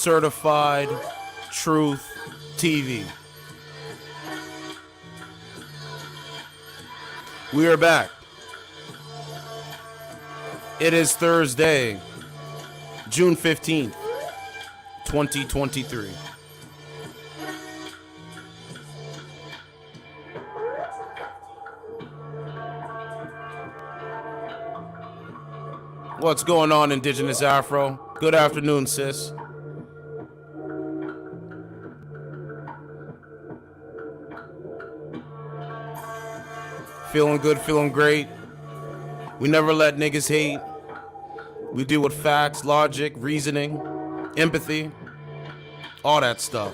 Certified Truth TV. We are back. It is Thursday, June 15th, 2023. What's going on, Indigenous Afro? Good afternoon, sis. Feeling good, feeling great. We never let niggas hate. We deal with facts, logic, reasoning, empathy, all that stuff.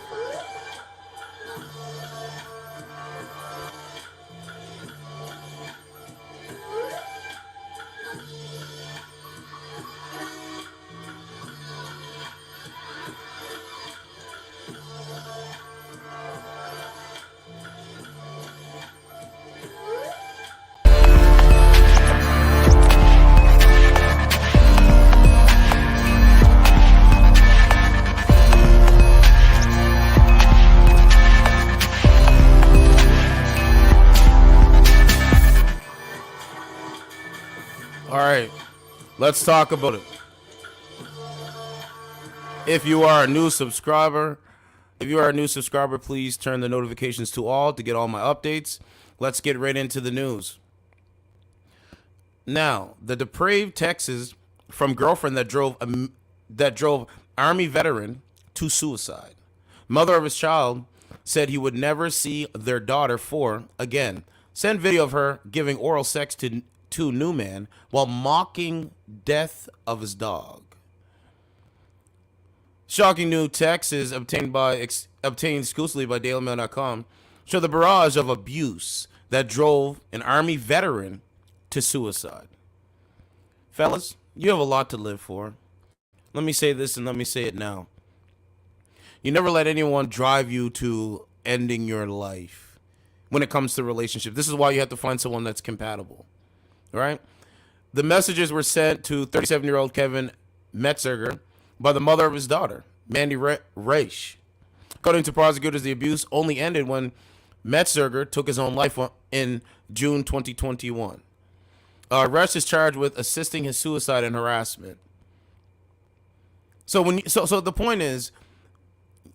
Let's talk about it. If you are a new subscriber, please turn the notifications to all to get all my updates. Let's get right into the news. Now, the depraved texts from girlfriend that drove Army veteran to suicide. Mother of his child said he would never see their daughter again. Send video of her giving oral sex to new man while mocking death of his dog. Shocking new texts obtained exclusively by DailyMail.com show the barrage of abuse that drove an Army veteran to suicide. Fellas, you have a lot to live for. Let me say this and let me say it now. You never let anyone drive you to ending your life when it comes to relationships. This is why you have to find someone that's compatible. Right? The messages were sent to 37-year-old Kevin Metzger by the mother of his daughter, Mandie Reusch. According to prosecutors, the abuse only ended when Metzger took his own life in June 2021. Reusch is charged with assisting his suicide and harassment. So the point is,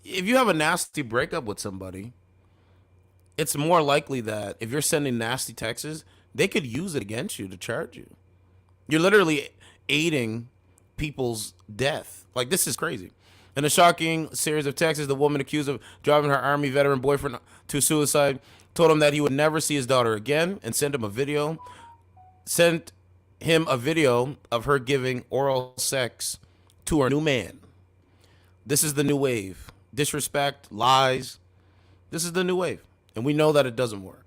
if you have a nasty breakup with somebody, it's more likely that if you're sending nasty texts, they could use it against you to charge you. You're literally aiding people's death. Like, this is crazy. In a shocking series of texts, the woman accused of driving her Army veteran boyfriend to suicide told him that he would never see his daughter again and sent him a video of her giving oral sex to her new man. This is the new wave. Disrespect, lies. This is the new wave. And we know that it doesn't work.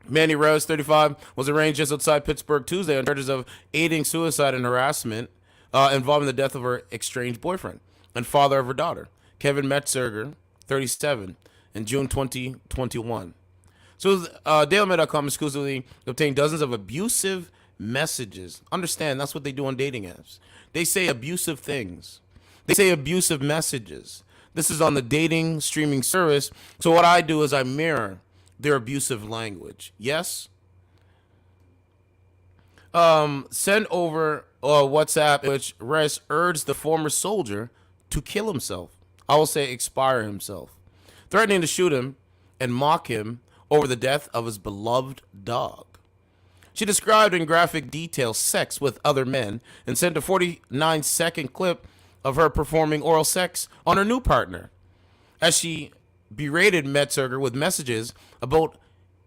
Mandie Reusch, 35, was arraigned just outside Pittsburgh Tuesday on charges of aiding suicide and harassment involving the death of her estranged boyfriend and father of her daughter, Kevin Metzger, 37, in June 2021. So DailyMail.com exclusively obtained dozens of abusive messages. Understand, that's what they do on dating apps. They say abusive things. They say abusive messages. This is on the dating streaming service. So what I do is I mirror their abusive language. Yes? Send over WhatsApp, which Reusch urged the former soldier to kill himself. I will say expire himself. Threatening to shoot him and mock him over the death of his beloved dog. She described in graphic detail sex with other men and sent a 49-second clip of her performing oral sex on her new partner, as she berated Metzger with messages about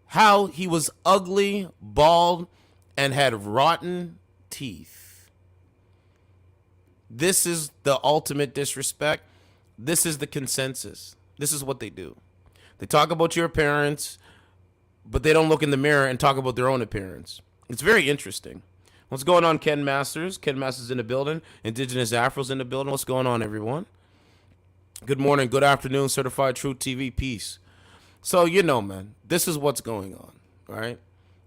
how he was ugly, bald, and had rotten teeth. This is the ultimate disrespect. This is the consensus. This is what they do. They talk about your appearance, but they don't look in the mirror and talk about their own appearance. It's very interesting. What's going on, Ken Masters? Ken Masters in the building. Indigenous Afro's in the building. What's going on, everyone? Good morning, good afternoon, Certified Truth TV, peace. So, man, this is what's going on, right?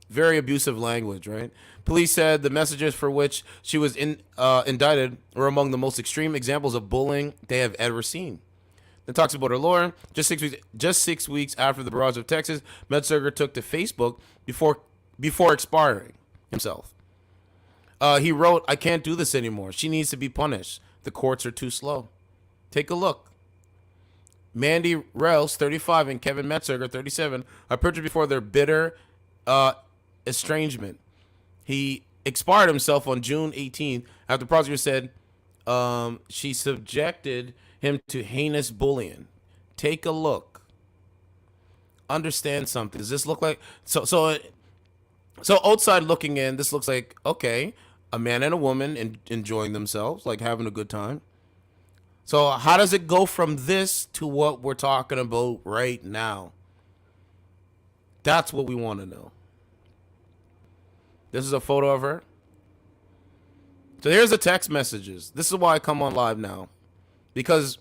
Very abusive language, right? Police said the messages for which she was indicted were among the most extreme examples of bullying they have ever seen. Then talks about her lawyer. Just 6 weeks after the barrage of Texas, Metzger took to Facebook before expiring himself. He wrote, "I can't do this anymore. She needs to be punished. The courts are too slow." Take a look. Mandie Reusch, 35, and Kevin Metzger, 37, are pictured before their bitter estrangement. He expired himself on June 18th after the prosecutor said she subjected him to heinous bullying. Take a look. Understand something. Does this look like so outside looking in? This looks like, okay, a man and a woman enjoying themselves, like having a good time. So how does it go from this to what we're talking about right now? That's what we want to know. This is a photo of her. So here's the text messages. This is why I come on live now. Because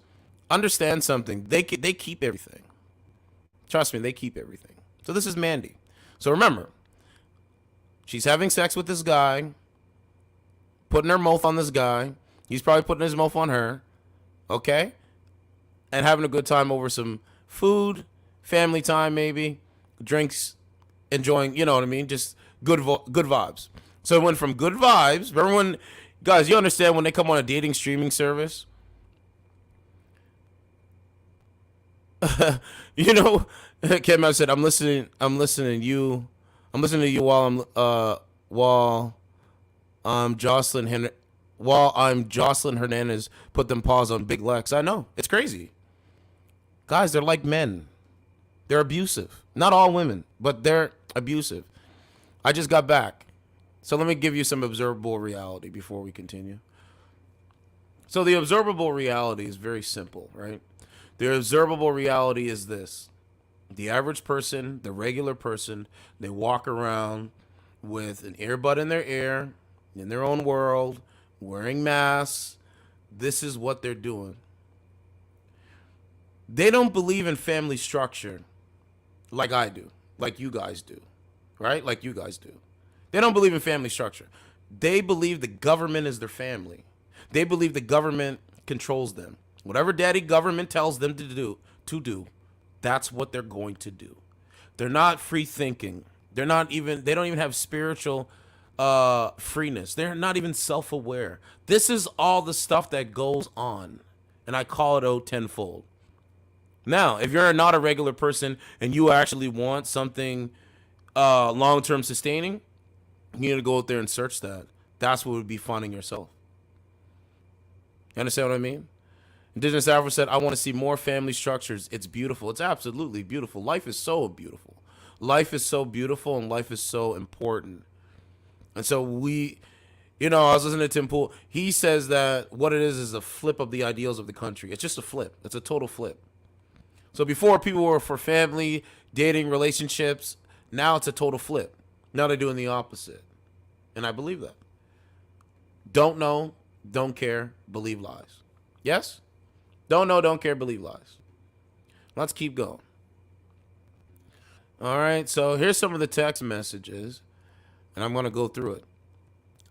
understand something. They keep everything. Trust me, they keep everything. So this is Mandie. So remember, she's having sex with this guy, putting her mouth on this guy. He's probably putting his mouth on her. Okay? And having a good time over some food, family time maybe, drinks, enjoying, you know what I mean? Just good vibes. So it went from good vibes. Remember when, guys, you understand when they come on a dating streaming service? You know, Kim said, I'm listening to you while I'm Jocelyn Hernandez put them paws on Big Lex. I know. It's crazy. Guys, they're like men. They're abusive. Not all women, but they're abusive. I just got back. So let me give you some observable reality before we continue. So the observable reality is very simple, right? The observable reality is this. The average person, the regular person, they walk around with an earbud in their ear, in their own world, wearing masks. This is what they're doing. They don't believe in family structure like I do, like you guys do, right? Like you guys do. They don't believe in family structure. They believe the government is their family. They believe the government controls them. Whatever daddy government tells them to do, that's what they're going to do. They're not free thinking. They don't even have spiritual freeness. They're not even self-aware. This is all the stuff that goes on, and I call it out tenfold. Now, if you're not a regular person and you actually want something long-term sustaining, you need to go out there and search that. That's what would be finding yourself. You understand what I mean? Indigenous Africa said, I want to see more family structures. It's beautiful. It's absolutely beautiful. Life is so beautiful. Life is so beautiful and life is so important. And so I was listening to Tim Pool. He says that what it is a flip of the ideals of the country. It's just a flip. It's a total flip. So before people were for family, dating, relationships. Now it's a total flip. Now they're doing the opposite. And I believe that. Don't know, don't care, believe lies. Yes? Don't know, don't care, believe lies. Let's keep going. All right, so here's some of the text messages, and I'm going to go through it.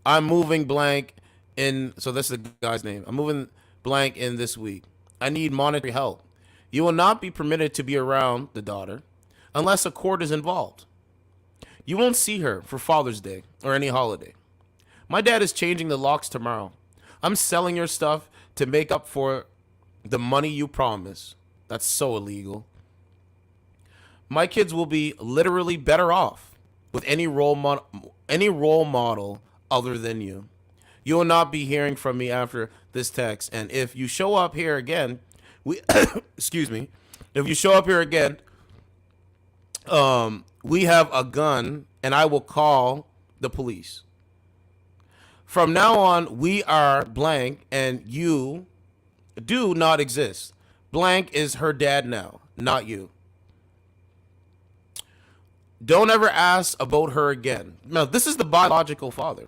I'm moving blank in, so that's the guy's name. I'm moving blank in this week. I need monetary help. You will not be permitted to be around the daughter unless a court is involved. You won't see her for Father's Day or any holiday. My dad is changing the locks tomorrow. I'm selling your stuff to make up for the money you promise. That's so illegal. My kids will be literally better off with any role model other than you. You will not be hearing from me after this text. And if you show up here again, excuse me. If you show up here again, we have a gun and I will call the police. From now on, we are blank and you do not exist. Blank is her dad now, not you. Don't ever ask about her again. Now, this is the biological father.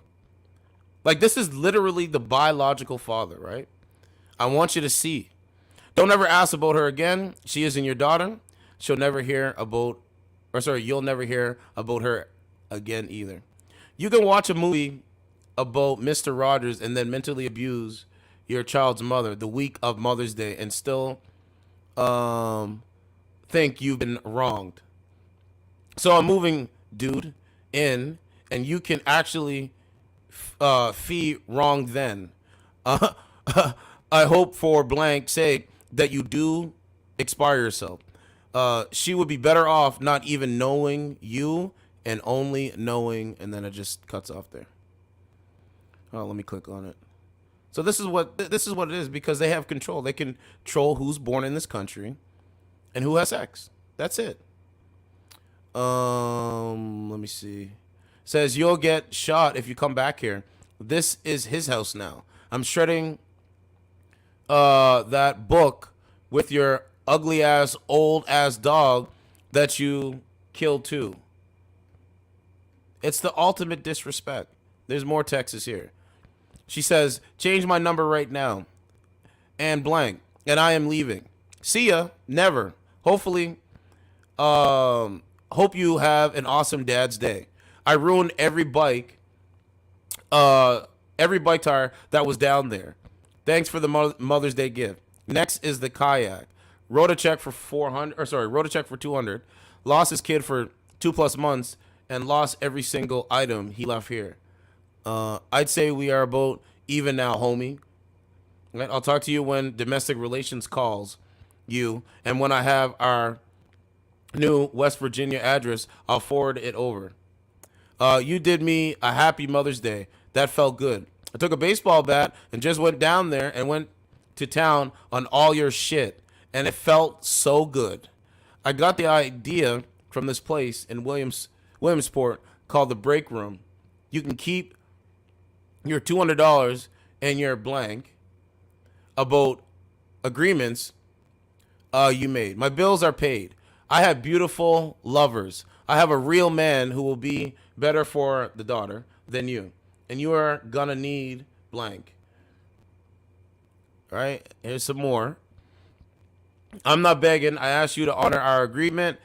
Like, this is literally the biological father, right? I want you to see. Don't ever ask about her again. She isn't your daughter. You'll never hear about her again either. You can watch a movie about Mr. Rogers and then mentally abuse your child's mother the week of Mother's Day and still um, think you've been wronged. So I'm moving, dude, in, and you can actually fee wronged then. Uh, I hope for blank sake that you do expire yourself. She would be better off not even knowing you and only knowing, and then it just cuts off there. Oh, let me click on it. So this is what it is because they have control. They can control who's born in this country and who has sex. That's it. Let me see. Says you'll get shot if you come back here. This is his house now. I'm shredding that book with your ugly ass old ass dog that you killed too. It's the ultimate disrespect. There's more Texas here. She says, change my number right now. And blank. And I am leaving. See ya. Never. Hopefully, hope you have an awesome dad's day. I ruined every bike tire that was down there. Thanks for the Mother's Day gift. Next is the kayak. Wrote a check for 400, or sorry, wrote a check for 200. Lost his kid for 2+ months and lost every single item he left here. I'd say we are about even now, homie. Right? I'll talk to you when domestic relations calls you, and when I have our new West Virginia address, I'll forward it over. You did me a happy Mother's Day. That felt good. I took a baseball bat and just went down there and went to town on all your shit, and it felt so good. I got the idea from this place in Williamsport called the Break Room. You can keep your $200 and your blank about agreements you made. My bills are paid. I have beautiful lovers. I have a real man who will be better for the daughter than you. And you are gonna need blank. All right, here's some more. I'm not begging. I asked you to honor our agreement.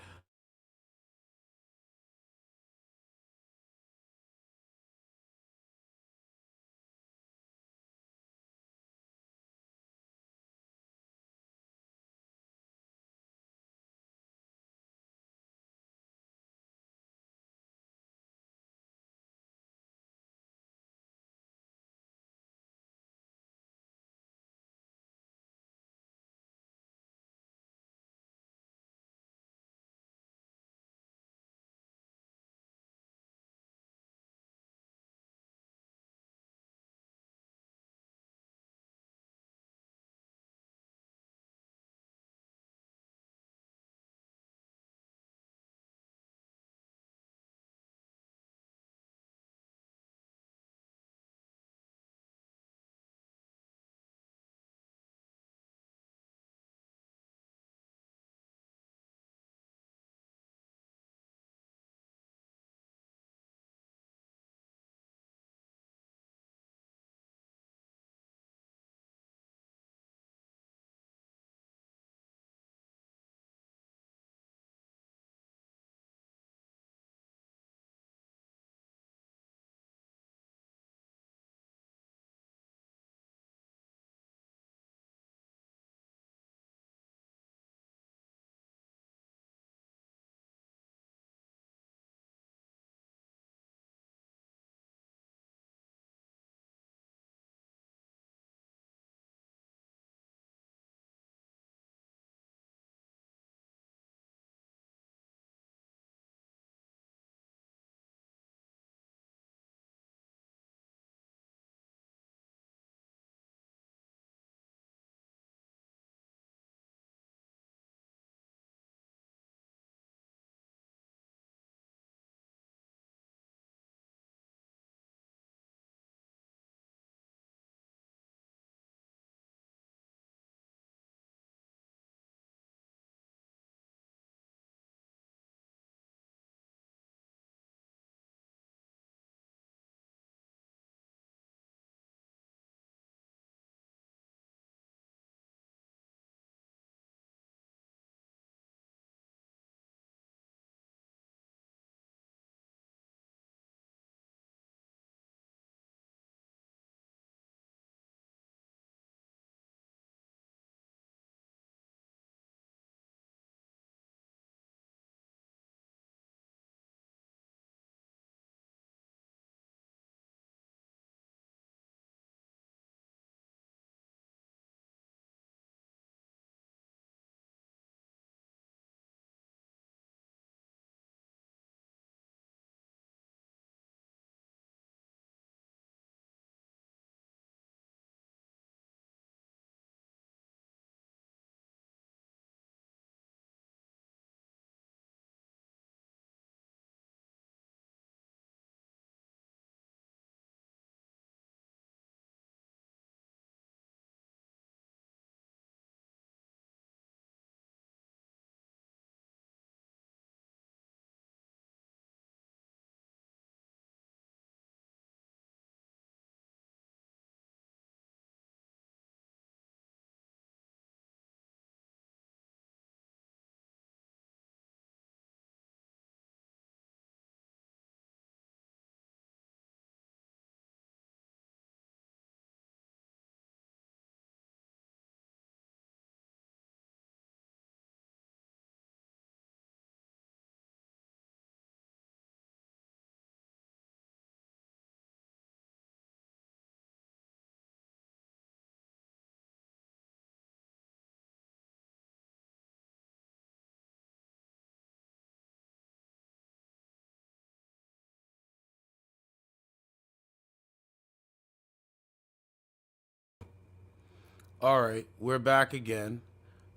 All right, we're back again.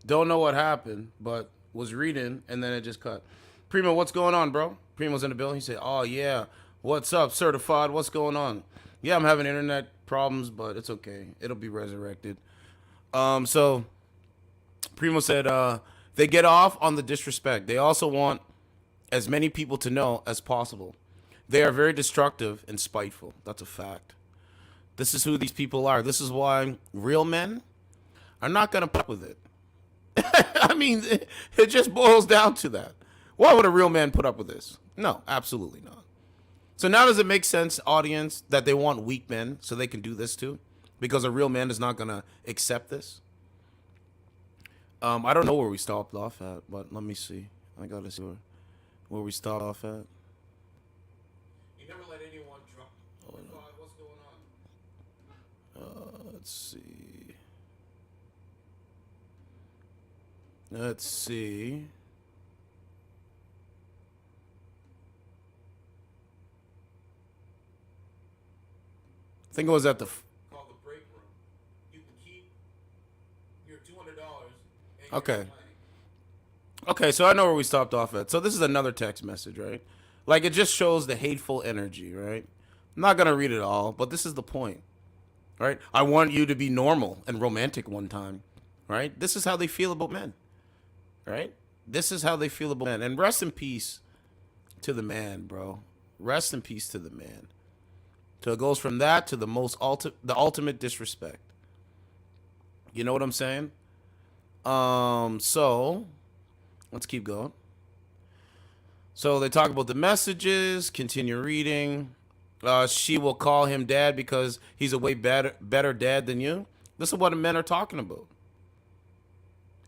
Don't know what happened, but was reading and then it just cut. Primo, what's going on, bro? Primo's in the building. He said, "Oh yeah, what's up, certified? What's going on?" Yeah, I'm having internet problems, but it's okay. It'll be resurrected. So Primo said, they get off on the disrespect. They also want as many people to know as possible. They are very destructive and spiteful. That's a fact. This is who these people are. This is why real men are not going to put up with it. I mean, it just boils down to that. Why would a real man put up with this? No, absolutely not. So now does it make sense, audience, that they want weak men so they can do this too? Because a real man is not going to accept this? I don't know where we stopped off at, but let me see. I got to see where we stopped off at. You never let anyone drop. Oh, no. What's going on? Let's see. Let's see. I think it was at the called the break room. You can keep your $200. Okay. Okay, so I know where we stopped off at. So this is another text message, right? Like it just shows the hateful energy, right? I'm not gonna read it all, but this is the point, right? I want you to be normal and romantic one time, right? This is how they feel about men, right? This is how they feel about men. And rest in peace to the man, bro. Rest in peace to the man. So it goes from that to the the ultimate disrespect. You know what I'm saying? So let's keep going. So they talk about the messages. Continue reading. She will call him dad because he's a way better dad than you. This is what the men are talking about.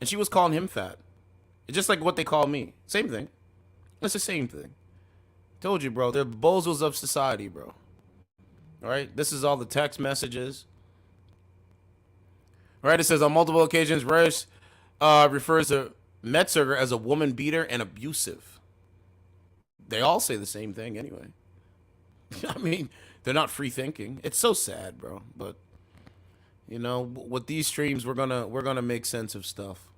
And she was calling him fat. It's just like what they call me. Same thing. It's the same thing. Told you, bro. They're bozos of society, bro. All right. This is all the text messages. All right. It says on multiple occasions, Reusch refers to Metziger as a woman beater and abusive. They all say the same thing anyway. I mean, they're not free thinking. It's so sad, bro. But you know, with these streams, we're gonna make sense of stuff.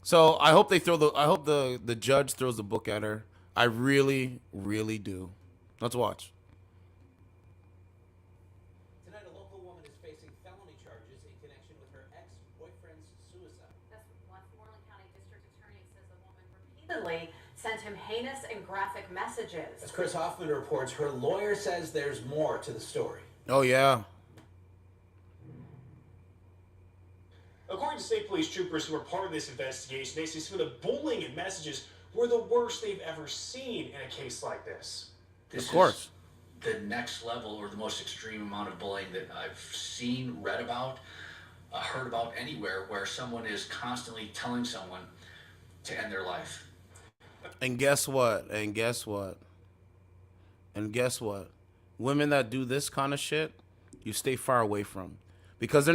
So I hope the judge throws the book at her. I really, really do. Let's watch. Tonight, a local woman is facing felony charges in connection with her ex-boyfriend's suicide. That's what Westmoreland County District Attorney says a woman repeatedly sent him heinous and graphic messages. As Chris Hoffman reports, her lawyer says there's more to the story. Oh yeah. According to state police troopers who were part of this investigation, they say some of the bullying and messages were the worst they've ever seen in a case like this. This of course. is the next level or the most extreme amount of bullying that I've seen, read about, heard about anywhere, where someone is constantly telling someone to end their life. And guess what? And guess what? And guess what? Women that do this kind of shit, you stay far away from, because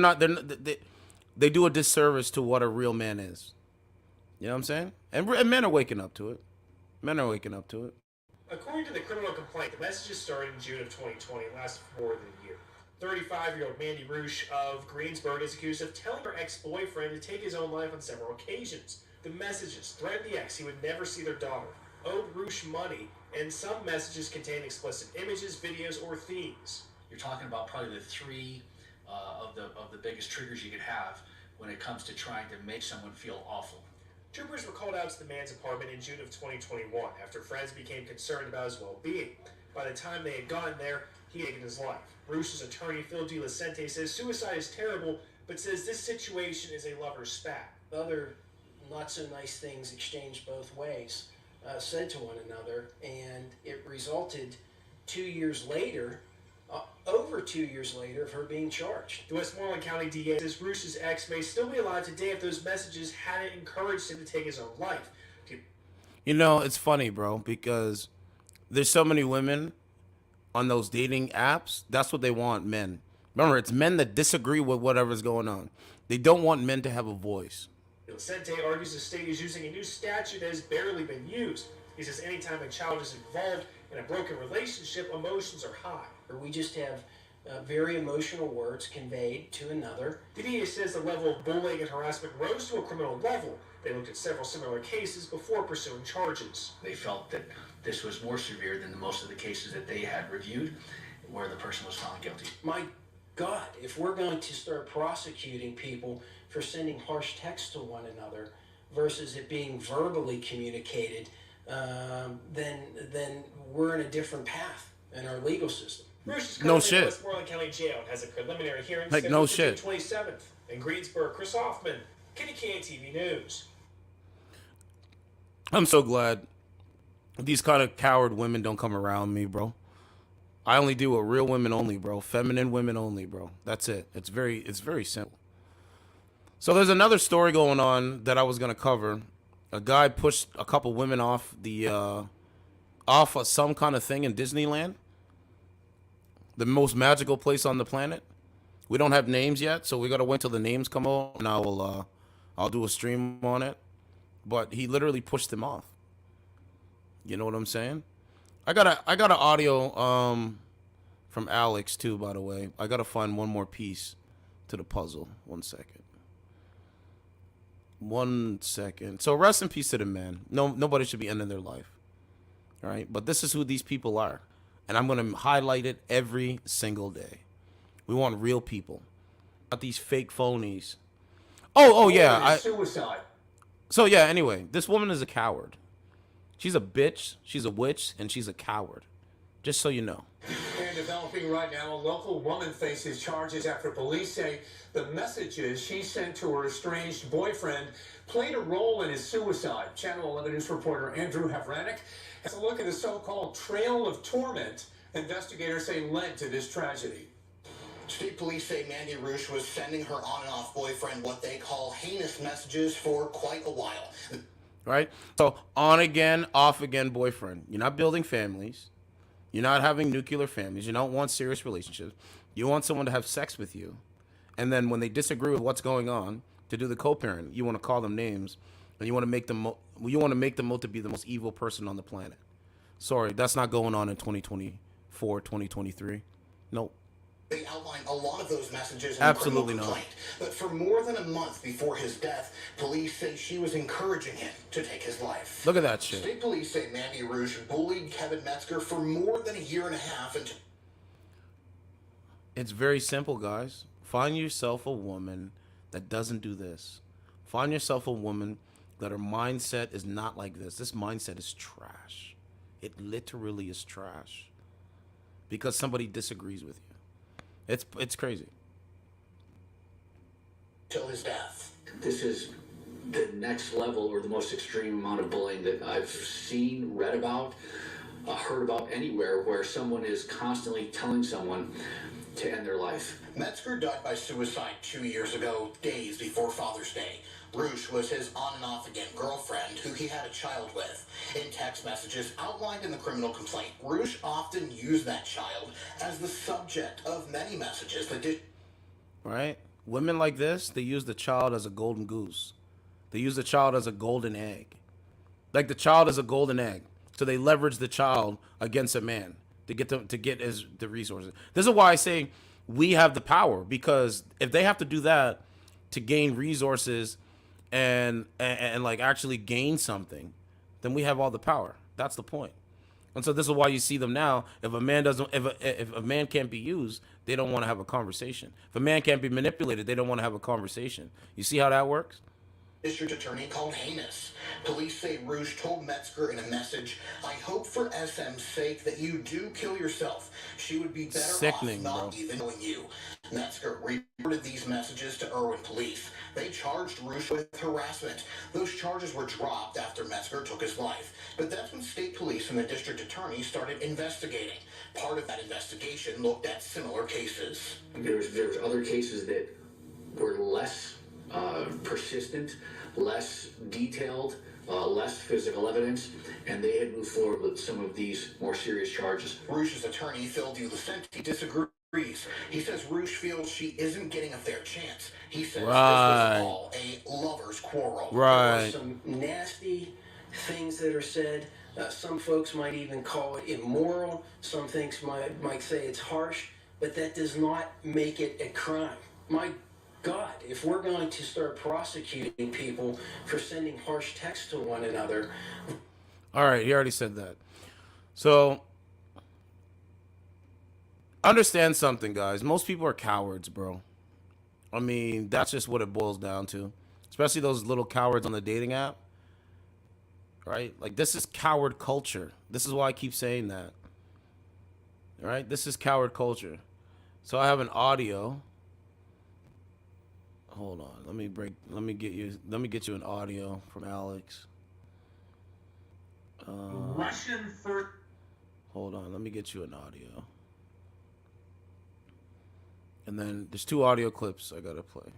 they do a disservice to what a real man is. You know what I'm saying? And men are waking up to it. Men are waking up to it. According to the criminal complaint, the messages started in June of 2020 and lasted for more than a year. 35-year-old Mandie Reusch of Greensburg is accused of telling her ex-boyfriend to take his own life on several occasions. The messages threatened the ex he would never see their daughter, owed Reusch money, and some messages contained explicit images, videos, or themes. You're talking about probably the three of the biggest triggers you could have when it comes to trying to make someone feel awful. Troopers were called out to the man's apartment in June of 2021 after friends became concerned about his well-being. By the time they had gotten there, he had taken his life. Reusch's attorney, Phil DeLacente, says suicide is terrible, but says this situation is a lover's spat. Other not-so-nice things exchanged both ways, said to one another, and it resulted 2 years later, over 2 years later, of her being charged. The Westmoreland County DA says Reusch's ex may still be alive today if those messages hadn't encouraged him to take his own life. You know, it's funny, bro, because there's so many women on those dating apps. That's what they want, men. Remember, it's men that disagree with whatever's going on. They don't want men to have a voice. DeLacente argues the state is using a new statute that has barely been used. He says anytime a child is involved in a broken relationship, emotions are high. Or we just have very emotional words conveyed to another. The DA says the level of bullying and harassment rose to a criminal level. They looked at several similar cases before pursuing charges. They felt that this was more severe than most of the cases that they had reviewed where the person was found guilty. My God, if we're going to start prosecuting people for sending harsh texts to one another versus it being verbally communicated, then we're in a different path in our legal system. Reusch is No currently shit. in Westmoreland County Jail and has a preliminary hearing Like, scheduled no for shit. June 27th. In Greensburg, Chris Hoffman, KDKA TV News. I'm so glad these kind of coward women don't come around me, bro. I only deal with real women only, bro. Feminine women only, bro. That's it. It's very simple. So there's another story going on that I was gonna cover. A guy pushed a couple women off off of some kind of thing in Disneyland, the most magical place on the planet. We don't have names yet, so we gotta wait till the names come out, and I'll do a stream on it. But he literally pushed them off. You know what I'm saying? I got an audio from Alex too, by the way. I gotta find one more piece to the puzzle. 1 second. 1 second. So rest in peace to the man. Nobody should be ending their life. All right, but this is who these people are, and I'm gonna highlight it every single day. We want real people, not these fake phonies. Oh yeah. Suicide. So yeah. Anyway, this woman is a coward. She's a bitch. She's a witch, and she's a coward. Just so you know. And developing right now, a local woman faces charges after police say the messages she sent to her estranged boyfriend played a role in his suicide. Channel 11 News reporter Andrew Havranek has a look at the so-called trail of torment investigators say led to this tragedy. State police say Mandie Reusch was sending her on and off boyfriend what they call heinous messages for quite a while. Right? So on again, off again boyfriend. You're not building families. You're not having nuclear families. You don't want serious relationships. You want someone to have sex with you. And then when they disagree with what's going on, to do the co-parent, you want to call them names, and you want to make them out to be the most evil person on the planet. Sorry, that's not going on in 2024, 2023. Nope. They outline a lot of those messages in Absolutely the criminal not. complaint. But for more than a month before his death, police say she was encouraging him to take his life. Look at that shit. State police say Mandie Reusch bullied Kevin Metzger for more than a year and a half. It's very simple, guys. Find yourself a woman that doesn't do this. Find yourself a woman that her mindset is not like this. This mindset is trash. It literally is trash. Because somebody disagrees with you. It's crazy. Till his death. This is the next level or the most extreme amount of bullying that I've seen, read about, heard about anywhere where someone is constantly telling someone to end their life. Metzger died by suicide 2 years ago, days before Father's Day. Reusch was his on and off again girlfriend who he had a child with. In text messages outlined in the criminal complaint, Reusch often used that child as the subject of many messages that did. Right? Women like this, they use the child as a golden goose. They use the child as a golden egg. Like the child is a golden egg. So they leverage the child against a man to get the resources. This is why I say we have the power, because if they have to do that to gain resources and like actually gain something, then we have all the power. That's the point. And so this is why you see them now. If a man doesn't, if a man can't be used, they don't want to have a conversation. If a man can't be manipulated, they don't want to have a conversation. You see how that works? District attorney called heinous. Police say Reusch told Metzger in a message, "I hope for SM's sake that you do kill yourself. She would be better Sickening, off not bro. even knowing you." Metzger reported these messages to Irwin police. They charged Reusch with harassment. Those charges were dropped after Metzger took his life. But that's when state police and the district attorney started investigating. Part of that investigation looked at similar cases. There's other cases that were less persistent, less detailed, less physical evidence, and they had moved forward with some of these more serious charges. Reusch's attorney, Phil DeLucenti, disagrees. He says Reusch feels she isn't getting a fair chance. He says this was all a lover's quarrel. Right. There are some nasty things that are said. Some folks might even call it immoral. Some things might say it's harsh. but that does not make it a crime. My God, if we're going to start prosecuting people for sending harsh texts to one another. All right, he already said that. So, understand something, guys. Most people are cowards, bro. I mean, that's just what it boils down to. Especially those little cowards on the dating app. Right? Like, this is coward culture. This is why I keep saying that. All right? This is coward culture. So I have an audio. Hold on. Let me get you an audio from Alex. Russian first. Hold on. Let me get you an audio. And then there's 2 audio clips I got to play.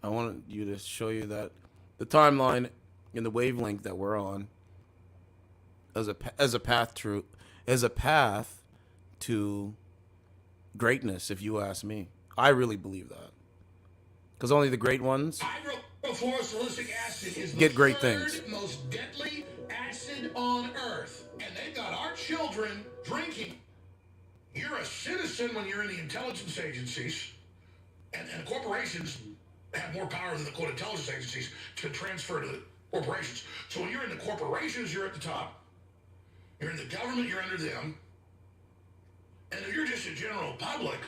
I want you to show you that the timeline and the wavelength that we're on as a path to greatness, if you ask me. I really believe that. Because only the great ones Hydrofluorosilicic acid is get the great third things. most deadly acid on Earth. And they've got our children drinking. You're a citizen when you're in the intelligence agencies, and corporations have more power than the quote intelligence agencies to transfer to the corporations. So when you're in the corporations, you're at the top. You're in the government, you're under them. And if you're just a general public,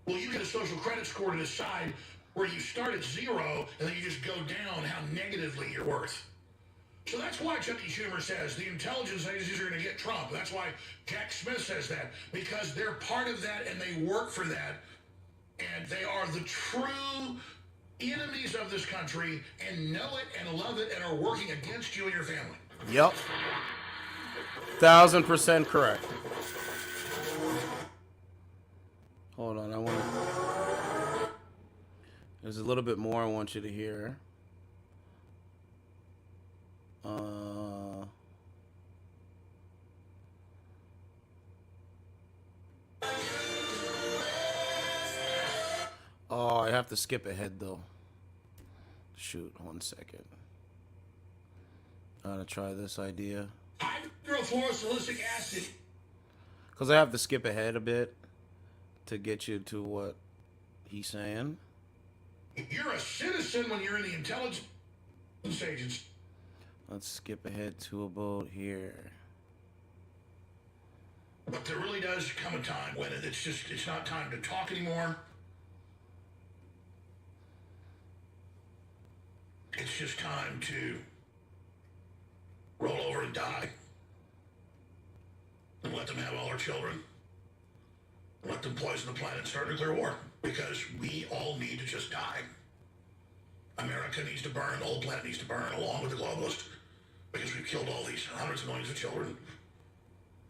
well, you get a social credit score to decide where you start at 0 and then you just go down how negatively you're worth. So that's why Chuck E. Schumer says the intelligence agencies are going to get Trump. That's why Jack Smith says that, because they're part of that and they work for that. And they are the true enemies of this country and know it and love it and are working against you and your family. Yep. 1000% correct. Hold on, there's a little bit more I want you to hear. Oh, I have to skip ahead though. Shoot, 1 second. I'm gonna try this idea. Hydrofluorosilicic acid. Because I have to skip ahead a bit to get you to what he's saying. You're a citizen when you're in the intelligence agency. Let's skip ahead to about here. But there really does come a time when it's not time to talk anymore. It's just time to roll over and die. And let them have all our children. Let them poison the planet and start a nuclear war. Because we all need to just die. America needs to burn, the whole planet needs to burn, along with the globalists. Because we've killed all these hundreds of millions of children.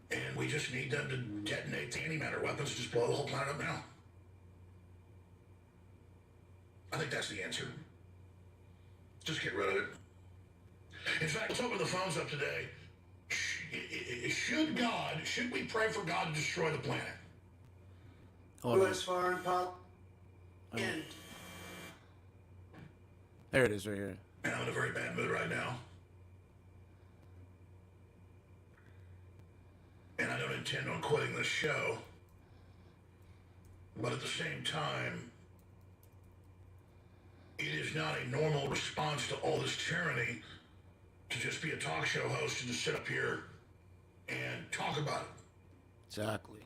And we just need them to detonate the antimatter weapons and just blow the whole planet up now. I think that's the answer. Just get rid of it. In fact, let's open the phones up today. Should we pray for God to destroy the planet? U.S. foreign policy. And there it is right here. And I'm in a very bad mood right now. And I don't intend on quitting this show. But at the same time, it is not a normal response to all this tyranny to just be a talk show host and just sit up here and talk about it. Exactly.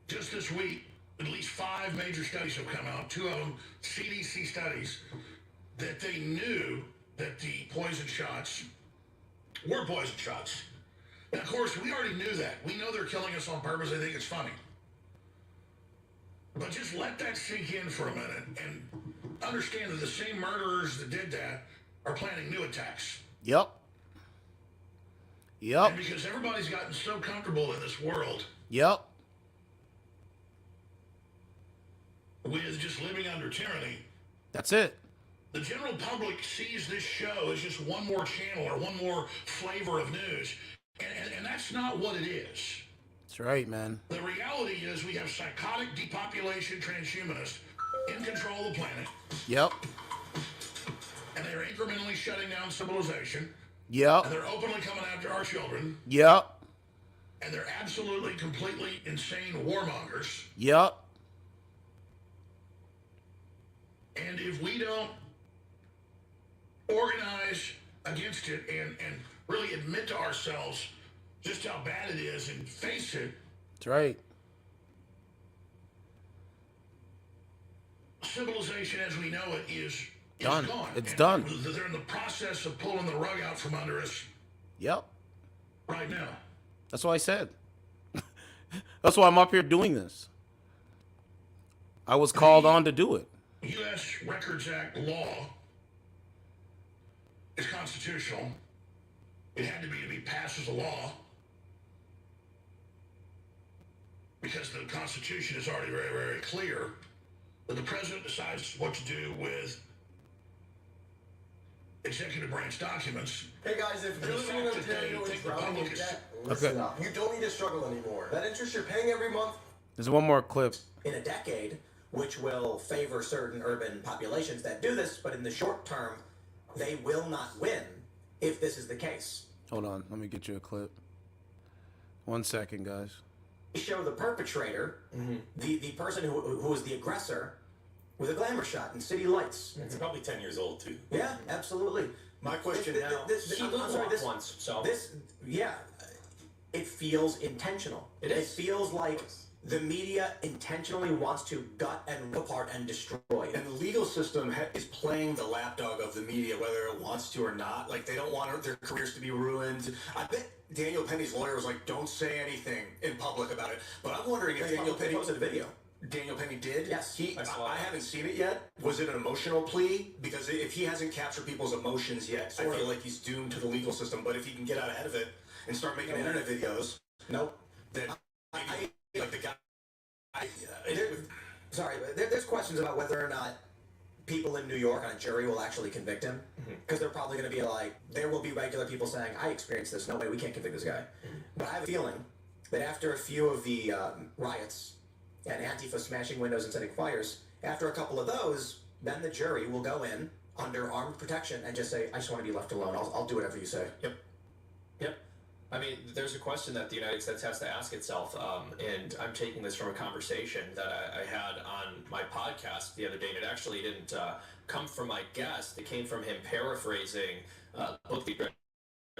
Just this week, at least 5 major studies have come out, 2 of them CDC studies, that they knew that the poison shots were poison shots. And of course, we already knew that. We know they're killing us on purpose. They think it's funny. But just let that sink in for a minute and understand that the same murderers that did that are planning new attacks. Yep. And because everybody's gotten so comfortable in this world. Yep. With just living under tyranny. That's it. The general public sees this show as just one more channel or one more flavor of news. And that's not what it is. That's right, man. The reality is we have psychotic depopulation transhumanists in control of the planet. Yep. And they're incrementally shutting down civilization. Yep. And they're openly coming after our children. Yep. and they're absolutely, completely insane warmongers. Yup. And if we don't organize against it and really admit to ourselves just how bad it is and face it, That's right. civilization as we know it is Done. gone. It's And done. They're in the process of pulling the rug out from under us Yep. right now. That's what I said. That's why I'm up here doing this. I was called on to do it. U.S. Records Act law is constitutional. It had to be passed as a law because the Constitution is already very, very clear that the president decides what to do with executive branch documents. Hey guys, if you're listening to Daniel is drowning in debt, listen up. You don't need to struggle anymore. That interest you're paying every month There's one more clip. in a decade, which will favor certain urban populations that do this, but in the short term, they will not win if this is the case. Hold on. Let me get you a clip. 1 second, guys. Show the perpetrator, the person who was the aggressor, with a glamour shot in city lights. It's probably 10 years old, too. Yeah, absolutely. My question now, It feels intentional. It feels like the media intentionally wants to gut and rip apart and destroy. And the legal system is playing the lapdog of the media, whether it wants to or not. Like, they don't want their careers to be ruined. I bet Daniel Penny's lawyer was like, don't say anything in public about it. But I'm wondering if Daniel Penny posted a video. Daniel Penny did? Yes. I haven't seen it yet. Was it an emotional plea? Because if he hasn't captured people's emotions yet, I feel like he's doomed to the legal system. But if he can get out ahead of it and start making internet videos, then like the guy. There's questions about whether or not people in New York on a jury will actually convict him, because they're probably going to be like, there will be regular people saying, I experienced this, no way, we can't convict this guy. But I have a feeling that after a few of the riots and Antifa smashing windows and setting fires, after a couple of those, then the jury will go in under armed protection and just say, I just want to be left alone, I'll do whatever you say. Yep. I mean, there's a question that the United States has to ask itself, and I'm taking this from a conversation that I had on my podcast the other day, and it actually didn't come from my guest. It came from him paraphrasing a book he read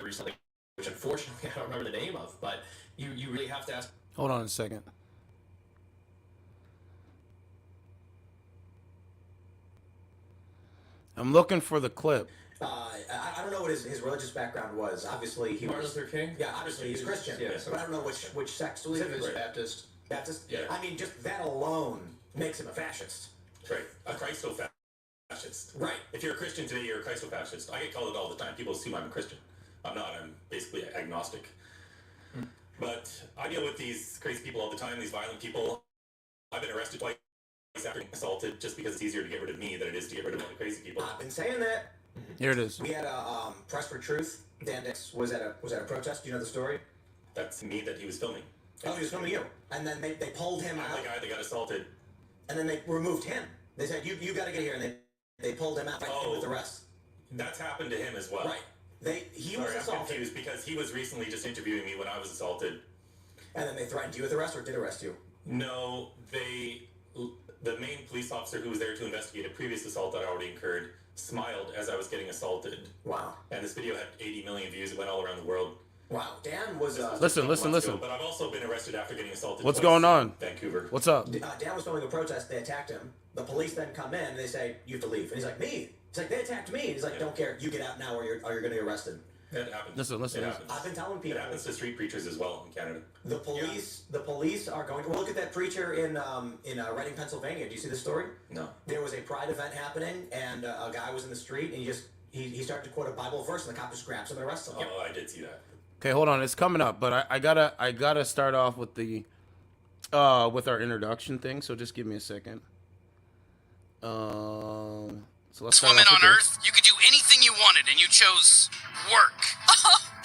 recently, which unfortunately I don't remember the name of, but you really have to ask. Hold on a second. I'm looking for the clip. I don't know what his religious background was. Obviously, he Martin was. Luther King? Yeah, obviously he's Christian. Yeah, but I don't know which sect was he? Baptist. Baptist? Yeah. I mean, just that alone makes him a fascist. Right. A Christo-fascist. Right. If you're a Christian today, you're a Christo-fascist. I get called it all the time. People assume I'm a Christian. I'm not. I'm basically agnostic. But I deal with these crazy people all the time, these violent people. I've been arrested twice after being assaulted just because it's easier to get rid of me than it is to get rid of all the crazy people. I've been saying that. Here it is. We had a Press for Truth. Dan Dix was at a protest. Do you know the story? That's me that he was filming. Oh, he was filming you. And then they pulled him I'm out. the guy that got assaulted. And then they removed him. They said, you got to get here. And they pulled him out with the rest. That's happened to him as well. Right. He was I'm assaulted. confused because he was recently just interviewing me when I was assaulted. And then they threatened you with arrest or did arrest you? No, the main police officer who was there to investigate a previous assault that I already incurred smiled as I was getting assaulted. Wow. And this video had 80 million views. It went all around the world. Wow. Dan was... Listen. But I've also been arrested after getting assaulted. What's twice going on? in Vancouver. What's up? Dan was filming a protest. They attacked him. The police then come in and they say, you have to leave. And he's like, me? He's like, they attacked me. And he's like, don't care. You get out now or you're going to be arrested. That happens. Listen. It happens. I've been telling people. It happens to street preachers as well in Canada. The police are going to... Well, look at that preacher in Reading, Pennsylvania. Do you see the story? No. There was a pride event happening, and a guy was in the street, and he started to quote a Bible verse, and the cop just grabs him and arrests him. Oh, I did see that. Okay, hold on. It's coming up, but I gotta start off with the with our introduction thing. So just give me a second. So let's start woman off with on this. Earth, you could do anything you wanted, and you chose work.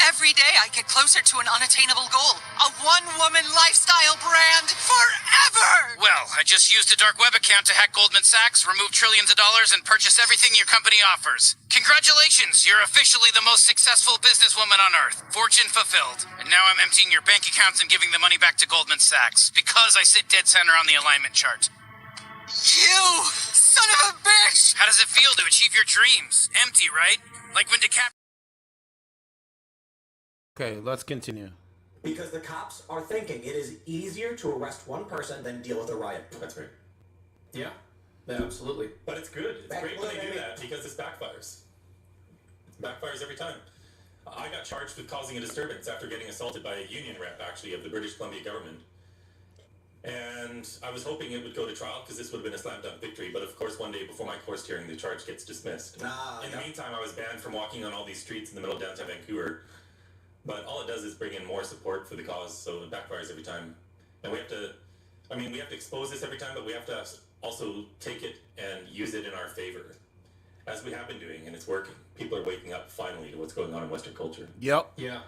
Every day I get closer to an unattainable goal. A one-woman lifestyle brand forever! Well, I just used a dark web account to hack Goldman Sachs, remove trillions of dollars, and purchase everything your company offers. Congratulations, you're officially the most successful businesswoman on Earth. Fortune fulfilled. And now I'm emptying your bank accounts and giving the money back to Goldman Sachs, because I sit dead center on the alignment chart. You son of a bitch! How does it feel to achieve your dreams? Empty, right? Like when Okay, let's continue. Because the cops are thinking it is easier to arrest one person than deal with a riot. That's right. Yeah, absolutely. But it's good. It's great when they do that because this backfires. It backfires every time. I got charged with causing a disturbance after getting assaulted by a union rep, actually, of the British Columbia government. And I was hoping it would go to trial because this would have been a slam dunk victory. But of course, one day before my court hearing, the charge gets dismissed. In the meantime, I was banned from walking on all these streets in the middle of downtown Vancouver. But all it does is bring in more support for the cause, so it backfires every time. And we have to expose this every time, but we have to also take it and use it in our favor, as we have been doing, and it's working. People are waking up finally to what's going on in Western culture. Yep. Yeah.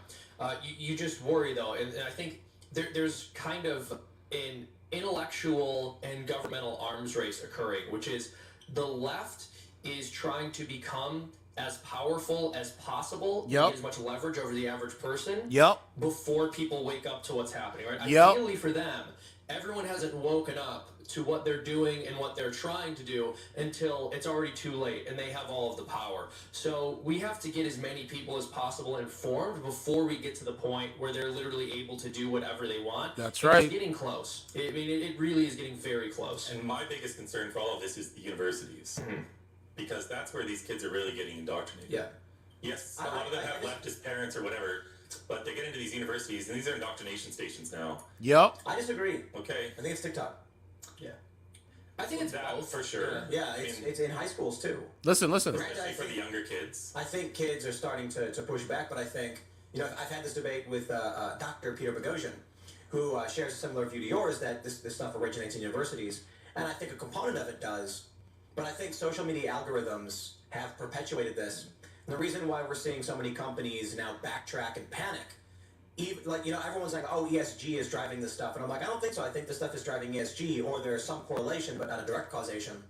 You just worry, though, and I think there's kind of an intellectual and governmental arms race occurring, which is the left is trying to become as powerful as possible, get as much leverage over the average person before people wake up to what's happening, right? Ideally for them, everyone hasn't woken up to what they're doing and what they're trying to do until it's already too late and they have all of the power. So we have to get as many people as possible informed before we get to the point where they're literally able to do whatever they want. That's right. It's getting close. I mean, it really is getting very close. And my biggest concern for all of this is the universities. Because that's where these kids are really getting indoctrinated. Yeah. Yes, a lot of them have leftist parents or whatever, but they get into these universities, and these are indoctrination stations now. Yep. I disagree. Okay. I think it's TikTok. Yeah. I think it's that both. for sure. Yeah, it's in high schools too. Listen. Especially for the younger kids. I think kids are starting to push back, but I think, I've had this debate with Dr. Peter Boghossian, who shares a similar view to yours, that this stuff originates in universities, and I think a component of it does. But I think social media algorithms have perpetuated this. And the reason why we're seeing so many companies now backtrack and panic, everyone's like, oh, ESG is driving this stuff. And I'm like, I don't think so. I think this stuff is driving ESG, or there's some correlation, but not a direct causation.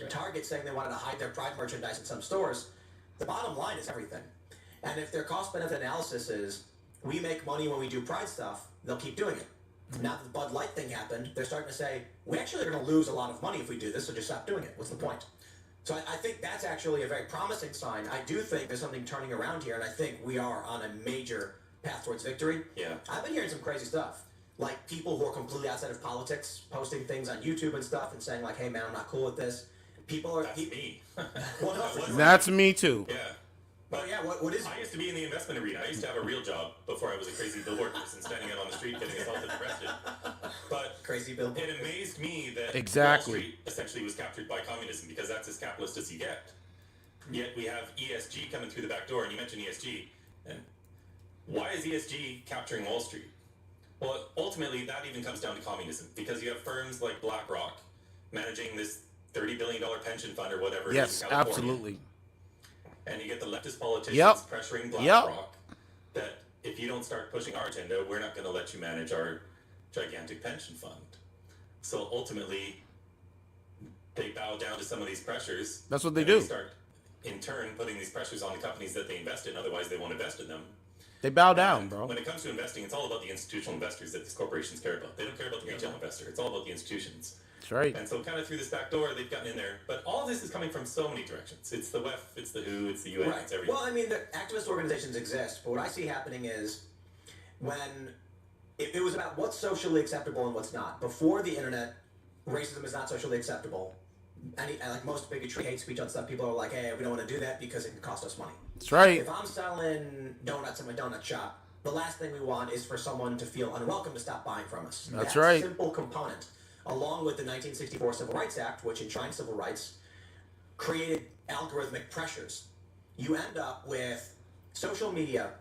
Target saying they wanted to hide their Pride merchandise in some stores. The bottom line is everything. And if their cost-benefit analysis is, we make money when we do Pride stuff, they'll keep doing it. Now that the Bud Light thing happened, they're starting to say, we actually are going to lose a lot of money if we do this, so just stop doing it. What's the point? So I think that's actually a very promising sign. I do think there's something turning around here, and I think we are on a major path towards victory. Yeah. I've been hearing some crazy stuff. Like people who are completely outside of politics posting things on YouTube and stuff and saying like, hey man, I'm not cool with this. People are... That's me. Well, no, That's me too. Yeah. But yeah, what is... I used to be in the investment arena. I used to have a real job before I was a crazy billboard person standing out on the street getting assaulted and arrested. But crazy billboard. It amazed me that Exactly. Wall Street essentially was captured by communism because that's as capitalist as you get. Yet we have ESG coming through the back door, and you mentioned ESG. And why is ESG capturing Wall Street? Well, ultimately, that even comes down to communism because you have firms like BlackRock managing this $30 billion pension fund or whatever it is in California. Absolutely. And you get the leftist politicians pressuring BlackRock that if you don't start pushing our agenda, we're not going to let you manage our gigantic pension fund. So ultimately, they bow down to some of these pressures. That's what they do. They start, in turn, putting these pressures on the companies that they invest in. Otherwise, they won't invest in them. They bow down, bro. When it comes to investing, it's all about the institutional investors that these corporations care about. They don't care about the retail investor. It's all about the institutions. That's right. And so kind of through this back door, they've gotten in there. But all of this is coming from so many directions. It's the WEF, it's the WHO, it's the UN, it's everything. Well, I mean, the activist organizations exist, but what I see happening is when it was about what's socially acceptable and what's not. Before the internet, racism is not socially acceptable. And like most bigotry, hate speech on stuff, people are like, hey, we don't want to do that because it can cost us money. That's right. If I'm selling donuts in my donut shop, the last thing we want is for someone to feel unwelcome to stop buying from us. That's right. Simple component, along with the 1964 Civil Rights Act, which enshrined civil rights, created algorithmic pressures. You end up with social media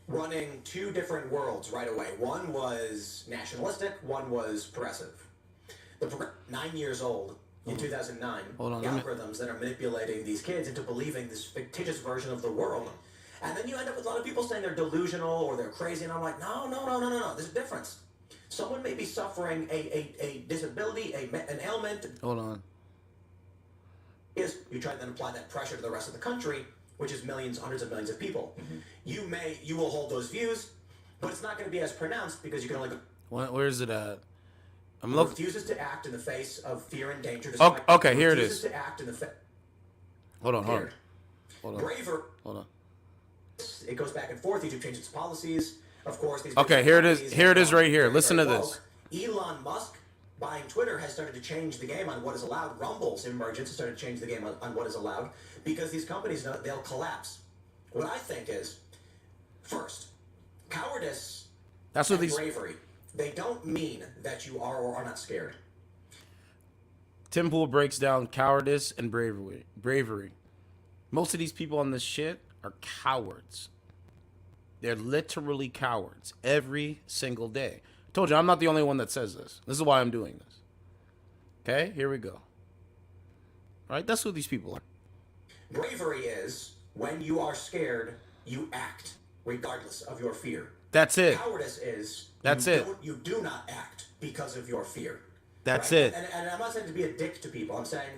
running two different worlds right away. One was nationalistic, one was progressive. 9 years old in 2009, the algorithms that are manipulating these kids into believing this fictitious version of the world. And then you end up with a lot of people saying they're delusional or they're crazy, and I'm like, no. There's a difference. Someone may be suffering a disability, an ailment. Hold on. Is you try to then apply that pressure to the rest of the country, which is millions, hundreds of millions of people. You will hold those views, but it's not going to be as pronounced because you can only. Where is it at? I'm looking. Refuses to act in the face of fear and danger. Okay, here it is. Refuses to act in the face. Hold on. Braver. Hold on. It goes back and forth. YouTube changes its policies. Of course, these. Okay, here it is. Here it is right here. Listen to this. Elon Musk buying Twitter has started to change the game on what is allowed. Rumble's emergence has started to change the game on what is allowed because these companies know they'll collapse. What I think is, first, cowardice and bravery. They don't mean that you are or are not scared. Tim Pool breaks down cowardice and bravery. Most of these people on this shit are cowards. They're literally cowards every single day. I told you, I'm not the only one that says this. This is why I'm doing this. Okay, here we go. All right, that's who these people are. Bravery is when you are scared, you act regardless of your fear. That's it. Cowardice is you do not act because of your fear. That's it. And I'm not saying to be a dick to people. I'm saying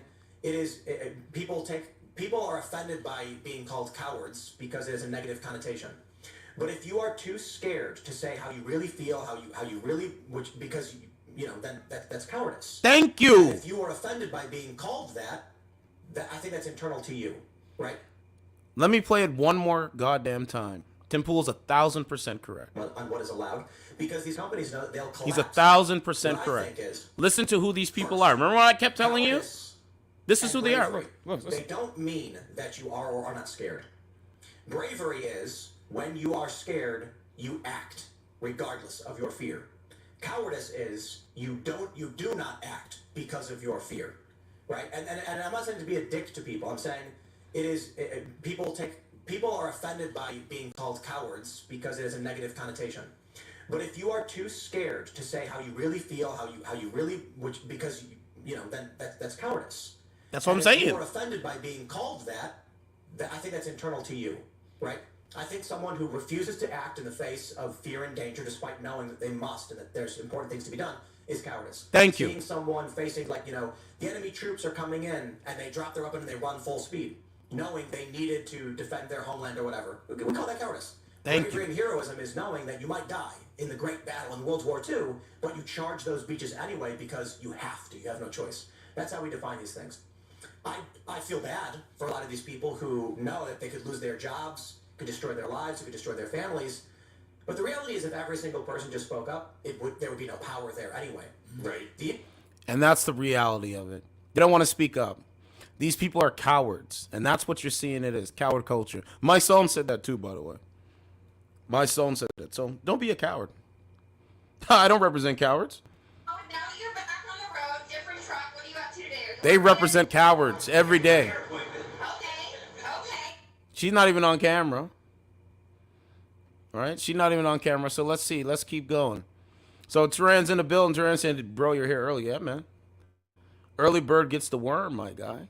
people are offended by being called cowards because it has a negative connotation. But if you are too scared to say how you really feel, how you really, because then that's cowardice. Thank you. And if you are offended by being called that I think that's internal to you, right? Let me play it one more goddamn time. Tim Pool's 1,000% correct. On what is allowed, because these companies know they'll collapse. He's 1,000% correct. Listen to who these people are. Remember what I kept telling you? This is who they are. Look, they don't mean that you are or are not scared. Bravery is when you are scared, you act regardless of your fear. Cowardice is you do not act because of your fear, right? And I'm not saying to be a dick to people. I'm saying people are offended by being called cowards because it has a negative connotation. But if you are too scared to say how you really feel, how you really, because then that's cowardice. That's what I'm saying. If you are offended by being called that I think that's internal to you, right? I think someone who refuses to act in the face of fear and danger, despite knowing that they must and that there's important things to be done, is cowardice. Thank you. Seeing someone facing the enemy troops are coming in and they drop their weapon and they run full speed, knowing they needed to defend their homeland or whatever. We call that cowardice. Bravery and heroism is knowing that you might die in the great battle in World War II, but you charge those beaches anyway because you have to. You have no choice. That's how we define these things. I feel bad for a lot of these people who know that they could lose their jobs, could destroy their lives, it could destroy their families. But the reality is if every single person just spoke up, there would be no power there anyway. Right. And that's the reality of it. They don't want to speak up. These people are cowards, and that's what you're seeing it as, coward culture. My son said that too, by the way. My son said that. So don't be a coward. I don't represent cowards. Oh, now that you're back on the road, different truck, what are you up to today? They represent cowards every day. Okay. She's not even on camera. All right? She's not even on camera, so let's see. Let's keep going. So Turan's in the building. Turan said, bro, you're here early. Yeah, man. Early bird gets the worm, my guy.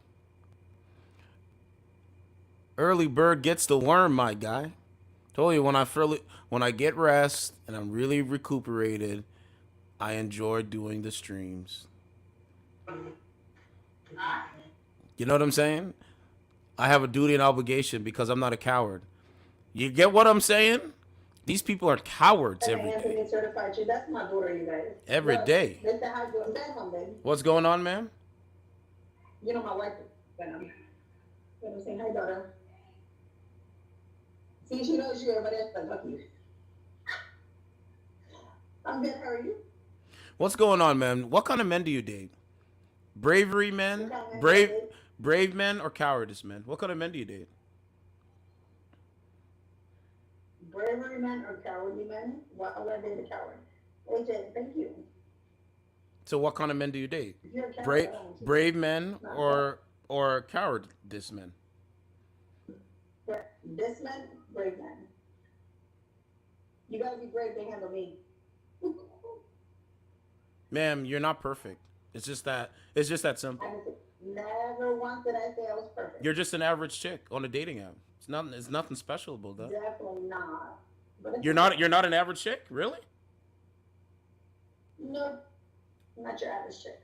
Early bird gets the worm, my guy. Told you, when I get rest and I'm really recuperated, I enjoy doing the streams. You know what I'm saying? I have a duty and obligation because I'm not a coward. You get what I'm saying? These people are cowards every day. Certified you. That's my daughter, you guys. Every day. Mr. How you doing? Back home, baby. What's going on, ma'am? You know my wife. You know what I'm saying? Hi, daughter. See, she knows you. Everybody else doesn't talk to you. I'm good. How are you? What's going on, man? What kind of men do you date? Bravery men? Brave men or cowardice men? What kind of men do you date? Bravery men or cowardly men? Why would I date a coward? AJ, thank you. So what kind of men do you date? You're a coward, Brave men or cowardice men? This man, brave man. You gotta be brave to handle me. Ma'am, you're not perfect. It's just that simple. No, Never once did I say I was perfect. You're just an average chick on a dating app. It's nothing special about that. Definitely not. But it's You're not an average chick, really? no, not your average chick.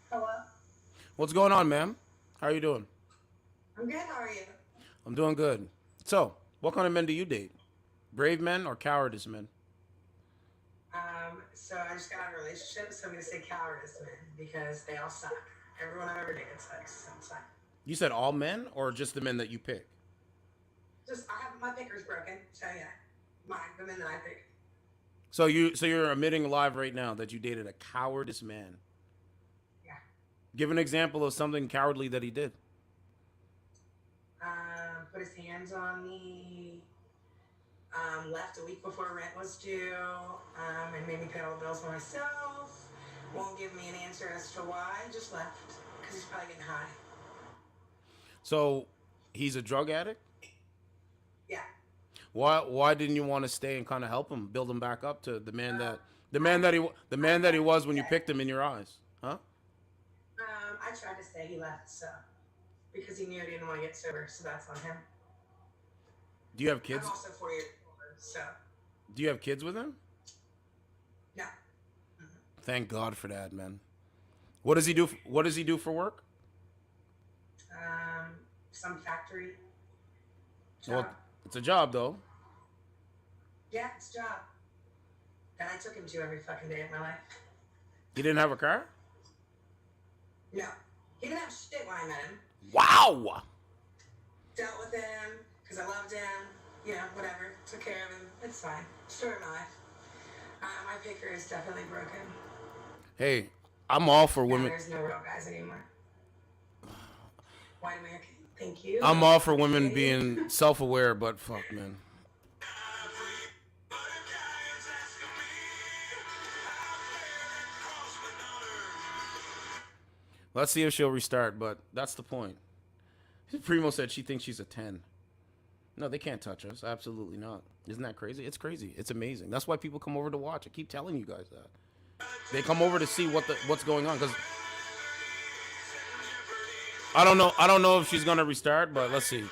Hello? What's going on, ma'am? How are you doing? I'm good. How are you? I'm doing good. So, what kind of men do you date? Brave men or cowardice men? So I just got out of a relationship, so I'm gonna say cowardice men because they all suck. Everyone I've ever dated sucks. So I'm sorry. You said all men or just the men that you pick? Just I have my picker's broken, so yeah, the men that I pick. So you're admitting live right now that you dated a cowardice man. Yeah. Give an example of something cowardly that he did. Put his hands on me. Left a week before rent was due, and made me pay all the bills for myself. Won't give me an answer as to why. Just left because he's probably getting high. So, he's a drug addict? Yeah. Why didn't you want to stay and kind of help him, build him back up to the man that he was when you picked him in your eyes? Huh? I tried to stay. He left, so because he knew I didn't want to get sober, so that's on him. Do you have kids? I'm also 4 years older, so Do you have kids with him? no. Thank God for that, man. What does he do? What does he do for work? Some factory. Well, it's a job though. Yeah, it's a job. And I took him to every fucking day of my life. He didn't have a car? No. He didn't have shit when I met him. Wow. Dealt with him because I loved him. You know, whatever. Took care of him. It's fine. Story of my life. My picker is definitely broken. Hey, I'm all for women. There's no real guys anymore. White American. Thank you. I'm all for women being self-aware, but fuck, man. Let's see if she'll restart, but that's the point. Primo said she thinks she's a 10. No, they can't touch us. Absolutely not. Isn't that crazy? It's crazy. It's amazing. That's why people come over to watch. I keep telling you guys that. They come over to see what's going on, because I don't know if she's gonna restart, but let's see.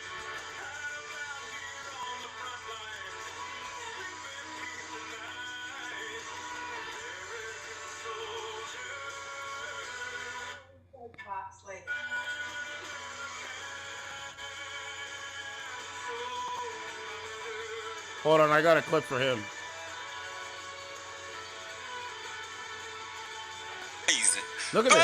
Hold on, I got a clip for him. Look at this.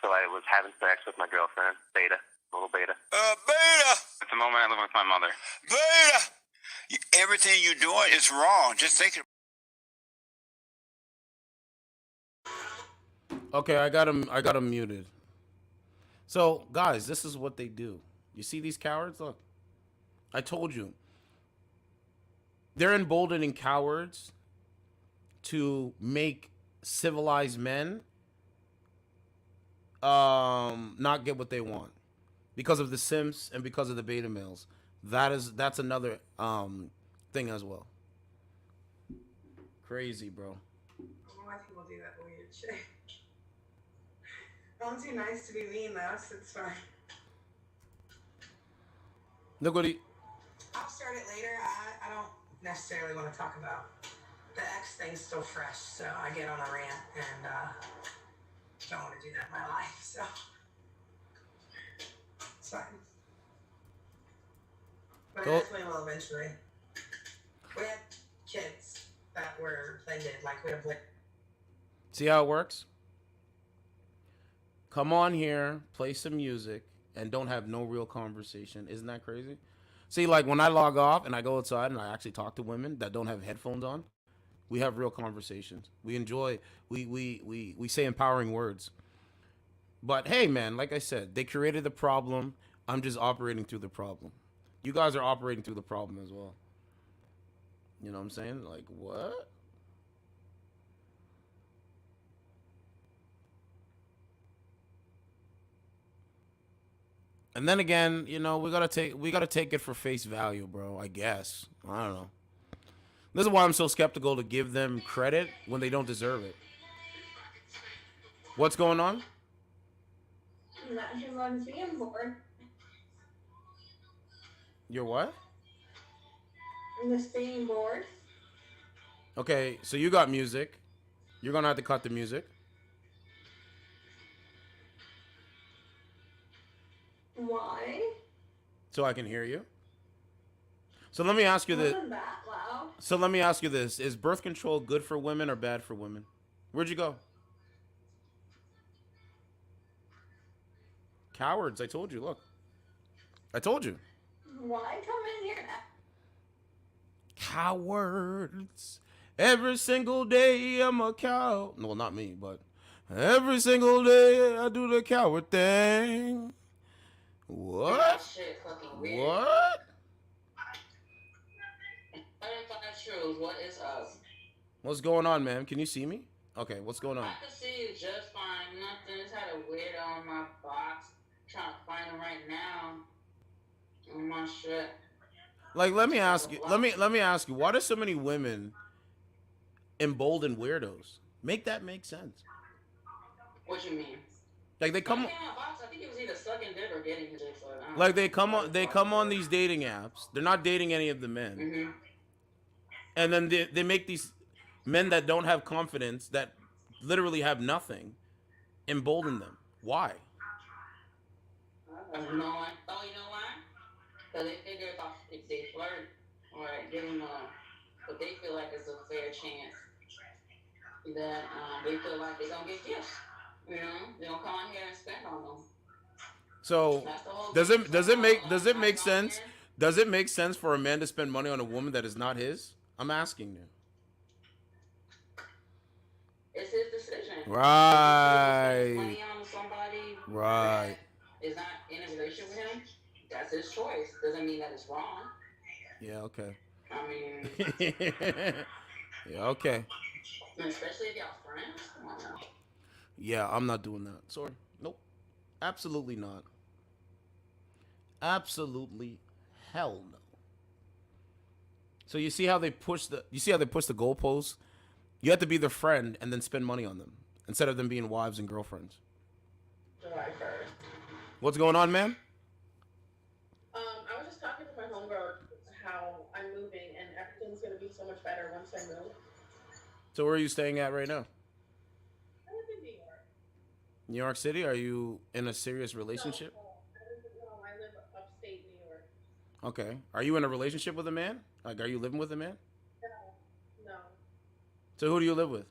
So I was having sex with my girlfriend, Beta, little Beta. Beta! At the moment, I live with my mother. Beta! Everything you're doing is wrong. Just think. Okay, I got him muted. So, guys, this is what they do. You see these cowards? Look. I told you. They're emboldening cowards to make civilized men not get what they want because of the simps and because of the beta males. That's another thing as well. Crazy, bro. I don't know why people do that weird shit. I'm too nice to be mean though, so it's fine. Look what he. I'll start it later. I don't necessarily want to talk about the X thing's still fresh, so I get on a rant and don't want to do that in my life, so it's fine. But I definitely will eventually. We had kids that were blended, like we have See how it works? Come on here, play some music, and don't have no real conversation. Isn't that crazy? See, like when I log off and I go outside and I actually talk to women that don't have headphones on, we have real conversations. We enjoy, we say empowering words. But hey, man, like I said, they created the problem. I'm just operating through the problem. You guys are operating through the problem as well. You know what I'm saying? Like, what? And then again, you know, we gotta take it for face value, bro. I guess. I don't know. This is why I'm so skeptical to give them credit when they don't deserve it. What's going on? Not him on being bored. You're what? I'm just being bored. Okay, so you got music. You're gonna have to cut the music. Why? So I can hear you. So let me ask you this. Wasn't that loud? So let me ask you this: is birth control good for women or bad for women? Where'd you go? Cowards! I told you. Look, I told you. Why come in here now? Cowards! Every single day I'm a cow. No, not me, but every single day I do the coward thing. What? That shit fucking weird. What? Truth, what is up? What's going on, man? Can you see me? Okay, what's going on? I can see you just fine. Nothing. Just had a weirdo in my box. Trying to find him right now. On my shit. Like, let me ask you. Let me ask you. Why do so many women embolden weirdos? Make that make sense. What you mean? Like they come. I think he was either sucking dick or getting his dick sucked. Like they come on these dating apps. They're not dating any of the men. Mm-hmm. And then they make these men that don't have confidence, that literally have nothing, embolden them. Why? I don't know why. Oh, you know why? Because they figure if they flirt or give them what they feel like is a fair chance, then they feel like they're going to get gifts. You know? They don't come out here and spend on them. So does it make sense? Does it make sense for a man to spend money on a woman that is not his? I'm asking you. It's his decision. Right. Money on somebody Right. that is not in a relationship with him. That's his choice. Doesn't mean that it's wrong. Yeah. Okay. I mean. Yeah. Okay. Especially if y'all friends. Come on now. Yeah, I'm not doing that. Sorry. Nope. Absolutely not. Absolutely hell no. So you see how they push the goalposts? You have to be their friend and then spend money on them instead of them being wives and girlfriends. July 1st. What's going on, ma'am? I was just talking to my homegirl how I'm moving and everything's gonna be so much better once I move. So where are you staying at right now? I live in New York. New York City? Are you in a serious relationship? No, I live upstate New York. Okay. Are you in a relationship with a man? Like, are you living with a man? No. So who do you live with?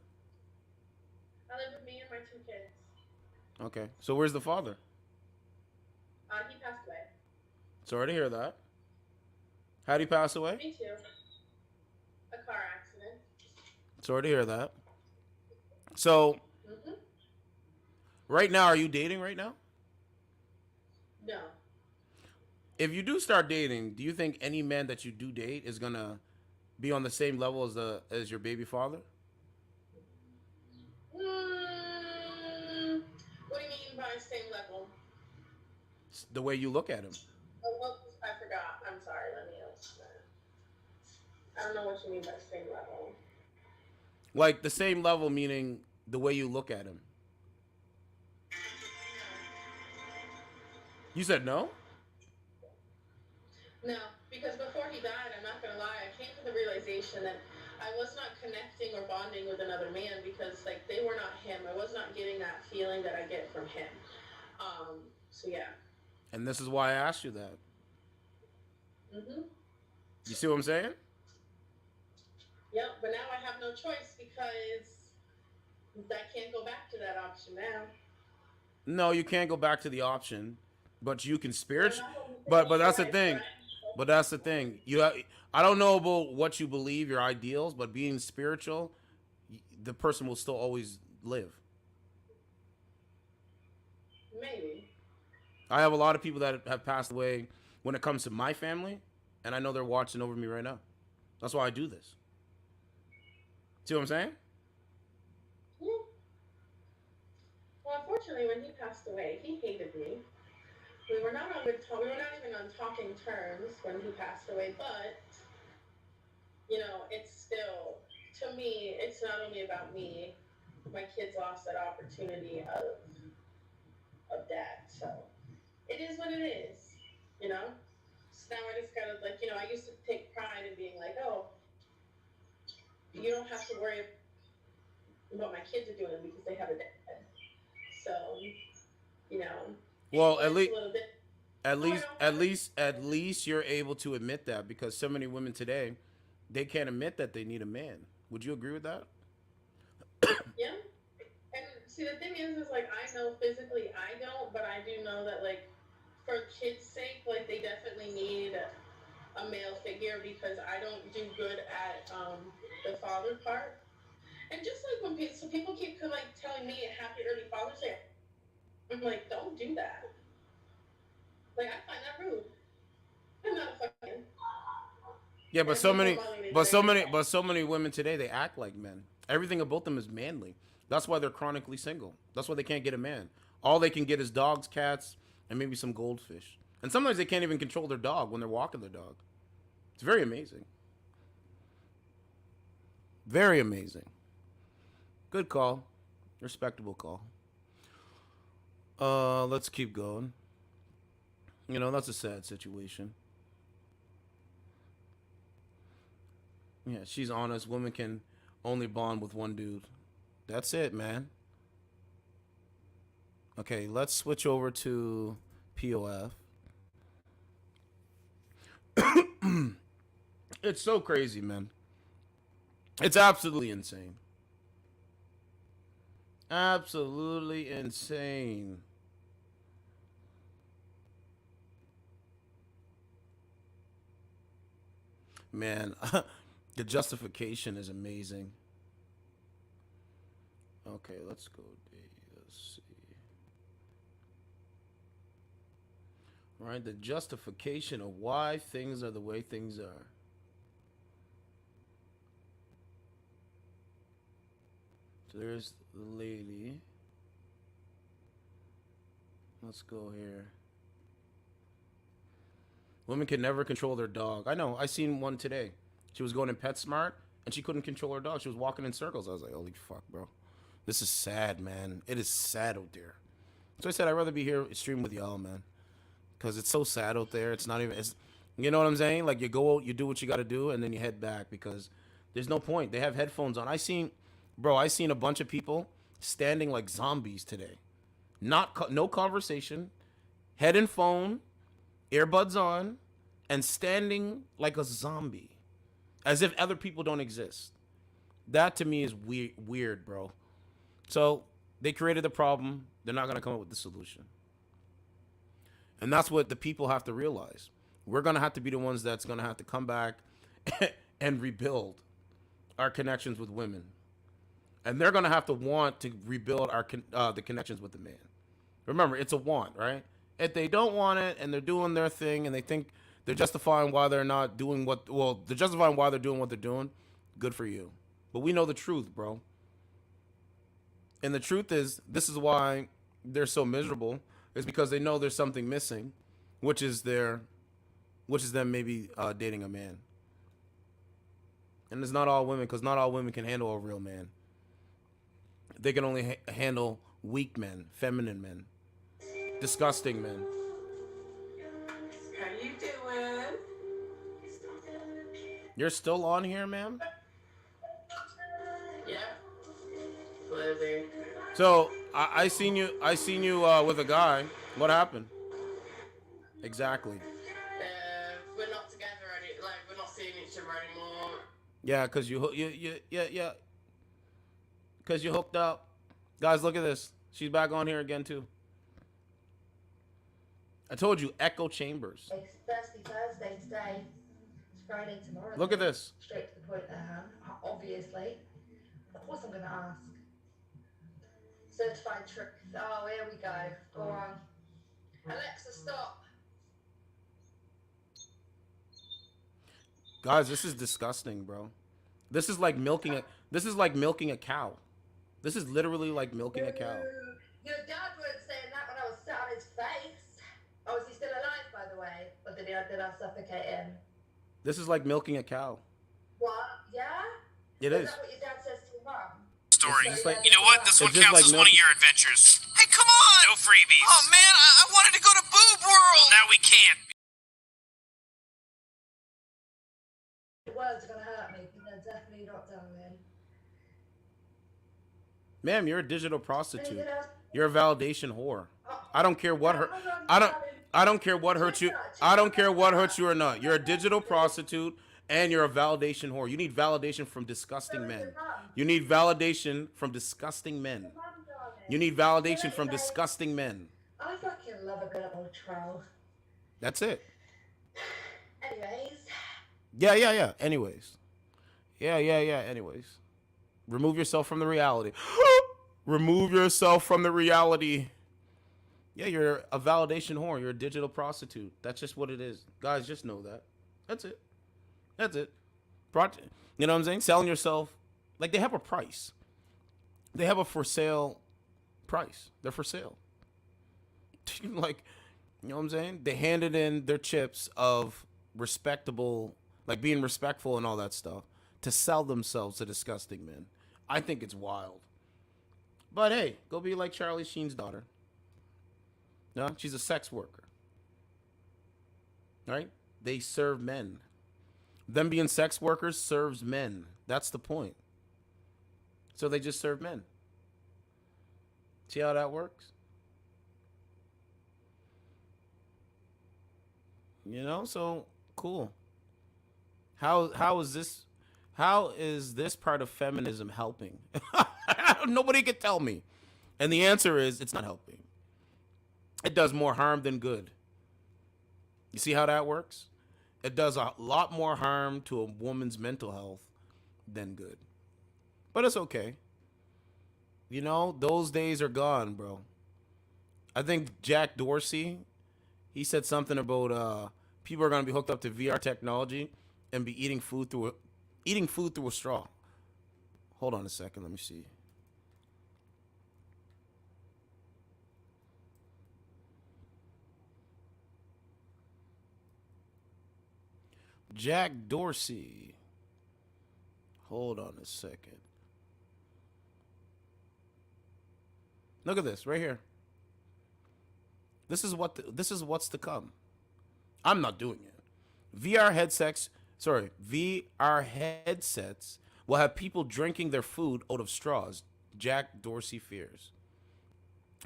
I live with me and my 2 kids. Okay. So where's the father? He passed away. Sorry to hear that. How'd he pass away? Me too. A car accident. Sorry to hear that. So, right now, are you dating right now? No. If you do start dating, do you think any man that you do date is gonna be on the same level as your baby father? What do you mean by same level? The way you look at him. Oh, well, I forgot. I'm sorry. Let me understand. I don't know what you mean by same level. Like the same level, meaning the way you look at him. You said no? No, because before he died, I'm not going to lie, I came to the realization that I was not connecting or bonding with another man because, like, they were not him. I was not getting that feeling that I get from him. So, yeah. And this is why I asked you that. Mm-hmm. You see what I'm saying? Yep, but now I have no choice because I can't go back to that option now. No, you can't go back to the option, but you can But that's the thing. But that's the thing. I don't know about what you believe, your ideals, but being spiritual, the person will still always live. Maybe. I have a lot of people that have passed away when it comes to my family, and I know they're watching over me right now. That's why I do this. See what I'm saying? Yeah. Well, unfortunately, when he passed away, he hated me. We were not on good. We were not even on talking terms when he passed away. But you know, it's still, to me, it's not only about me. My kids lost that opportunity of dad. So it is what it is. You know. So now I just gotta, like, you know, I used to take pride in being like, oh, you don't have to worry what my kids are doing because they have a dad. So, you know, Well, at it's least a little bit. at least you're able to admit that, because so many women today, they can't admit that they need a man. Would you agree with that? Yeah. And see, the thing is like, I know physically I don't, but I do know that, like, for kids' sake, like, they definitely need a male figure because I don't do good at the father part. And just like when people, so people keep like telling me happy early Father's Day, I'm like, don't do that. Like, I find that rude. I'm not a fucking. Yeah, but so many women today, they act like men. Everything about them is manly. That's why they're chronically single. That's why they can't get a man. All they can get is dogs, cats, and maybe some goldfish. And sometimes they can't even control their dog when they're walking their dog. It's very amazing. Very amazing. Good call. Respectable call. Let's keep going. You know, that's a sad situation. Yeah, she's honest. Women can only bond with one dude. That's it, man. Okay, let's switch over to POF. It's so crazy, man. It's absolutely insane. Absolutely insane. Man, the justification is amazing. Okay, let's go. Let's see. Right, the justification of why things are the way things are. So there's the lady. Let's go here. Women can never control their dog. I know. I seen one today. She was going in PetSmart and she couldn't control her dog. She was walking in circles. I was like, holy fuck, bro. This is sad, man. It is sad out there. So I said, I'd rather be here streaming with y'all, man. Because it's so sad out there. It's not even, it's, you know what I'm saying? Like, you go out, you do what you got to do, and then you head back because there's no point. They have headphones on. I seen a bunch of people standing like zombies today. No conversation, head and phone, earbuds on, and standing like a zombie, as if other people don't exist. That to me is weird, bro. So they created the problem. They're not gonna come up with the solution, and that's what the people have to realize. We're gonna have to be the ones that's gonna have to come back and rebuild our connections with women, and they're gonna have to want to rebuild the connections with the man. Remember, it's a want, right? If they don't want it and they're doing their thing and they think they're justifying why they're not doing they're justifying why they're doing what they're doing, good for you. But we know the truth, bro. And the truth is, this is why they're so miserable, is because they know there's something missing, which is them maybe dating a man. And it's not all women, because not all women can handle a real man. They can only handle weak men, feminine men, disgusting men. How you doing? You're still on here, ma'am? Yeah. Living. So I seen you with a guy. What happened? Exactly. We're not together like we're not seeing each other anymore. Yeah, cause you cause you hooked up. Guys, look at this. She's back on here again too. I told you, echo chambers. It's Thursday today. It's Friday tomorrow. Look at this. Straight to the point there, obviously. Of course I'm going to ask. Certified truth. Oh, here we go. Go on. Alexa, stop. Guys, this is disgusting, bro. This is like milking a cow. This is literally like milking a cow. Your dad weren't saying that when I was sat on his face. I was that I suffocate him. This is like milking a cow. What? Yeah? It Is is. that what your dad says to your mum? Story. It's just like- You know what? This it's one just counts like as one milking- of your adventures. Hey, come on! No freebies. Oh man, I wanted to go to Boob World. Well, now we can't. Words are gonna hurt me, but they're definitely not darling. Ma'am, you're a digital prostitute. Anything else? You're a validation whore. I don't care what hurt. I don't care what hurts you. I don't care what hurts you or not. You're a digital prostitute and you're a validation whore. You need validation from disgusting men. You need validation from disgusting men. You need validation from disgusting men. I fucking love a good old troll. That's it. Anyways. Yeah. Anyways. Yeah. Anyways. Remove yourself from the reality. Remove yourself from the reality. Yeah, you're a validation whore. You're a digital prostitute. That's just what it is. Guys, just know that. That's it. That's it. You know what I'm saying? Selling yourself. Like, they have a price. They have a for sale price. They're for sale. Like, you know what I'm saying? They handed in their chips of respectable, like being respectful and all that stuff, to sell themselves to disgusting men. I think it's wild. But hey, go be like Charlie Sheen's daughter. No, she's a sex worker. Right? They serve men. Them being sex workers serves men. That's the point. So they just serve men. See how that works? You know, so cool. How is this part of feminism helping? Nobody can tell me. And the answer is it's not helping. It does more harm than good. You see how that works? It does a lot more harm to a woman's mental health than good. But it's okay. You know, those days are gone, bro. I think Jack Dorsey, he said something about people are going to be hooked up to VR technology and be eating food through a straw. Hold on a second, let me see. Jack Dorsey. Hold on a second. Look at this right here. This is what's to come. I'm not doing it. VR headsets will have people drinking their food out of straws. Jack Dorsey fears.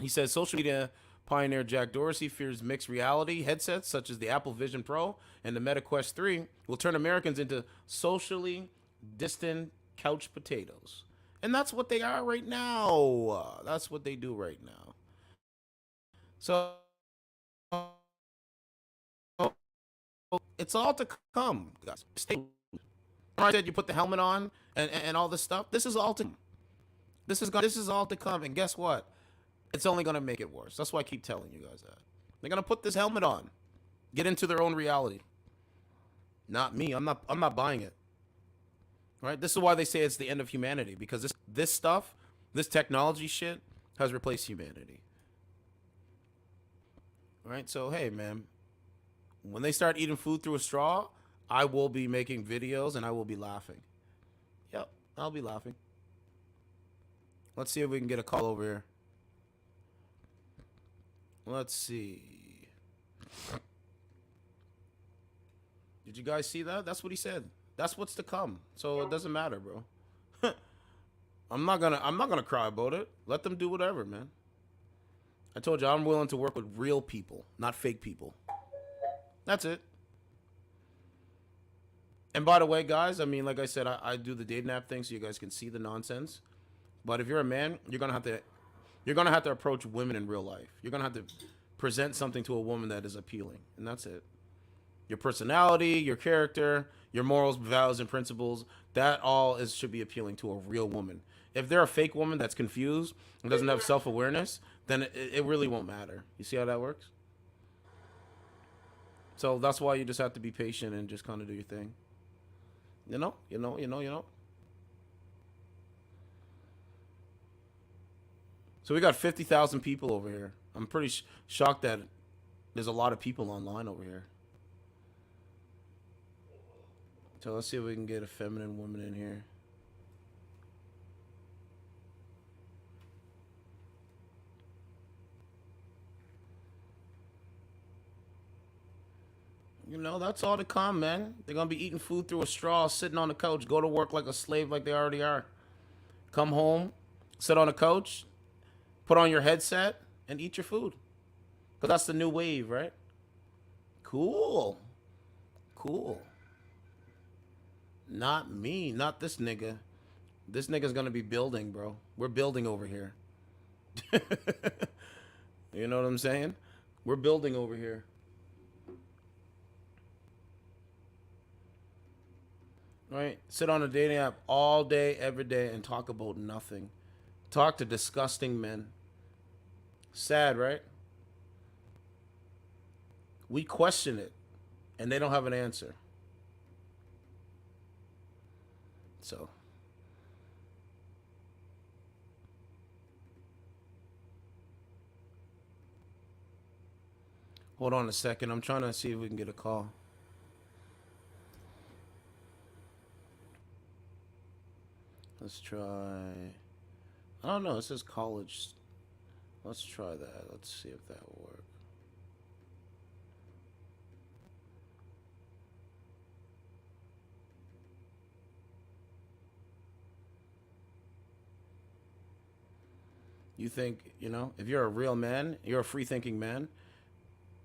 He says social media pioneer Jack Dorsey fears mixed reality headsets such as the Apple Vision Pro and the Meta Quest 3 will turn Americans into socially distant couch potatoes. And that's what they are right now. That's what they do right now. So it's all to come, guys. Stay. I said you put the helmet on and all this stuff. This is all to. This is all to come. And guess what? It's only gonna make it worse. That's why I keep telling you guys that. They're gonna put this helmet on, get into their own reality. Not me. I'm not buying it. Right? This is why they say it's the end of humanity, because this stuff, this technology shit, has replaced humanity. Right? So hey, man, when they start eating food through a straw, I will be making videos and I will be laughing. Yep, I'll be laughing. Let's see if we can get a call over here. Let's see. Did you guys see that? That's what he said. That's what's to come. So it doesn't matter, bro. I'm not gonna cry about it. Let them do whatever, man. I told you I'm willing to work with real people, not fake people. That's it. And by the way, guys, I mean, like I said, I do the dating app thing so you guys can see the nonsense. But if you're a man, you're gonna have to approach women in real life. You're gonna have to present something to a woman that is appealing, and that's it. Your personality, your character, your morals, values, and principles, that all should be appealing to a real woman. If they're a fake woman that's confused and doesn't have self-awareness, then it really won't matter. You see how that works? So that's why you just have to be patient and just kind of do your thing. You know. So we got 50,000 people over here. I'm pretty shocked that there's a lot of people online over here. So let's see if we can get a feminine woman in here. You know, that's all to come, man. They're going to be eating food through a straw, sitting on the couch, go to work like a slave like they already are. Come home, sit on the couch, put on your headset, and eat your food. Because that's the new wave, right? Cool. Cool. Not me. Not this nigga. This nigga's going to be building, bro. We're building over here. You know what I'm saying? We're building over here. Right? Sit on a dating app all day, every day, and talk about nothing. Talk to disgusting men. Sad, right? We question it, and they don't have an answer. So. Hold on a second. I'm trying to see if we can get a call. Let's try. I don't know. It says college. Let's try that. Let's see if that will work. You think, you know, if you're a real man, you're a free-thinking man,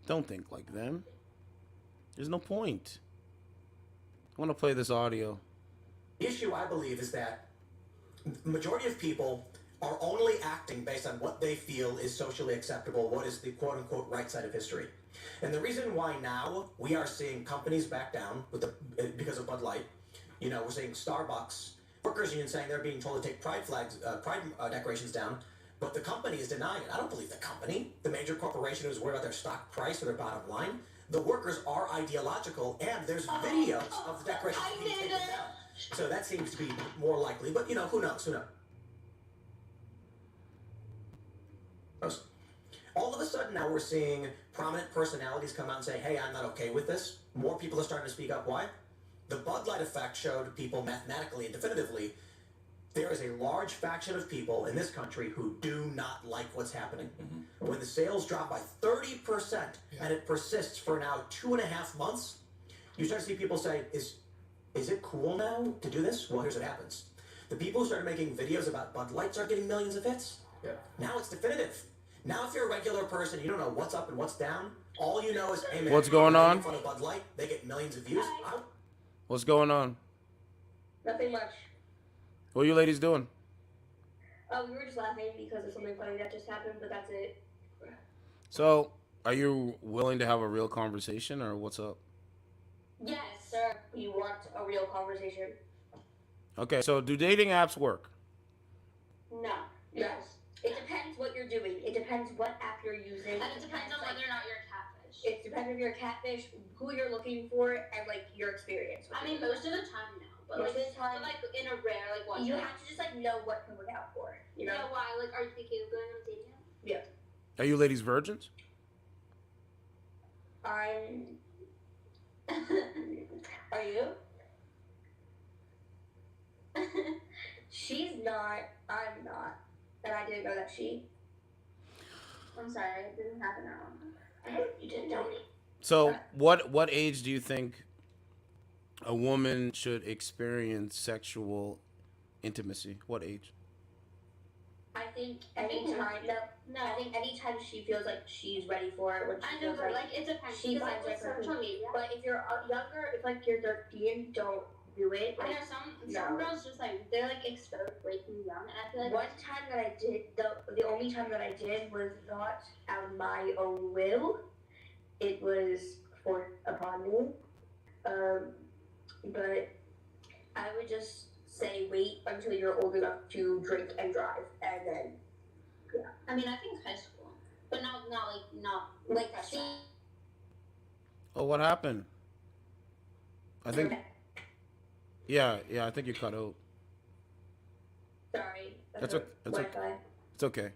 don't think like them. There's no point. I want to play this audio. The issue, I believe, is that the majority of people are only acting based on what they feel is socially acceptable, what is the quote-unquote right side of history. And the reason why now we are seeing companies back down with because of Bud Light, you know, we're seeing Starbucks, workers union saying they're being told to take pride decorations down, but the company is denying it. I don't believe the company, the major corporation who's worried about their stock price or their bottom line. The workers are ideological, and there's videos of the decorations being taken down. So that seems to be more likely, but you know, who knows? Who knows? All of a sudden now we're seeing prominent personalities come out and say, hey, I'm not okay with this. More people are starting to speak up. Why? The Bud Light effect showed people mathematically and definitively there is a large faction of people in this country who do not like what's happening. Mm-hmm. When the sales drop by 30% and it persists for now 2.5 months, you start to see people say, is it cool now to do this? Well, here's what happens. The people who started making videos about Bud Light are getting millions of hits. Yeah. Now it's definitive. Now if you're a regular person, you don't know what's up and what's down. All you know is, hey man, what's going on? In front of Bud Light, they get millions of views. What's going on? Nothing much. What are you ladies doing? We were just laughing because of something funny that just happened, but that's it. So, are you willing to have a real conversation, or what's up? Yes, sir. We want a real conversation. Okay, so do dating apps work? No. Yes. It depends what you're doing. It depends what app you're using. And it depends on whether or not you're a catfish. It depends if you're a catfish, who you're looking for, and like your experience. I mean, most of the time, no. But most like, of the time, but like in a rare, like one you time. have to just like know what to look out for. You know? Yeah, why? Like, are you thinking of going on a dating app? Yeah. Are you ladies virgins? I'm. Are you? She's not. I'm not. And I didn't know that she. I'm sorry, it didn't happen at all. I hope you didn't tell me. So, what age do you think a woman should experience sexual intimacy? What age? I think anytime. No. I think anytime she feels like she's ready for it. When she feels like it depends. She finds like social media. But if you're younger, if like you're 13, don't do it. I know some girls just like they're like exposed way too young, and I feel like one time that I did, the only time that I did was not out of my own will. It was forced upon me. But I would just say wait until you're old enough to drink and drive, and then yeah. I mean, I think high school, but not like freshman. Oh, what happened? I think. Yeah, I think you cut out. Sorry. That's okay. Wi-Fi. It's okay.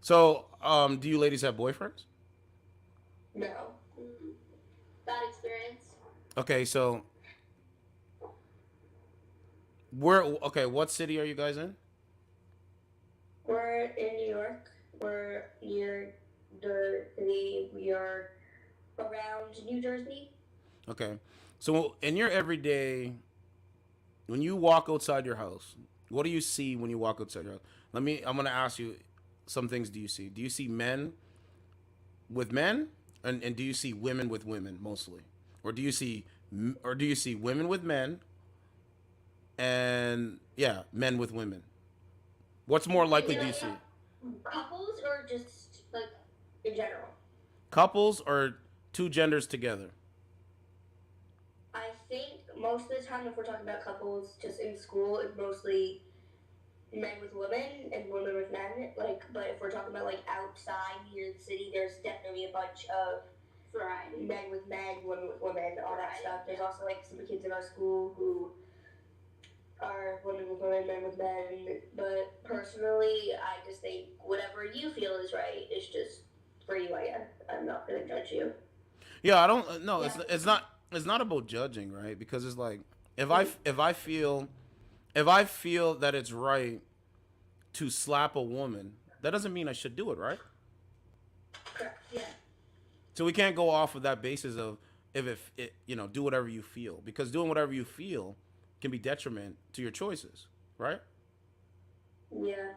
So, do you ladies have boyfriends? No. Bad experience. Okay, so Where? Okay, what city are you guys in? We're in New York. We're near the city. We are around New Jersey. Okay, so in your everyday, when you walk outside your house, what do you see when you walk outside your house? I'm gonna ask you some things. Do you see? Do you see men with men, and do you see women with women mostly, or do you see women with men, and yeah, men with women? What's more likely do you see? Couples or just like in general? Couples or two genders together? I think most of the time, if we're talking about couples just in school, it's mostly men with women and women with men. Like, but if we're talking about like outside here in the city, there's definitely a bunch of men with men, women with women, all that stuff. There's also like some kids in our school who are women with women, men with men. But personally, I just think whatever you feel is right is just for you. I guess I'm not gonna judge you. Yeah, I don't. No, yeah. It's not about judging, right? Because it's like if I feel that it's right to slap a woman, that doesn't mean I should do it, right? Correct. Yeah. So we can't go off of that basis of if it, do whatever you feel, because doing whatever you feel can be detriment to your choices, right? Yeah,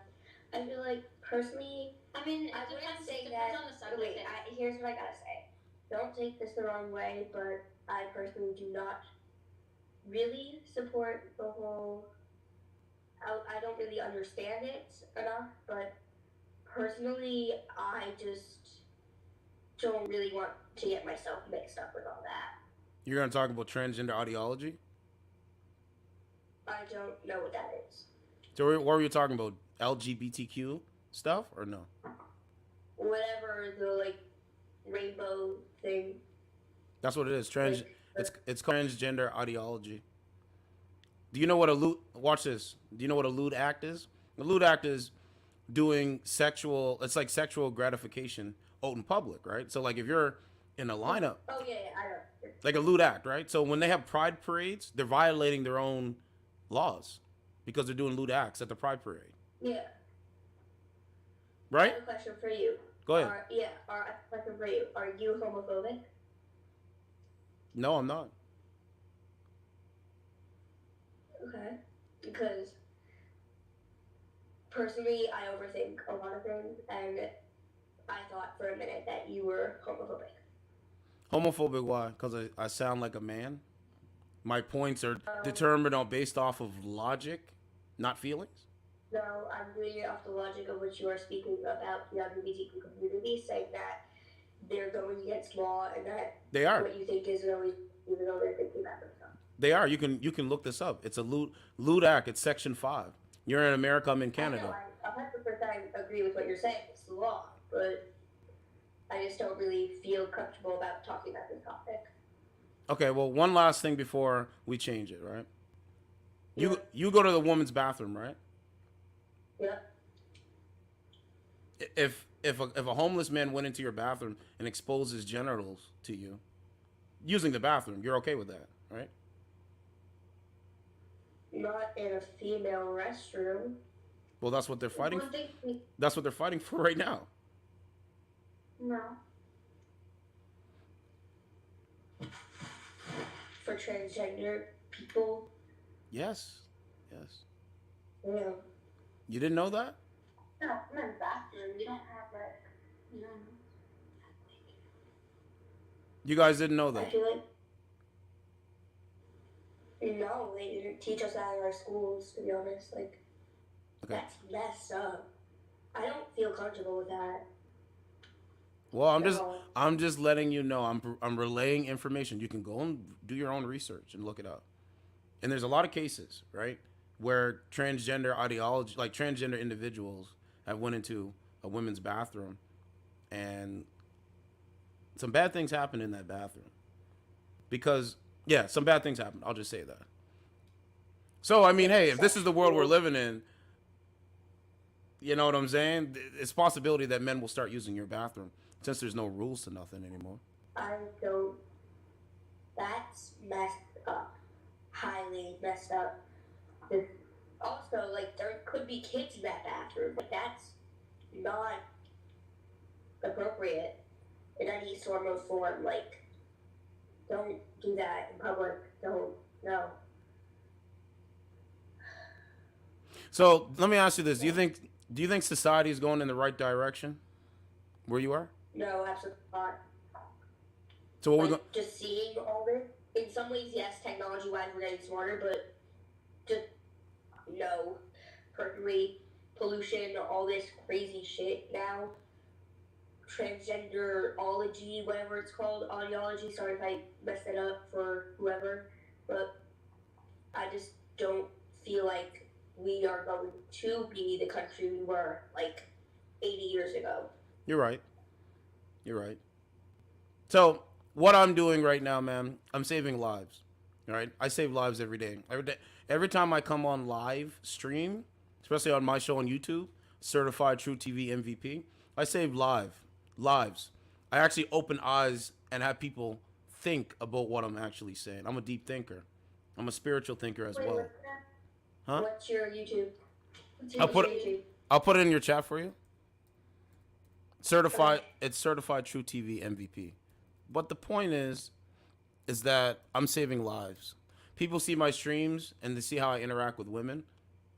I feel like personally, I mean, I wouldn't say that. Wait, here's what I gotta say. Don't take this the wrong way, but I personally do not really support the whole. I don't really understand it enough, but personally, I just don't really want to get myself mixed up with all that. You're gonna talk about transgender ideology? I don't know what that is. So what were you talking about? LGBTQ stuff or no? Whatever the like rainbow thing. That's what it is. It's transgender ideology. Do you know what watch this? Do you know what a lewd act is? A lewd act is doing it's like sexual gratification out in public, right? So like if you're in a lineup. Oh yeah, I know. Like a lewd act, right? So when they have pride parades, they're violating their own laws because they're doing lewd acts at the pride parade. Yeah. Right? I have a question for you. Go ahead. I have a question for you. Are you homophobic? No, I'm not. Okay. Because personally, I overthink a lot of things, and I thought for a minute that you were homophobic. Homophobic? Why? Because I sound like a man. My points are determined based off of logic, not feelings. No, I'm doing it off the logic of what you are speaking about the LGBTQ community, saying that they're going against law and that they are. What you think is always, even though they're thinking about themselves. They are. You can look this up. It's a lewd act. It's Section 5. You're in America. I'm in Canada. I 100% agree with what you're saying. It's the law, but I just don't really feel comfortable about talking about this topic. Okay. Well, one last thing before we change it, right? You go to the woman's bathroom, right? Yeah. If a homeless man went into your bathroom and exposed his genitals to you, using the bathroom, you're okay with that, right? Not in a female restroom. Well, that's what they're fighting. That's what they're fighting for right now. No. For transgender people. Yes. Yeah. You didn't know that? No, I'm in the bathroom. We don't have like, You guys didn't know that? I feel like. No, they didn't teach us that in our schools, to be honest. Like, okay. That's messed up. I don't feel comfortable with that. Well, I'm just letting you know. I'm relaying information. You can go and do your own research and look it up. And there's a lot of cases, right, where transgender ideology, like transgender individuals, have went into a women's bathroom, and some bad things happen in that bathroom. Because some bad things happen. I'll just say that. So I mean, hey, if this is the world we're living in, you know what I'm saying? It's a possibility that men will start using your bathroom since there's no rules to nothing anymore. I don't. That's messed up. Highly messed up. Just also, like, there could be kids in that bathroom. Like, that's not appropriate in any sort of form. Like, don't do that in public. Don't, no. So let me ask you this: do you think society is going in the right direction where you are? No, absolutely not. So what we're Like, going? just seeing all this, in some ways, yes, technology-wise, we're getting smarter, but just no. Mercury, pollution, all this crazy shit now. Transgenderology, whatever it's called, audiology. Sorry if I messed it up for whoever, but I just don't feel like we are going to be the country we were like 80 years ago. You're right. You're right. So what I'm doing right now, man, I'm saving lives. All right, I save lives every day. Every time I come on live stream, especially on my show on YouTube, Certified True TV MVP, I save lives. I actually open eyes and have people think about what I'm actually saying. I'm a deep thinker. I'm a spiritual thinker as well. Huh? What's your YouTube? I'll put it in your chat for you. It's Certified True TV MVP. But the point is that I'm saving lives. People see my streams and they see how I interact with women.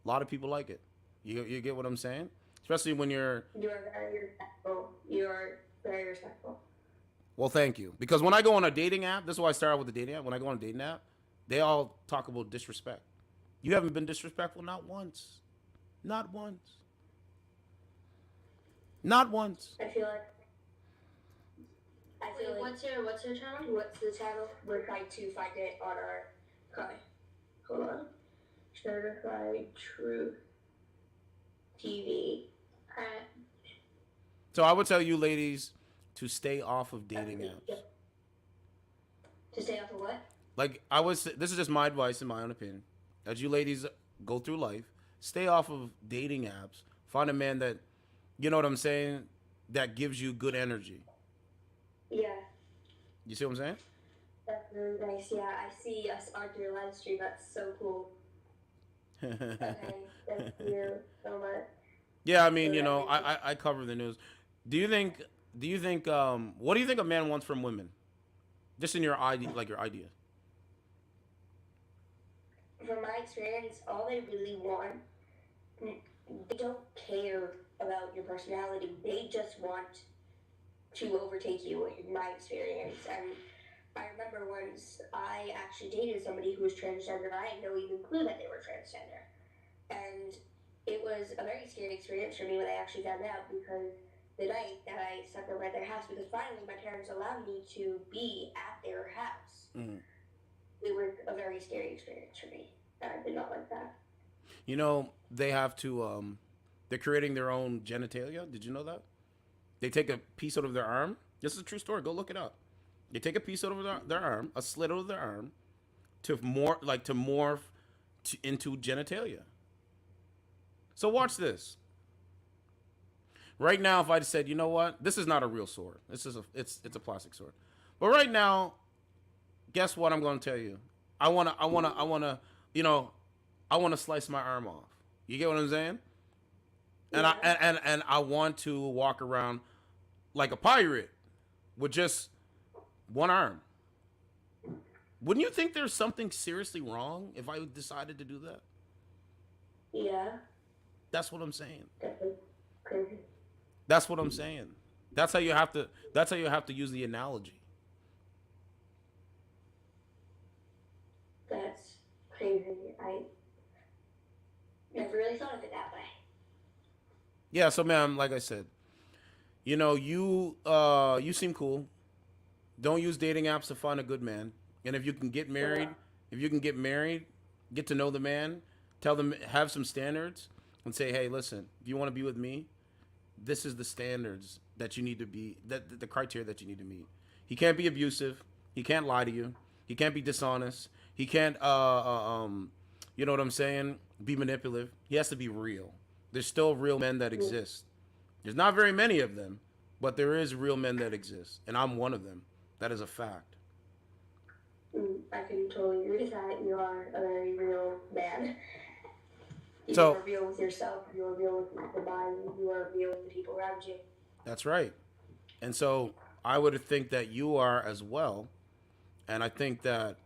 A lot of people like it. You get what I'm saying? Especially when you're... You are very respectful. You are very respectful. Well, thank you. Because when I go on a dating app, this is why I started with the dating app. When I go on a dating app, they all talk about disrespect. You haven't been disrespectful not once. Not once. Not once. I feel like what's your channel? What's the channel? We're trying to find it on our hold on. Certified Truth TV. So I would tell you ladies to stay off of dating apps. To stay off of what? Like this is just my advice in my own opinion. As you ladies go through life, stay off of dating apps. Find a man that, you know what I'm saying, that gives you good energy. Yeah. You see what I'm saying? That's really nice. Yeah, I see us on your live stream. That's so cool. Okay, thank you so much. Yeah, I mean, you know, I cover the news. Do you think what do you think a man wants from women? Just in your idea, like your idea. From my experience, all they really want, they don't care about your personality. They just want to overtake you, in my experience. And I remember once I actually dated somebody who was transgender. I had no even clue that they were transgender. And it was a very scary experience for me when I actually found out, because the night that I slept over at their house, because finally my parents allowed me to be at their house. Mm. It was a very scary experience for me. And I did not like that. You know, they have to they're creating their own genitalia. Did you know that? They take a piece out of their arm. This is a true story. Go look it up. They take a piece out of their arm, a slit out of their arm, to morph into genitalia. So watch this. Right now, if I said, you know what, this is not a real sword. This is it's a plastic sword. But right now, guess what I'm going to tell you? I wanna, you know, I wanna slice my arm off. You get what I'm saying? And I want to walk around like a pirate with just one arm. Wouldn't you think there's something seriously wrong if I decided to do that? Yeah. That's what I'm saying. Crazy. That's what I'm saying. That's how you have to use the analogy. That's crazy. I never really thought of it that way. Yeah, so man, like I said, you know, you seem cool. Don't use dating apps to find a good man. And if you can get married, get to know the man, tell them, have some standards, and say, hey, listen, if you want to be with me, this is the standards that you need to be, that the criteria that you need to meet. He can't be abusive. He can't lie to you. He can't be dishonest. He can't, you know what I'm saying, be manipulative. He has to be real. There's still real men that exist. There's not very many of them, but there is real men that exist, and I'm one of them. That is a fact. I can totally agree with that. You are a very real man. You So are real with yourself. You are real with the body. You are real with the people around you. that's right. And so I would think that you are as well. And I think that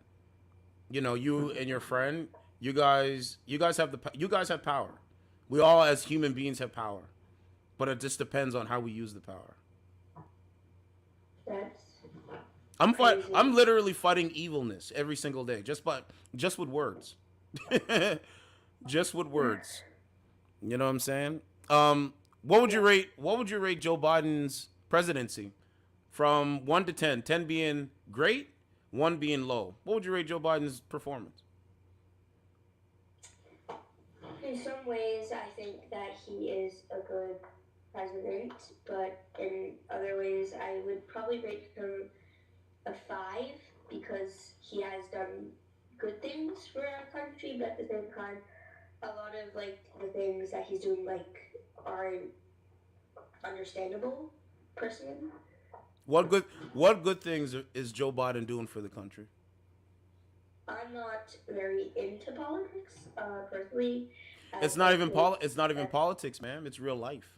you and your friend, you guys have power. We all as human beings have power, but it just depends on how we use the power. That's I'm literally fighting evilness every single day, just with words, just with words. You know what I'm saying? What would you rate Joe Biden's presidency from 1 to 10? 10 being great, 1 being low. What would you rate Joe Biden's performance? in some ways, I think that he is a good president, but in other ways, I would probably rate him a 5 because he has done good things for our country, but at the same time, a lot of like the things that he's doing aren't understandable personally. What good things is Joe Biden doing for the country? I'm not very into politics personally. It's not even it's not even politics, man. It's real life.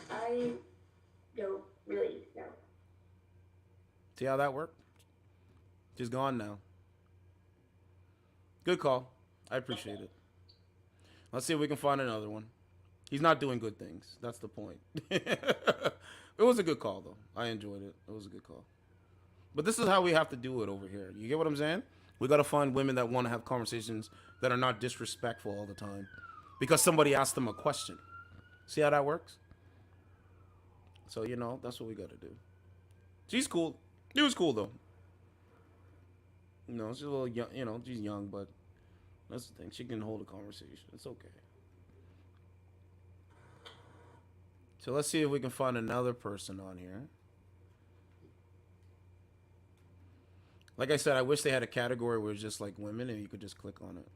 I don't really know. See how that worked? She's gone now. Good call. I appreciate it. Let's see if we can find another one. He's not doing good things. That's the point. It was a good call, though. I enjoyed it. It was a good call. But this is how we have to do it over here. You get what I'm saying? We got to find women that want to have conversations that are not disrespectful all the time because somebody asked them a question. See how that works? So, that's what we got to do. She's cool. She was cool, though. She's a little young. She's young, but that's the thing. She can hold a conversation. It's okay. So let's see if we can find another person on here. Like I said, I wish they had a category where it's just like women and you could just click on it.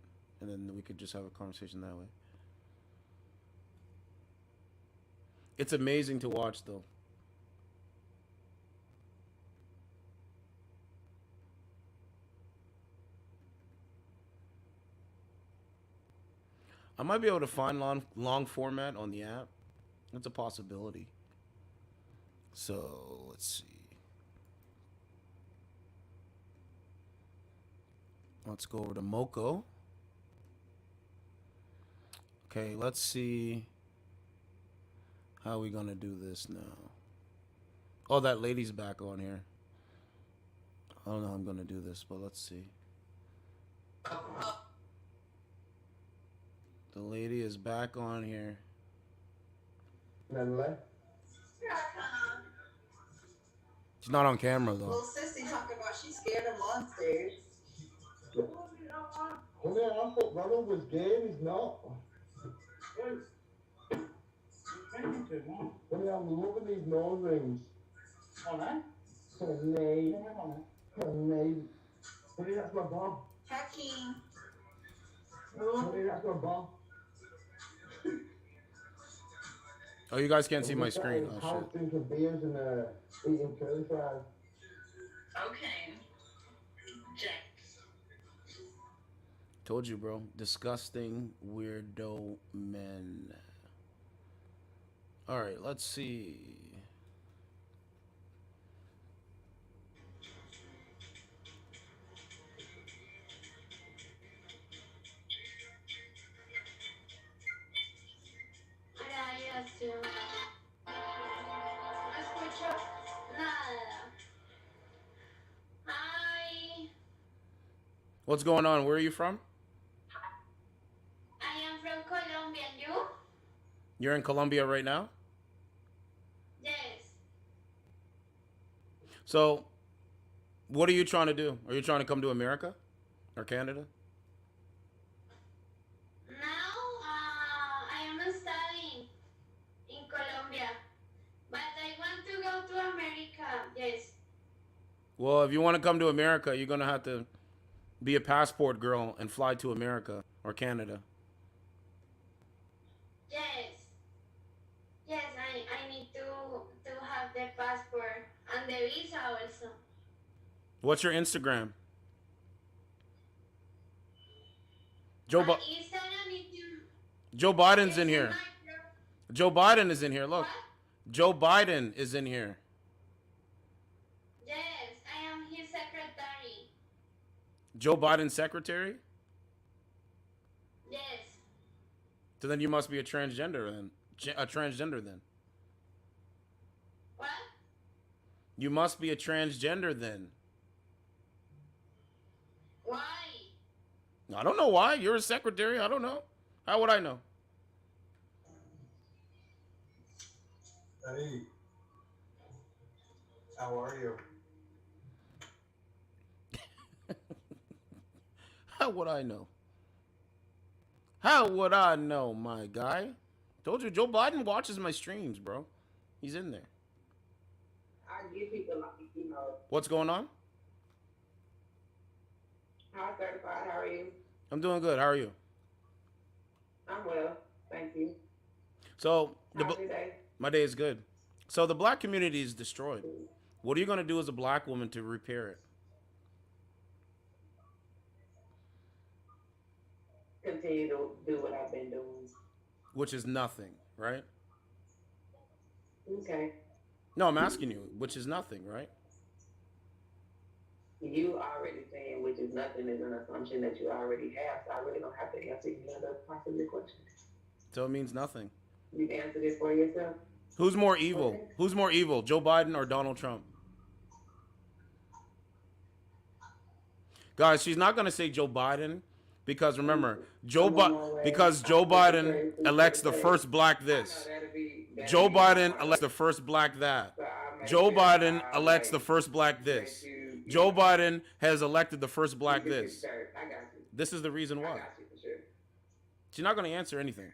And then we could just have a conversation that way. It's amazing to watch, though. I might be able to find long format on the app. That's a possibility. So, let's see. Let's go over to Moco. Okay, let's see how we gonna do this now. Oh, that lady's back on here. I don't know how I'm gonna do this, but let's see. The lady is back on here. She's not on camera, though. Little sissy talking about she's scared of monsters. Honey, I thought Ronald was gay and he's not. Honey, I'm loving these nose rings. Honey? Honey. Honey. Honey, that's my bomb. Hacking. Honey, that's my bomb. Oh, you guys can't see my screen. Oh, House shit. drinking beers and eating curly fries. Okay. Jack. Told you, bro. Disgusting weirdo men. All right, let's see. Hi. What's going on? Where are you from? I am from Colombia, and you? You're in Colombia right now? Yes. So, what are you trying to do? Are you trying to come to America or Canada? Now, I am studying in Colombia, but I want to go to America. Yes. Well, if you want to come to America, you're going to have to be a passport girl and fly to America or Canada. Yes. Yes, I need to have the passport and the visa also. What's your Instagram? Joe Biden's in here. Joe Biden is in here. Look. Joe Biden is in here. Yes, I am his secretary. Joe Biden's secretary? Yes. So then you must be a transgender then. A transgender then. What? You must be a transgender then. Why? I don't know why. You're a secretary. I don't know. How would I know? Hey. How are you? How would I know? How would I know, my guy? Told you, Joe Biden watches my streams, bro. He's in there. I give people like, you know. What's going on? Hi, certified. How are you? I'm doing good. How are you? I'm well, thank you. So, How's your day? my day is good. So the black community is destroyed. What are you going to do as a black woman to repair it? Continue to do what I've been doing. Which is nothing, right? Okay. No, I'm asking you, which is nothing, right? You already saying which is nothing is an assumption that you already have, so I really don't have to answer any other parts of your question. So it means nothing. You've answered it for yourself? Who's more evil? Okay. Who's more evil, Joe Biden or Donald Trump? Guys, she's not going to say Joe Biden because remember, Joe Biden elects the first black this. Joe Biden elects the first black that. Joe Biden elects the first black this. Joe Biden has elected the first black this. This is the reason why. She's not going to answer anything.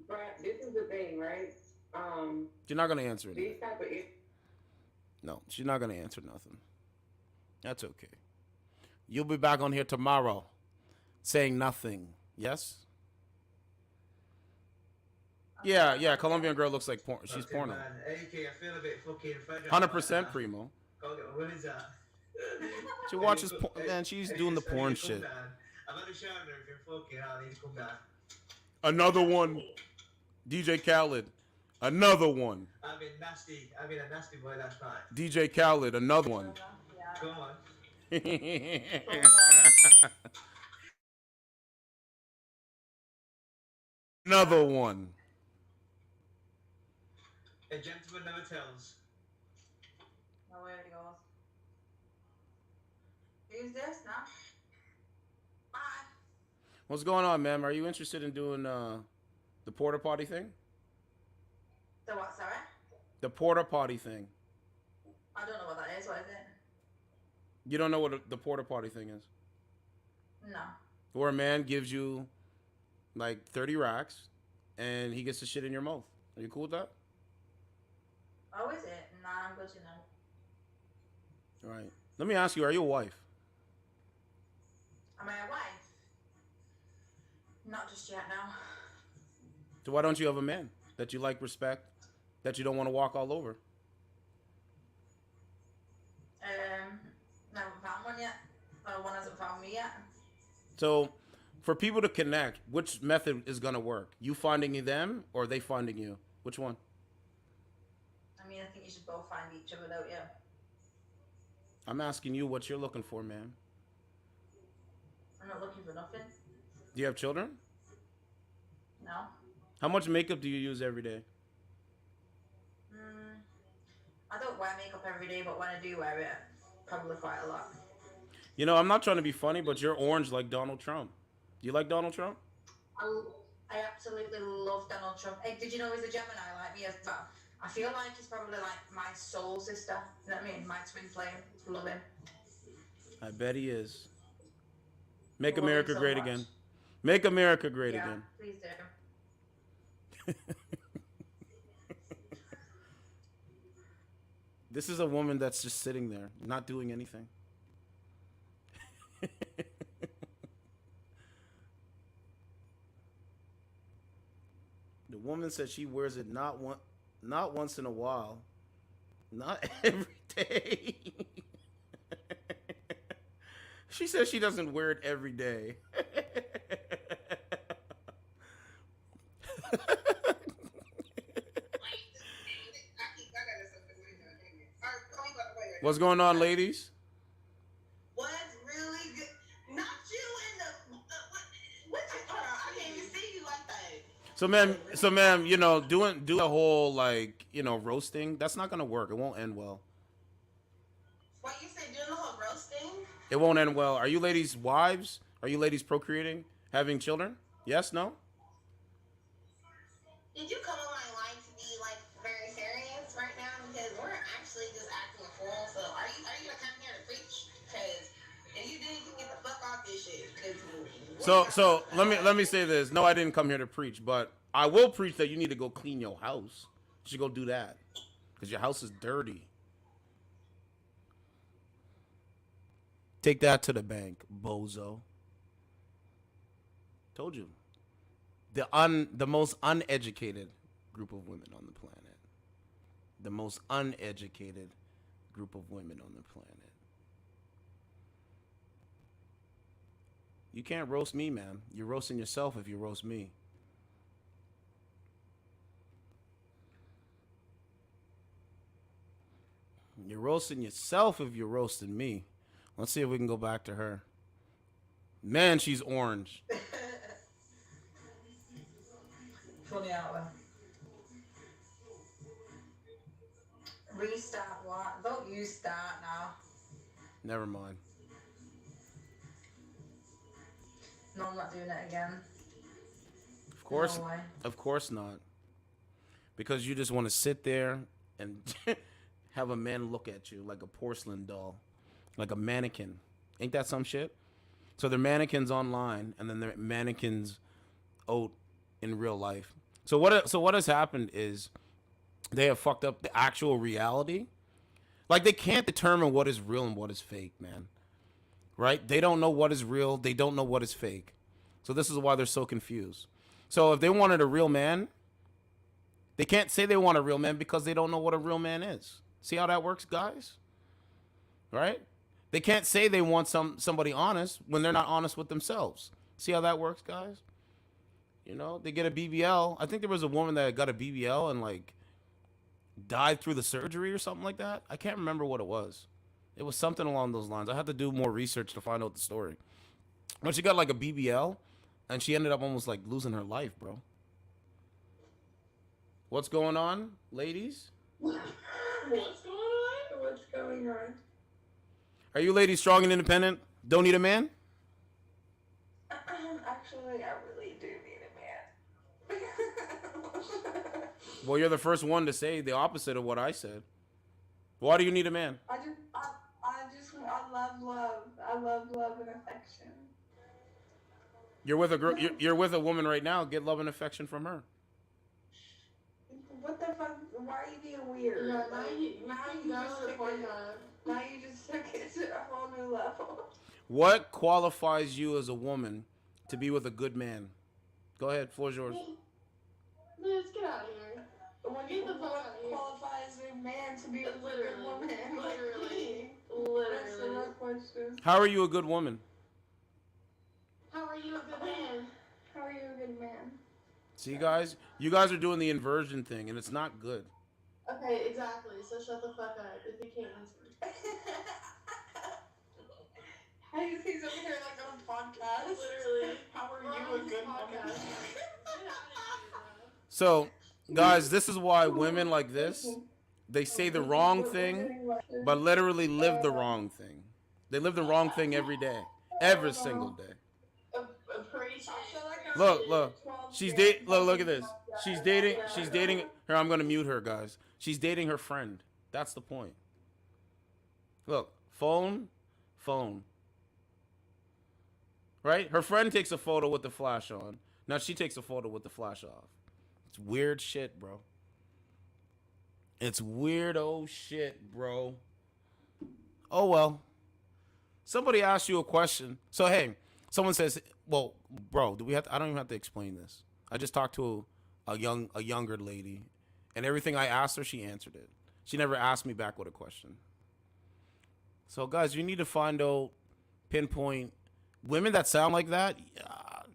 But this is the thing, right? She's not going to answer anything. These type of No, she's not going to answer nothing. That's okay. You'll be back on here tomorrow saying nothing. Yes? Yeah, Colombian girl looks like porn. She's porno. AK, I feel a bit fucking 100% primo. Go get my women's out. She watches porn, man. She's doing the porn shit. I've had a shower and everything. Fucking hell, I need to come down. Another one. DJ Khaled. Another one. I've been a nasty boy last night. DJ Khaled. Another one. Come on. Another one. A gentleman never tells. Oh, where it goes. Who's this now? Bye. What's going on, ma'am? Are you interested in doing the porta potty thing? The what, sorry? The porta potty thing. I don't know what that is. What is it? You don't know what the porta potty thing is? No. Where a man gives you like 30 racks and he gets to shit in your mouth. Are you cool with that? Oh, is it? Nah, I'm good to know. All right. Let me ask you, are you a wife? Am I a wife? Not just yet, no. So why don't you have a man that you like, respect, that you don't want to walk all over? Never found one yet. One hasn't found me yet. So for people to connect, which method is going to work? You finding them or they finding you? Which one? I mean, I think you should both find each other, don't you? I'm asking you what you're looking for, man. I'm not looking for nothing. Do you have children? No. How much makeup do you use every day? I don't wear makeup every day, but when I do wear it, probably quite a lot. You know, I'm not trying to be funny, but you're orange like Donald Trump. Do you like Donald Trump? I absolutely love Donald Trump. Hey, did you know he's a Gemini like me as well? I feel like he's probably like my soul sister. You know what I mean? My twin flame. Love him. I bet he is. Make Love America him so great much. again. Make America great Yeah, again. please do. This is a woman that's just sitting there, not doing anything. The woman said she wears it not once in a while, not every day. She says she doesn't wear it every day. What's going on, ladies? What's really good? Not you in the. What you? Hold on, I can't even see you like that. So, ma'am, you know, do a whole like, you know, roasting. That's not gonna work. It won't end well. What you say? Doing the whole roasting? It won't end well. Are you ladies wives? Are you ladies procreating, having children? Yes, no? Did you come on my line to be like very serious right now? Because we're actually just acting a fool. So are you gonna come here to preach? Because if you do, you can get the fuck off this shit. So let me say this. No, I didn't come here to preach, but I will preach that you need to go clean your house. You should go do that because your house is dirty. Take that to the bank, bozo. Told you. The most uneducated group of women on the planet. The most uneducated group of women on the planet. You can't roast me, man. You're roasting yourself if you roast me. You're roasting yourself if you're roasting me. Let's see if we can go back to her. Man, she's orange. Funny out there. Restart what? Don't you start now. Never mind. No, I'm not doing it again. Of course not. Because you just want to sit there and have a man look at you like a porcelain doll, like a mannequin. Ain't that some shit? So they're mannequins online, and then they're mannequins out in real life. So what has happened is they have fucked up the actual reality. Like, they can't determine what is real and what is fake, man. Right? They don't know what is real. They don't know what is fake. So this is why they're so confused. So if they wanted a real man, they can't say they want a real man because they don't know what a real man is. See how that works, guys? Right? They can't say they want somebody honest when they're not honest with themselves. See how that works, guys? You know, they get a BBL. I think there was a woman that got a BBL and like died through the surgery or something like that. I can't remember what it was. It was something along those lines. I had to do more research to find out the story. But she got like a BBL and she ended up almost like losing her life, bro. What's going on, ladies? What's going on? What's going on? Are you ladies strong and independent? Don't need a man? Actually, I really do need a man. Well, you're the first one to say the opposite of what I said. Why do you need a man? I love love. I love love and affection. You're with a girl. You're with a woman right now. Get love and affection from her. What the fuck? Why are you being weird? Yeah, now you just took it to a whole new level. What qualifies you as a woman to be with a good man? Go ahead, floor's yours. Let's get out of here. What qualifies a man to be with a good woman? Literally. That's the real question. How are you a good woman? How are you a good man? How are you a good man? See, guys, you guys are doing the inversion thing, and it's not good. Okay, exactly. So shut the fuck up if you can't answer. He's over here like on a podcast. Literally. How are you a good woman? So, guys, this is why women like this, they say the wrong thing, but literally live the wrong thing. They live the wrong thing every day, every single day. Look. Look at this. She's dating her. I'm gonna mute her, guys. She's dating her friend. That's the point. Look, phone. Right? Her friend takes a photo with the flash on. Now she takes a photo with the flash off. It's weird shit, bro. It's weirdo shit, bro. Oh well. Somebody asked you a question. So hey, someone says, "Well, bro, I don't even have to explain this. I just talked to a younger lady, and everything I asked her, she answered it. She never asked me back with a question." So guys, you need to find out, pinpoint women that sound like that.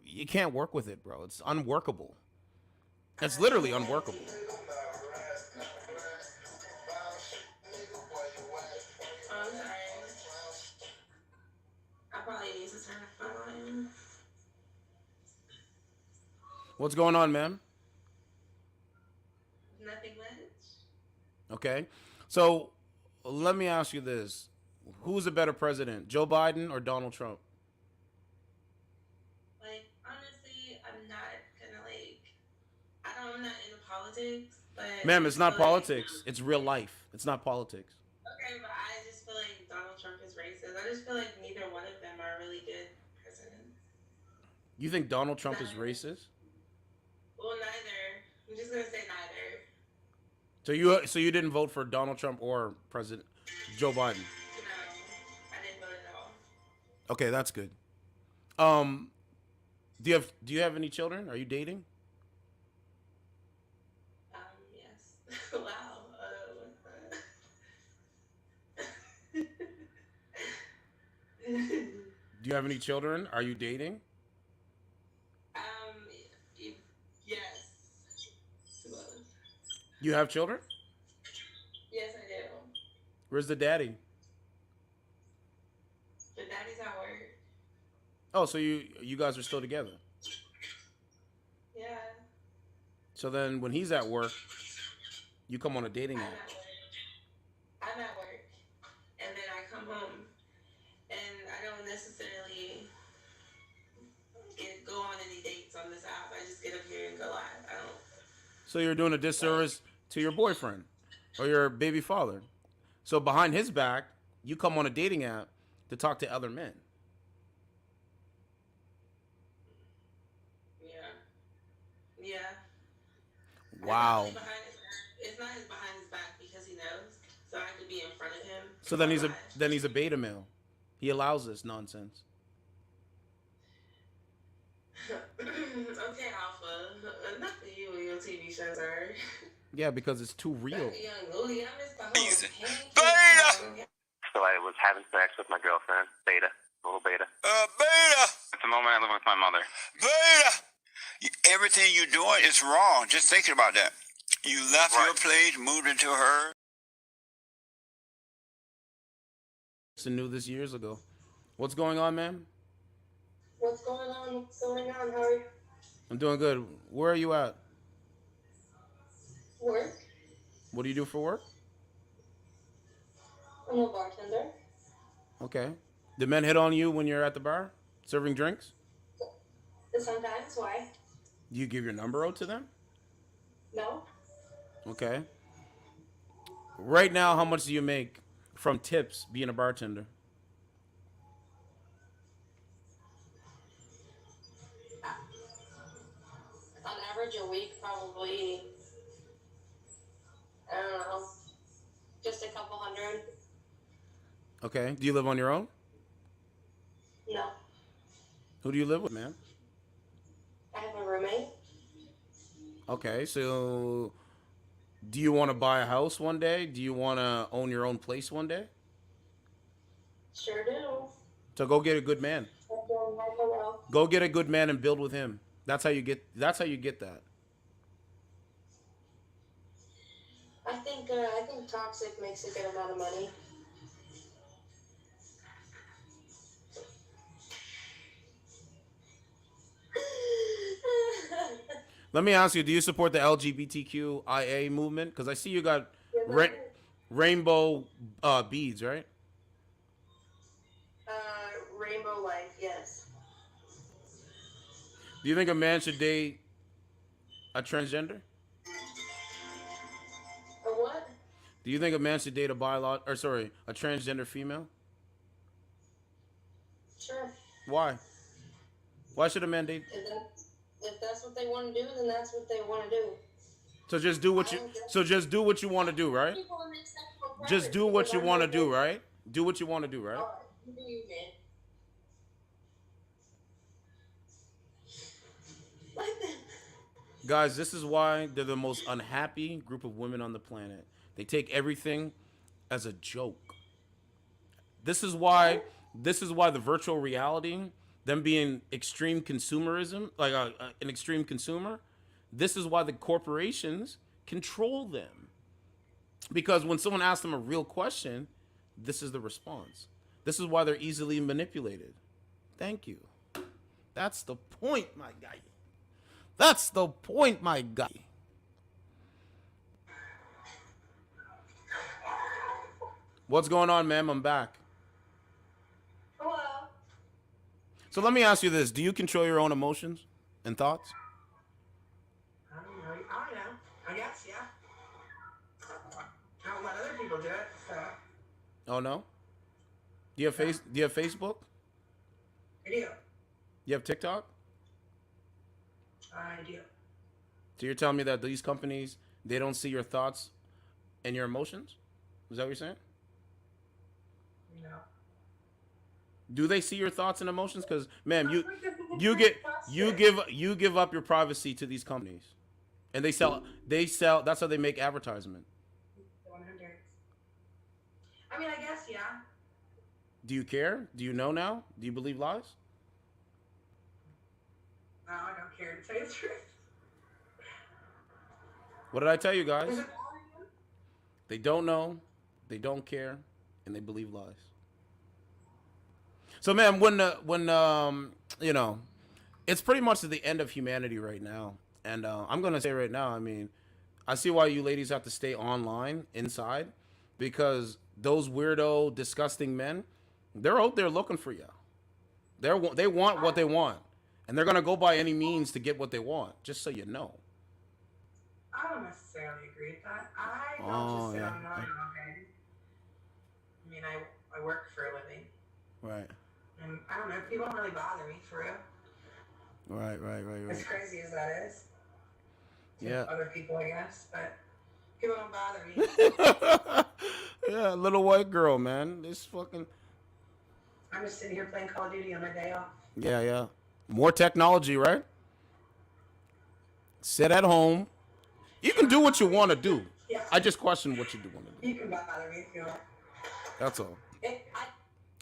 You can't work with it, bro. It's unworkable. It's literally unworkable. What's going on, ma'am? Nothing much. Okay. So let me ask you this. Who's a better president, Joe Biden or Donald Trump? Like, honestly, I'm not gonna I'm not into politics, but Ma'am, I it's just not feel like, politics. It's real life. It's not politics. okay, but I just feel like Donald Trump is racist. I just feel like neither one of them are really good presidents. You think Donald Trump is racist? Well, neither. I'm just gonna say neither. So you didn't vote for Donald Trump or President Joe Biden? No, I didn't vote at all. Okay, that's good. Do you have any children? Are you dating? Yes. Wow. Do you have any children? Are you dating? Yes. You have children? Yes, I do. Where's the daddy? The daddy's at work. Oh, so you guys are still together. Yeah. So then when he's at work, you come on a dating app. I'm at work, and then I come home, and I don't necessarily go on any dates on this app. I just get up here and go live. I don't. So you're doing a disservice to your boyfriend or your baby father. So behind his back, you come on a dating app to talk to other men. Yeah. Wow. It's not his behind his back because he knows, so I could be in front of him. So then he's a beta male. He allows this nonsense. Okay, Alpha. Enough of you and your TV shows are. Yeah, because it's too real. Young Louie, I missed the whole Beta! So I was having sex with my girlfriend, Beta, little Beta. Beta! At the moment I live with my mother. Beta! Everything you're doing is wrong. Just thinking about that. You left your place, moved into her. I knew this years ago. What's going on, ma'am? What's going on? What's going on? How are you? I'm doing good. Where are you at? Work. What do you do for work? I'm a bartender. Okay. Did men hit on you when you're at the bar serving drinks? Sometimes. Why? Do you give your number out to them? No. Okay. Right now, how much do you make from tips being a bartender? On average, a week, probably, I don't know, just a couple hundred. Okay. Do you live on your own? No. Who do you live with, man? I have a roommate. Okay. So do you want to buy a house one day? Do you want to own your own place one day? Sure do. So go get a good man. Go get a good man and build with him. That's how you get that. I think toxic makes a good amount of money. Let me ask you, do you support the LGBTQIA movement? Because I see you got rainbow beads, right? Rainbow life, yes. Do you think a man should date a transgender? A what? Do you think a man should date a transgender female? Sure. Why? Why should a man date? If that's what they want to do, then that's what they want to do. So just do what you want to do, right? Just do what you want to do, right? Do what you want to do, right? You do you, man. Guys, this is why they're the most unhappy group of women on the planet. They take everything as a joke. This is why the virtual reality, them being extreme consumerism, like an extreme consumer, this is why the corporations control them. Because when someone asks them a real question, this is the response. This is why they're easily manipulated. Thank you. That's the point, my guy. That's the point, my guy. What's going on, ma'am? I'm back. Hello. So let me ask you this. Do you control your own emotions and thoughts? I don't know. I guess, yeah. I don't let other people do it, so. Oh, no? Do you have Do you have Facebook? I do. You have TikTok? I do. So you're telling me that these companies, they don't see your thoughts and your emotions? Is that what you're saying? No. Do they see your thoughts and emotions? Because, ma'am, you give up your privacy to these companies, and they sell. That's how they make advertisement. 100. I mean, I guess, yeah. Do you care? Do you know now? Do you believe lies? No, I don't care to tell you the truth. What did I tell you guys? They don't know, they don't care, and they believe lies. So, man, when you know, it's pretty much at the end of humanity right now, and I'm gonna say right now, I mean, I see why you ladies have to stay online inside, because those weirdo, disgusting men, they're out there looking for you. They want what they want, and they're gonna go by any means to get what they want. Just so you know. I don't necessarily agree with that. I don't just sit online all day. I mean, I work for a living. Right. And I don't know, people don't really bother me, for real. Right. As crazy as that is. Yeah. Other people, I guess, but people don't bother me. Yeah, little white girl, man. This fucking. I'm just sitting here playing Call of Duty on my day off. Yeah. More technology, right? Sit at home. You can do what you want to do. Yeah. I just question what you do want to do. You can bother me if you want. That's all.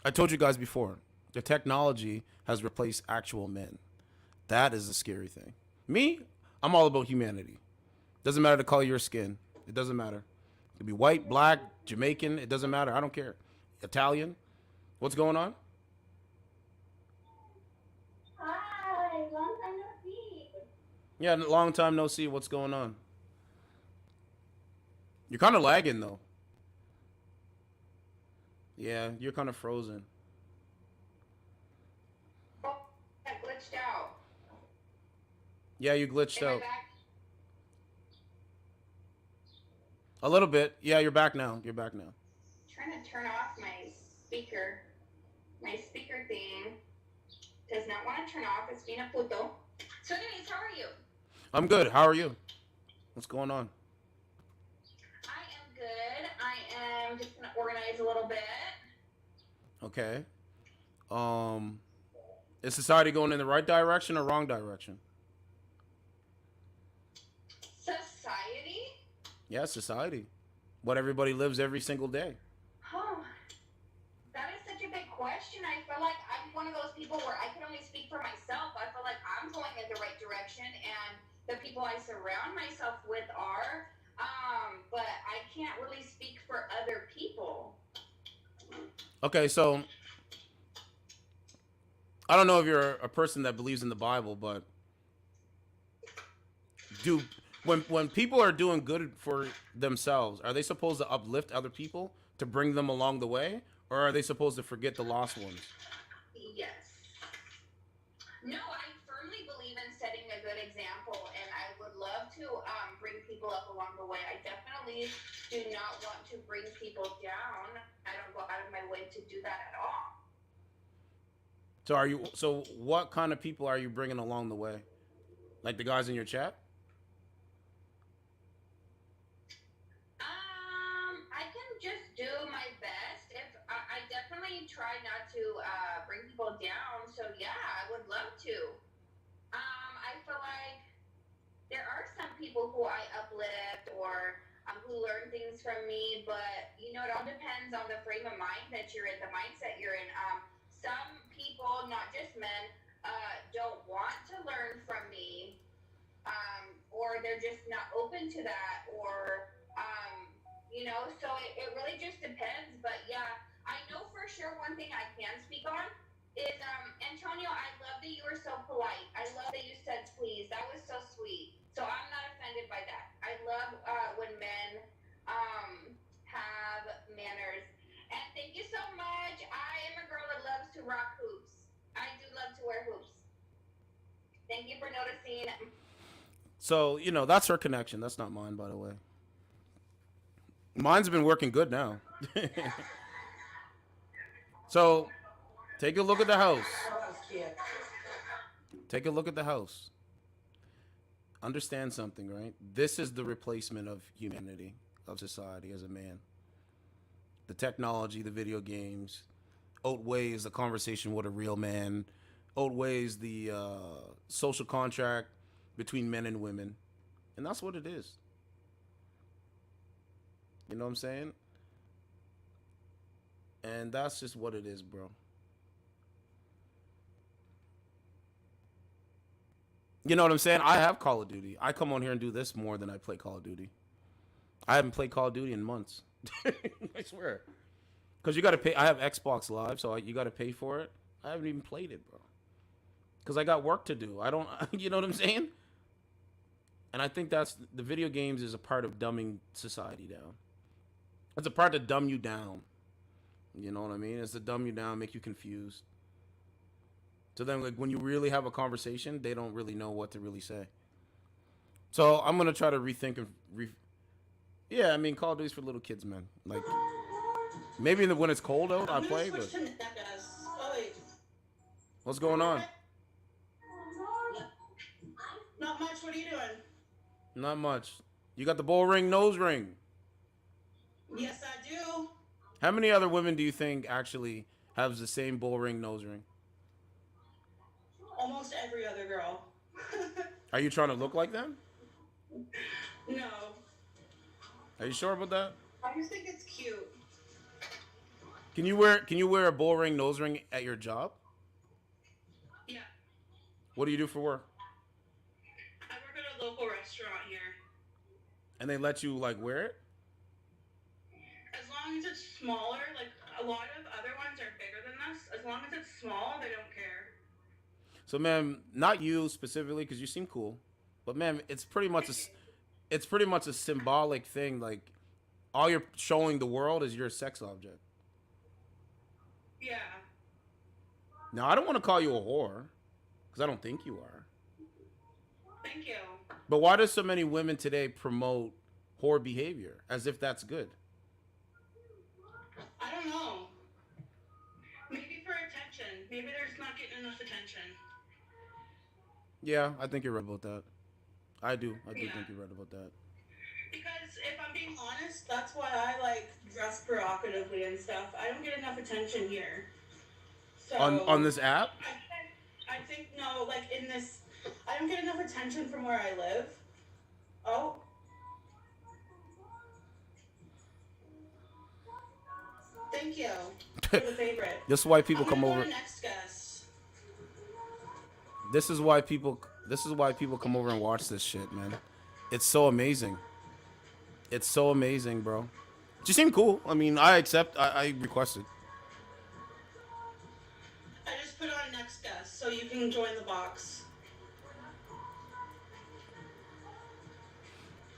I told you guys before, the technology has replaced actual men. That is a scary thing. Me, I'm all about humanity. Doesn't matter the color of your skin. It doesn't matter. It could be white, black, Jamaican. It doesn't matter. I don't care. Italian. What's going on? Hi, long time no see. Yeah, long time no see. What's going on? You're kind of lagging, though. Yeah, you're kind of frozen. Oh, I glitched out. Yeah, you glitched Am I out. back? A little bit. Yeah, you're back now. You're back now. Trying to turn off my speaker. My speaker thing does not want to turn off. It's being a puto. So anyways, how are you? I'm good. How are you? What's going on? I am good. I am just going to organize a little bit. Okay. Is society going in the right direction or wrong direction? Society? Yeah, society. What everybody lives every single day. Oh, that is such a big question. I feel like I'm one of those people where I can only speak for myself. I feel like I'm going in the right direction, and the people I surround myself with are. But I can't really speak for other people. Okay, so I don't know if you're a person that believes in the Bible, but when people are doing good for themselves, are they supposed to uplift other people to bring them along the way, or are they supposed to forget the lost ones? Yes. No, I firmly believe in setting a good example, and I would love to bring people up along the way. I definitely do not want to bring people down. I don't go out of my way to do that at all. So what kind of people are you bringing along the way? Like the guys in your chat? I can just do my best. If I definitely try not to bring people down, so yeah, I would love to. I feel like there are some people who I uplift or who learn things from me, but it all depends on the frame of mind that you're in, the mindset you're in. Some people, not just men, don't want to learn from me, or they're just not open to that, or so it really just depends. But yeah, I know for sure one thing I can speak on is Antonio, I love that you were so polite. I love that you said please. That was so sweet. So I'm not offended by that. I love when men have manners. And thank you so much. I am a girl that loves to rock hoops. I do love to wear hoops. Thank you for noticing. So, you know, that's her connection. That's not mine, by the way. Mine's been working good now. So, take a look at the house. Take a look at the house. Understand something, right? This is the replacement of humanity, of society as a man. The technology, the video games, outweighs the conversation with a real man, outweighs the social contract between men and women. And that's what it is. You know what I'm saying? And that's just what it is, bro. You know what I'm saying? I have Call of Duty. I come on here and do this more than I play Call of Duty. I haven't played Call of Duty in months. I swear. Because you got to pay. I have Xbox Live, so you got to pay for it. I haven't even played it, bro. Because I got work to do. I don't, you know what I'm saying? And I think that's, the video games is a part of dumbing society down. It's a part to dumb you down. You know what I mean? It's to dumb you down, make you confused. So then, like, when you really have a conversation, they don't really know what to really say. So I'm going to try to rethink and yeah, I mean, Call of Duty's for little kids, man. Like, maybe when it's cold out, I play, but... What's going on? Not much. What are you doing? Not much. You got the bull ring, nose ring. Yes, I do. How many other women do you think actually have the same bull ring, nose ring? Almost every other girl. Are you trying to look like them? No. Are you sure about that? I just think it's cute. Can you wear a bull ring, nose ring at your job? Yeah. What do you do for work? I work at a local restaurant here. And they let you, like, wear it? As long as it's smaller, like a lot of other ones are bigger than this. As long as it's small, they don't care. So, ma'am, not you specifically, because you seem cool, but ma'am, it's pretty much a symbolic thing. Like, all you're showing the world is your sex object. Yeah. Now, I don't want to call you a whore, because I don't think you are. Thank you. But why do so many women today promote whore behavior as if that's good? I don't know. Maybe for attention. Maybe there's not getting enough attention. Yeah, I think you're right about that. I do Yeah. think you're right about that. Because if I'm being honest, that's why I like dress provocatively and stuff. I don't get enough attention here. So On this app? I think no, like in this, I don't get enough attention from where I live. Oh. Thank you for the favorite. This is why people I'm come gonna go over. to next guest. This is why people come over and watch this shit, man. It's so amazing. It's so amazing, bro. You seem cool. I mean, I requested. I just put on next guest so you can join the box.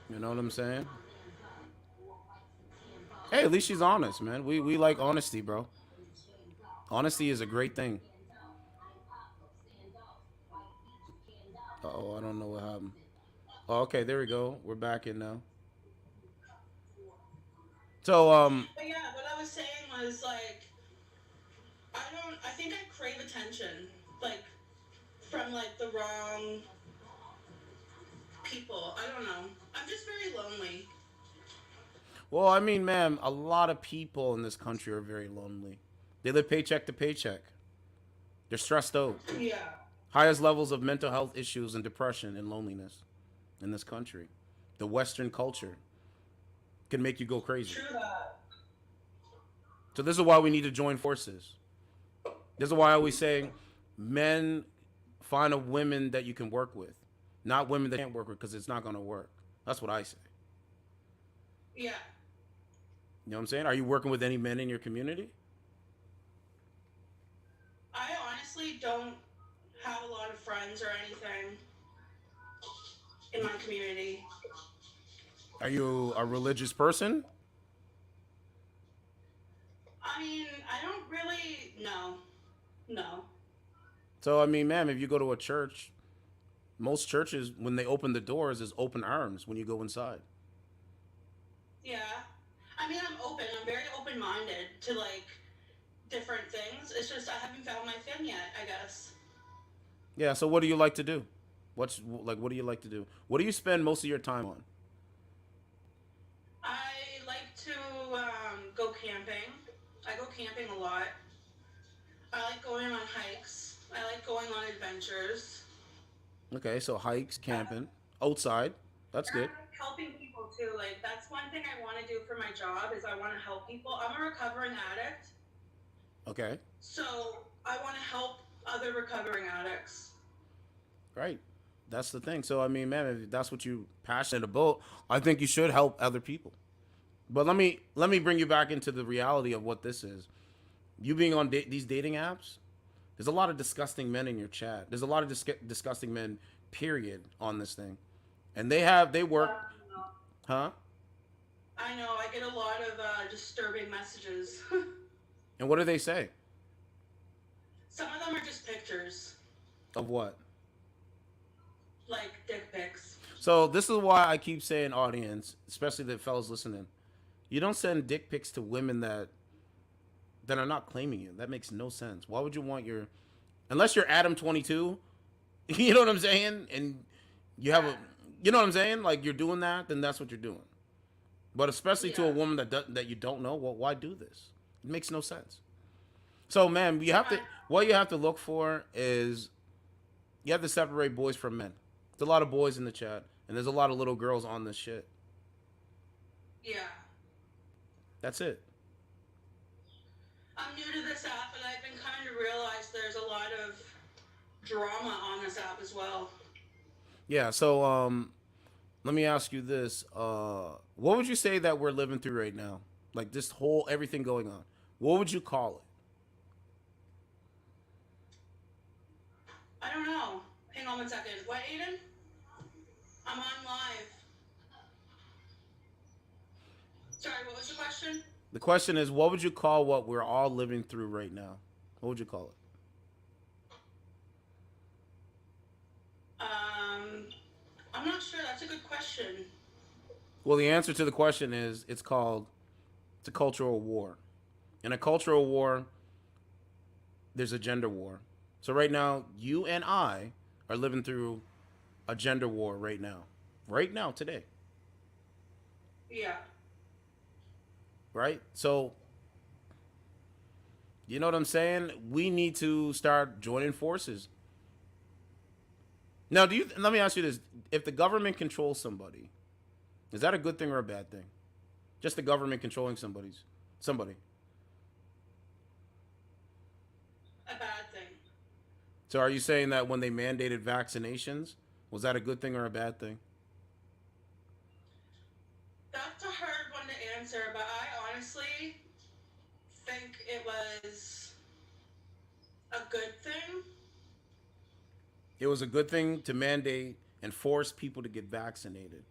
You know what I'm saying? Hey, at least she's honest, man. We like honesty, bro. Honesty is a great thing. Uh-oh, I don't know what happened. Oh, okay, there we go. We're back in now. So, But yeah, what I was saying was like, I think I crave attention, like, from like the wrong people. I don't know. I'm just very lonely. well, I mean, ma'am, a lot of people in this country are very lonely. They live paycheck to paycheck. They're stressed out. Yeah. Highest levels of mental health issues and depression and loneliness in this country. The Western culture can make you go crazy. True that. So this is why we need to join forces. This is why I always say, men, find a women that you can work with, not women that can't work with, because it's not going to work. That's what I say. Yeah. You know what I'm saying? Are you working with any men in your community? I don't have a lot of friends or anything in my community. Are you a religious person? I mean, I don't really know. No. So I mean, ma'am, if you go to a church, most churches when they open the doors is open arms when you go inside. Yeah. I mean, I'm open. I'm very open-minded to like different things. It's just I haven't found my thing yet, I guess. Yeah. So what do you like to do? What do you like to do? What do you spend most of your time on? I like to go camping. I go camping a lot. I like going on hikes. I like going on adventures. Okay, so hikes, camping, outside. That's good. I like helping people too. Like that's one thing I want to do for my job is I want to help people. I'm a recovering addict, Okay. so I want to help other recovering addicts. Right. That's the thing. So I mean, man, if that's what you're passionate about, I think you should help other people. But let me bring you back into the reality of what this is. You being on these dating apps, there's a lot of disgusting men in your chat. There's a lot of disgusting men, period, on this thing, and they work, huh? I know. I get a lot of disturbing messages. And what do they say? Some of them are just pictures, Of what? like dick pics. So this is why I keep saying, audience, especially the fellas listening, you don't send dick pics to women that are not claiming you. That makes no sense. Why would you want unless you're Adam 22, you know what I'm saying? And you have you know what I'm saying? Like you're doing that, then that's what you're doing. But especially to a woman that you don't know, well, why do this? It makes no sense. So, man, what you have to look for is you have to separate boys from men. There's a lot of boys in the chat, and there's a lot of little girls on this shit. Yeah. That's it. I'm new to this app, and I've been kind of realized there's a lot of drama on this app as well. Yeah, so let me ask you this. What would you say that we're living through right now? Like this whole everything going on. What would you call it? I don't know. Hang on one second. What, Aiden? I'm on live. Sorry, what was the question? The question is, what would you call what we're all living through right now? What would you call it? I'm not sure. That's a good question. Well, the answer to the question is it's a cultural war. In a cultural war, there's a gender war. So right now, you and I are living through a gender war right now. Right now, today. Yeah. Right? So, you know what I'm saying? We need to start joining forces. Now, let me ask you this. If the government controls somebody, is that a good thing or a bad thing? Just the government controlling somebody. A bad thing. So are you saying that when they mandated vaccinations, was that a good thing or a bad thing? That's a hard one to answer, but I honestly think it was a good thing. It was a good thing to mandate and force people to get vaccinated.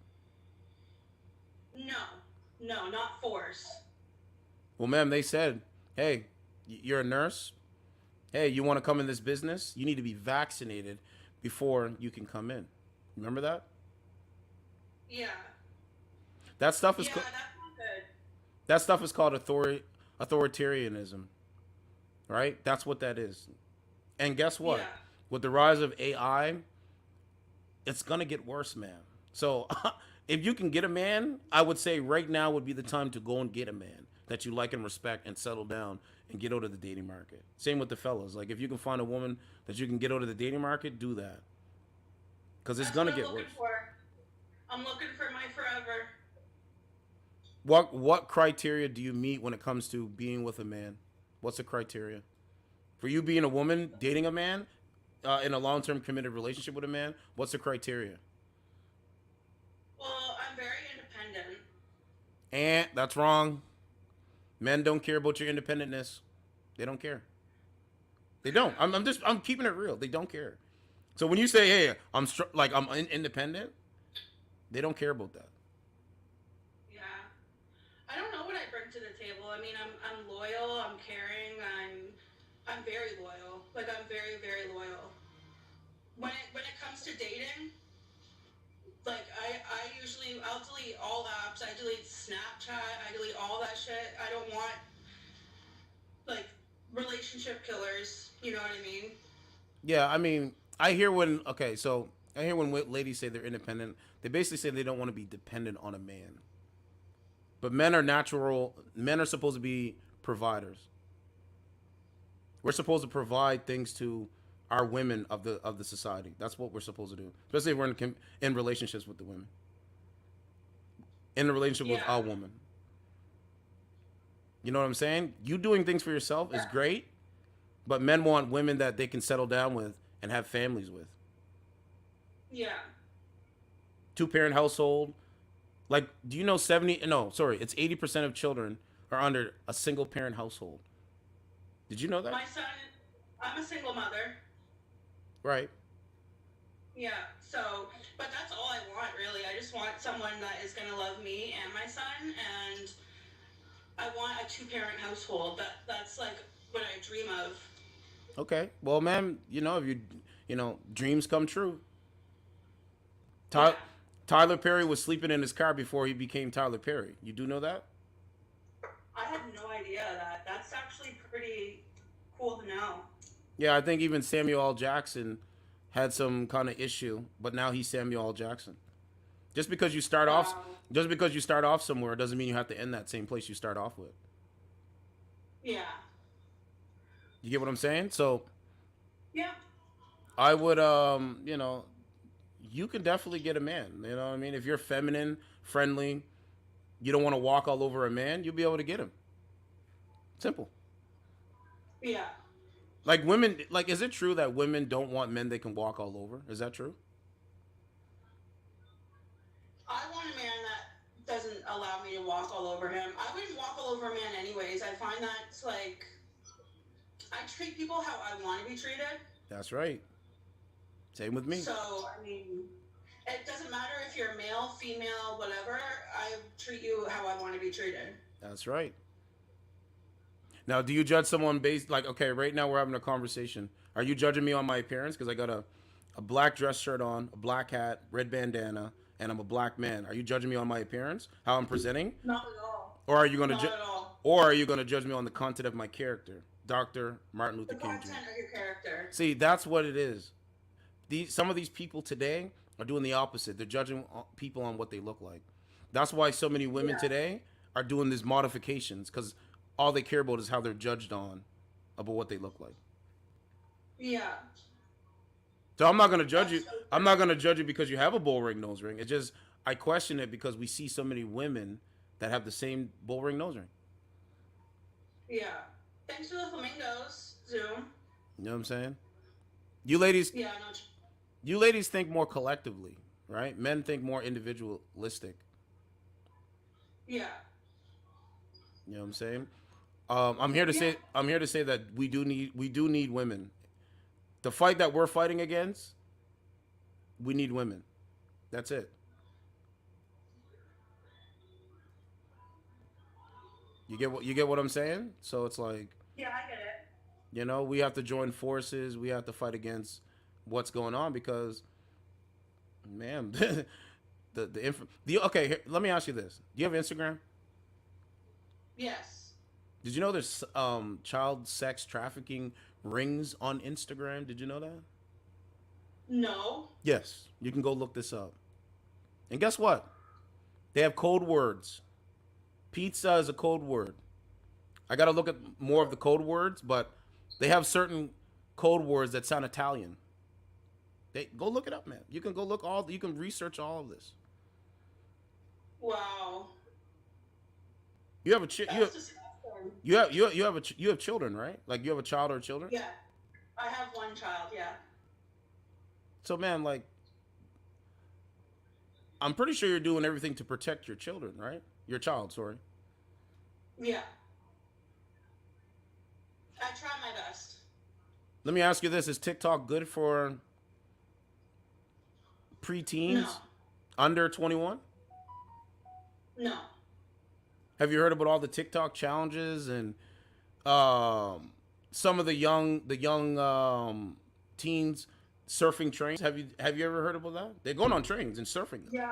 No, not force. Well, ma'am, they said, hey, you're a nurse. Hey, you want to come in this business? You need to be vaccinated before you can come in. Remember that? Yeah. That stuff is that's not good. That stuff is called authoritarianism. Right? That's what that is. And guess what? Yeah. With the rise of AI, it's going to get worse, man. So if you can get a man, I would say right now would be the time to go and get a man that you like and respect and settle down and get out of the dating market. Same with the fellas. Like if you can find a woman that you can get out of the dating market, do that. Because it's going to get worse. I'm looking for my forever. What criteria do you meet when it comes to being with a man? What's the criteria? For you being a woman, dating a man, in a long-term committed relationship with a man, what's the criteria? Well, I'm very independent. And that's wrong. Men don't care about your independentness. They don't care. They don't. I'm keeping it real. They don't care. So when you say, "Hey, I'm independent," they don't care about that. Yeah. I don't know what I bring to the table. I mean, I'm loyal. I'm caring. I'm very loyal. Like I'm very very loyal. When it comes to dating, like I'll delete all apps. I delete Snapchat. I delete all that shit. I don't want like relationship killers. You know what I mean? Yeah, I mean, I hear when ladies say they're independent. They basically say they don't want to be dependent on a man. But men are natural. Men are supposed to be providers. We're supposed to provide things to our women of the society. That's what we're supposed to do, especially if we're in relationships with the women. In a relationship with a woman. You know what I'm saying? You doing things for yourself is great, but men want women that they can settle down with and have families with. Yeah. 2-parent household. Like, do you know it's 80% of children are under a single parent household. Did you know that? My son, I'm a single mother. Right. Yeah, so, but that's all I want, really. I just want someone that is going to love me and my son, and I want a 2-parent household. That's like what I dream of. Okay. Well, man, if dreams come true. Tyler Perry was sleeping in his car before he became Tyler Perry. You do know that? I had no idea that. That's actually pretty cool to know. Yeah, I think even Samuel L. Jackson had some kind of issue, but now he's Samuel L. Jackson. Just because you start off somewhere doesn't mean you have to end that same place you start off with. Yeah. You get what I'm saying? So yeah. I would you can definitely get a man. You know what I mean? If you're feminine, friendly, you don't want to walk all over a man, you'll be able to get him. Simple. Yeah. Like women, is it true that women don't want men they can walk all over? Is that true? I want a man that doesn't allow me to walk all over him. I wouldn't walk all over a man anyways. I find that's like, I treat people how I want to be treated. That's right. Same with me. So, I mean, it doesn't matter if you're male, female, whatever. I treat you how I want to be treated. That's right. Now, do you judge someone based, okay, right now we're having a conversation. Are you judging me on my appearance? Because I got a black dress shirt on, a black hat, red bandana, and I'm a black man. Are you judging me on my appearance? How I'm presenting? Not at all. Or are you going to to judge me on the content of my character? Dr. Martin Luther King Jr. The content of your character. See, that's what it is. Some of these people today are doing the opposite. They're judging people on what they look like. That's why so many women today are doing these modifications, because all they care about is how they're judged on about what they look like. Yeah. So I'm not going to judge you. I'm not going to judge you because you have a bull ring nose ring. It's just I question it because we see so many women that have the same bull ring nose ring. Yeah. Thanks for the flamingos, Zoom. You know what I'm saying? You ladies. Yeah, You ladies think more collectively, right? Men think more individualistic. Yeah. You know what I'm saying? I'm here to say that we do need women. The fight that we're fighting against, we need women. That's it. You get what I'm saying? So it's like, yeah, I get it. We have to join forces. We have to fight against what's going on because, man, okay. Here, let me ask you this: do you have Instagram? Yes. Did you know there's child sex trafficking rings on Instagram? Did you know that? No. Yes, you can go look this up. And guess what? They have code words. Pizza is a code word. I got to look at more of the code words, but they have certain code words that sound Italian. Go look it up, man. You can go look you can research all of this. Wow. You have you have children, right? Like you have a child or children? Yeah. I have one child, yeah. So man, like I'm pretty sure you're doing everything to protect your children, right? Your child, sorry. Yeah. I try my best. Let me ask you this: is TikTok good for preteens under 21? No. Have you heard about all the TikTok challenges and some of the young teens surfing trains? Have you ever heard about that? They're going on trains and surfing them. Yeah.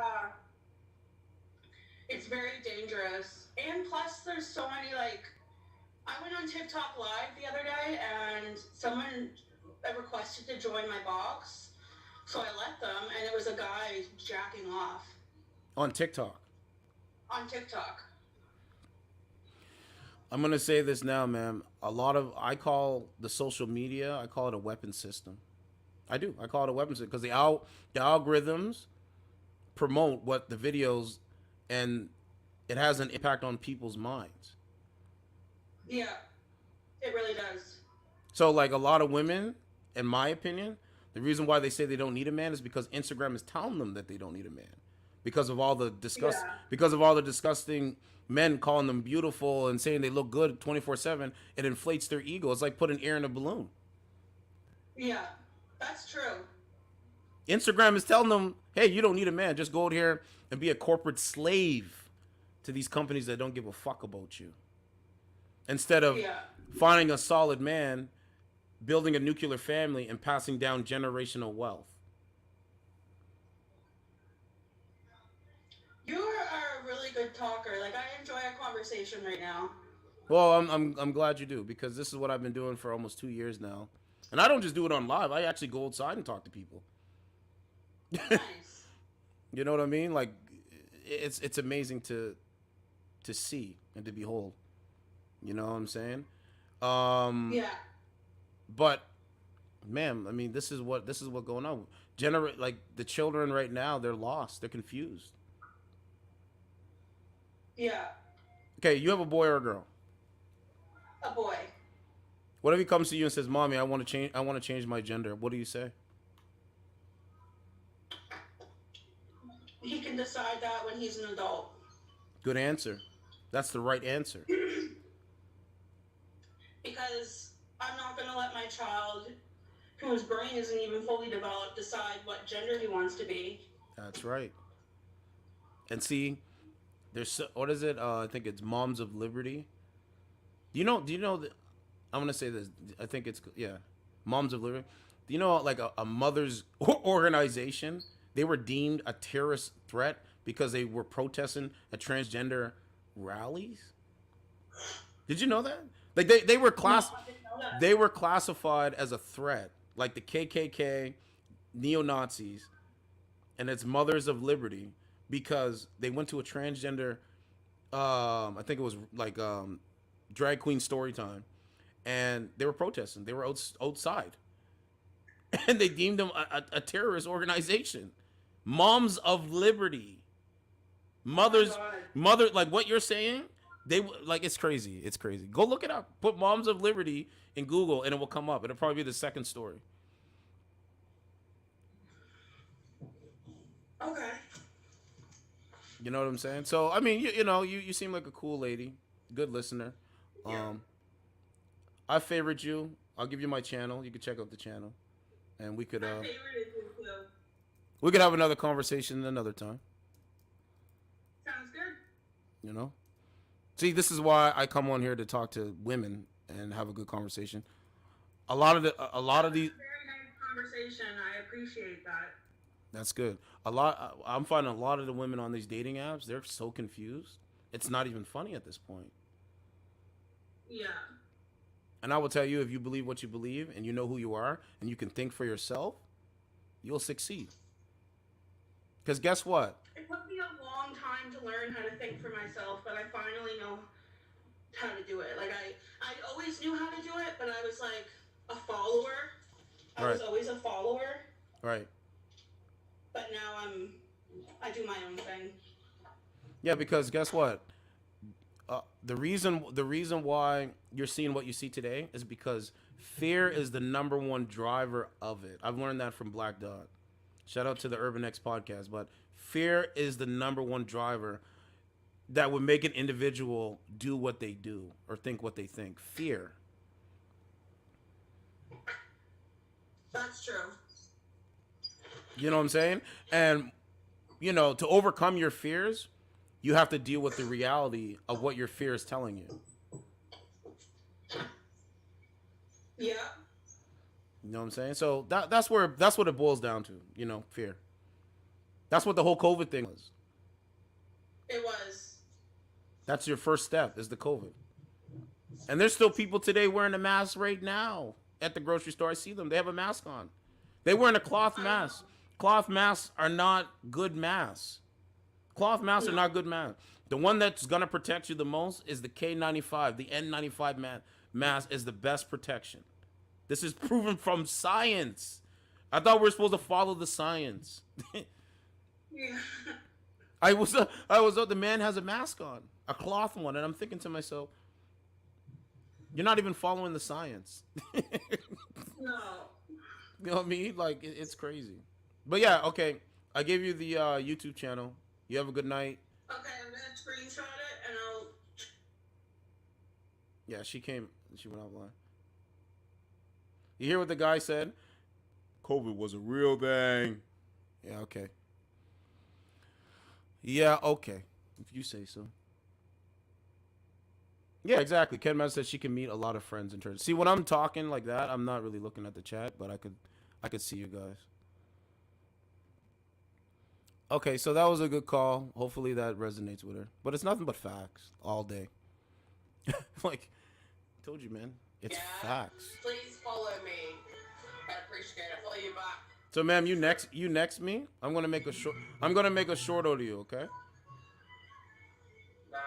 It's very dangerous. And plus, there's so many, like, I went on TikTok Live the other day, and someone requested to join my box. So I let them, and it was a guy jacking off. On TikTok. On TikTok. I'm going to say this now, man. I call the social media, I call it a weapon system. I do. I call it a weapon system because the algorithms promote what the videos, and it has an impact on people's minds. Yeah, it really does. So, like, a lot of women, in my opinion, the reason why they say they don't need a man is because Instagram is telling them that they don't need a man, because of all the disgusting men calling them beautiful and saying they look good 24/7. It inflates their ego. It's like putting air in a balloon. Yeah, that's true. Instagram is telling them, hey, you don't need a man. Just go out here and be a corporate slave to these companies that don't give a fuck about you. Instead of finding a solid man, building a nuclear family, and passing down generational wealth. You are a really good talker. Like, I enjoy a conversation right now. Well, I'm glad you do, because this is what I've been doing for almost 2 years now. And I don't just do it on live. I actually go outside and talk to people. Nice. You know what I mean? Like, it's amazing to see and to behold. You know what I'm saying? Yeah. But, man, I mean, this is what going on. Like, the children right now, they're lost. They're confused. Yeah. Okay, you have a boy or a girl? A boy. What if he comes to you and says, "Mommy, I want to change my gender"? What do you say? He can decide that when he's an adult. Good answer. That's the right answer. Because I'm not going to let my child, whose brain isn't even fully developed, decide what gender he wants to be. That's right. And see, there's what is it? I think it's Moms of Liberty. Do you know that? I'm gonna say this. I think it's Moms of Liberty. Do you know, like, a mother's organization? They were deemed a terrorist threat because they were protesting at transgender rallies. Did you know that? Like, they were they were classified as a threat, like the KKK, neo-Nazis, and it's Mothers of Liberty, because they went to a transgender, I think it was like drag queen story time, and they were protesting. They were outside, and they deemed them a terrorist organization. Moms of Liberty, mothers, like what you're saying. It's crazy. It's crazy. Go look it up. Put Moms of Liberty in Google, and it will come up. It'll probably be the second story. Okay. You know what I'm saying? So, I mean, you seem like a cool lady, good listener. I favorite you. I'll give you my channel. You can check out the channel, and we could have another conversation another time. Sounds good. You know? See, this is why I come on here to talk to women and have a good conversation. A lot of these Very nice conversation. I appreciate that. That's good. I'm finding a lot of the women on these dating apps, they're so confused. It's not even funny at this point. Yeah. And I will tell you, if you believe what you believe and you know who you are and you can think for yourself, you'll succeed. Because guess what? It took me a long time to learn how to think for myself, but I finally know how to do it. Like, I always knew how to do it, but I was like a follower. I was always a follower. Right. But now I do my own thing. Yeah, because guess what? The reason why you're seeing what you see today is because fear is the number one driver of it. I've learned that from Black Dot. Shout out to the Urban X podcast. But fear is the number one driver that would make an individual do what they do or think what they think. Fear. That's true. You know what I'm saying? And, you know, to overcome your fears, you have to deal with the reality of what your fear is telling you. Yeah. You know what I'm saying? So that's what it boils down to, you know, fear. That's what the whole COVID thing was. It was. That's your first step, is the COVID. And there's still people today wearing a mask right now at the grocery store. I see them. They have a mask on. They're wearing a cloth mask. Cloth masks are not good masks. Cloth masks are not good masks. The one that's going to protect you the most is the K95. The N95 mask is the best protection. This is proven from science. I thought we were supposed to follow the science. Yeah. I was up. The man has a mask on, a cloth one, and I'm thinking to myself, you're not even following the science. No. You know what I mean? Like, it's crazy. But yeah, okay. I gave you the YouTube channel. You have a good night. Okay, I'm gonna screenshot it and I'll. Yeah, she went offline. You hear what the guy said? COVID was a real thing. Yeah, okay. Yeah, okay. If you say so. Yeah, exactly. Ken Man said she can meet a lot of friends in church. See, when I'm talking like that, I'm not really looking at the chat, but I could see you guys. Okay, so that was a good call. Hopefully that resonates with her. But it's nothing but facts all day. Like, I told you, man. It's facts. Please follow me. I appreciate it. Follow you back. So, ma'am, you next me. I'm gonna make a short audio, okay? Nice.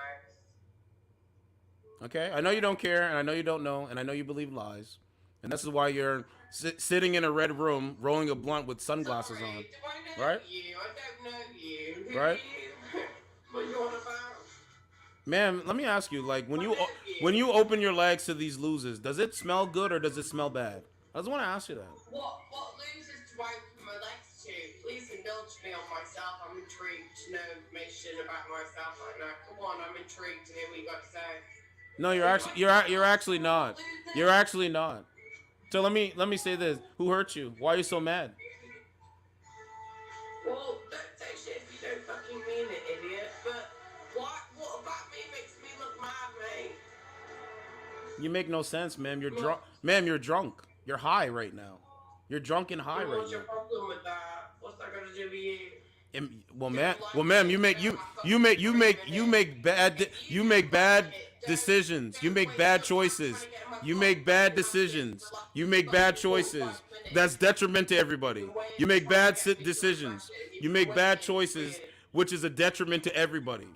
Okay, I know you don't care, and I know you don't know, and I know you believe lies, and this is why you're sitting in a red room, rolling a blunt with sunglasses on, right? You. I don't know you. Right? What you on about? Ma'am, let me ask you, like, when you open your legs to these losers, does it smell good or does it smell bad? I just want to ask you that. What losers do I open my legs to? Please indulge me on myself. I'm intrigued to know information about myself right now. Come on, I'm intrigued to hear what you got to say. No, you're actually not. You're actually not. So let me say this. Who hurt you? Why are you so mad? Well, don't say shit if you don't fucking mean it, idiot. But what about me makes me look mad, mate? You make no sense, ma'am. You're drunk. Ma'am, you're drunk. You're high right now. You're drunk and high right now. What's your problem with that? What's that got to do with you? Well, ma'am, you make bad decisions. You make bad choices. You make bad decisions. You make bad choices. That's detriment to everybody. You make bad decisions. You make bad choices, which is a detriment to everybody.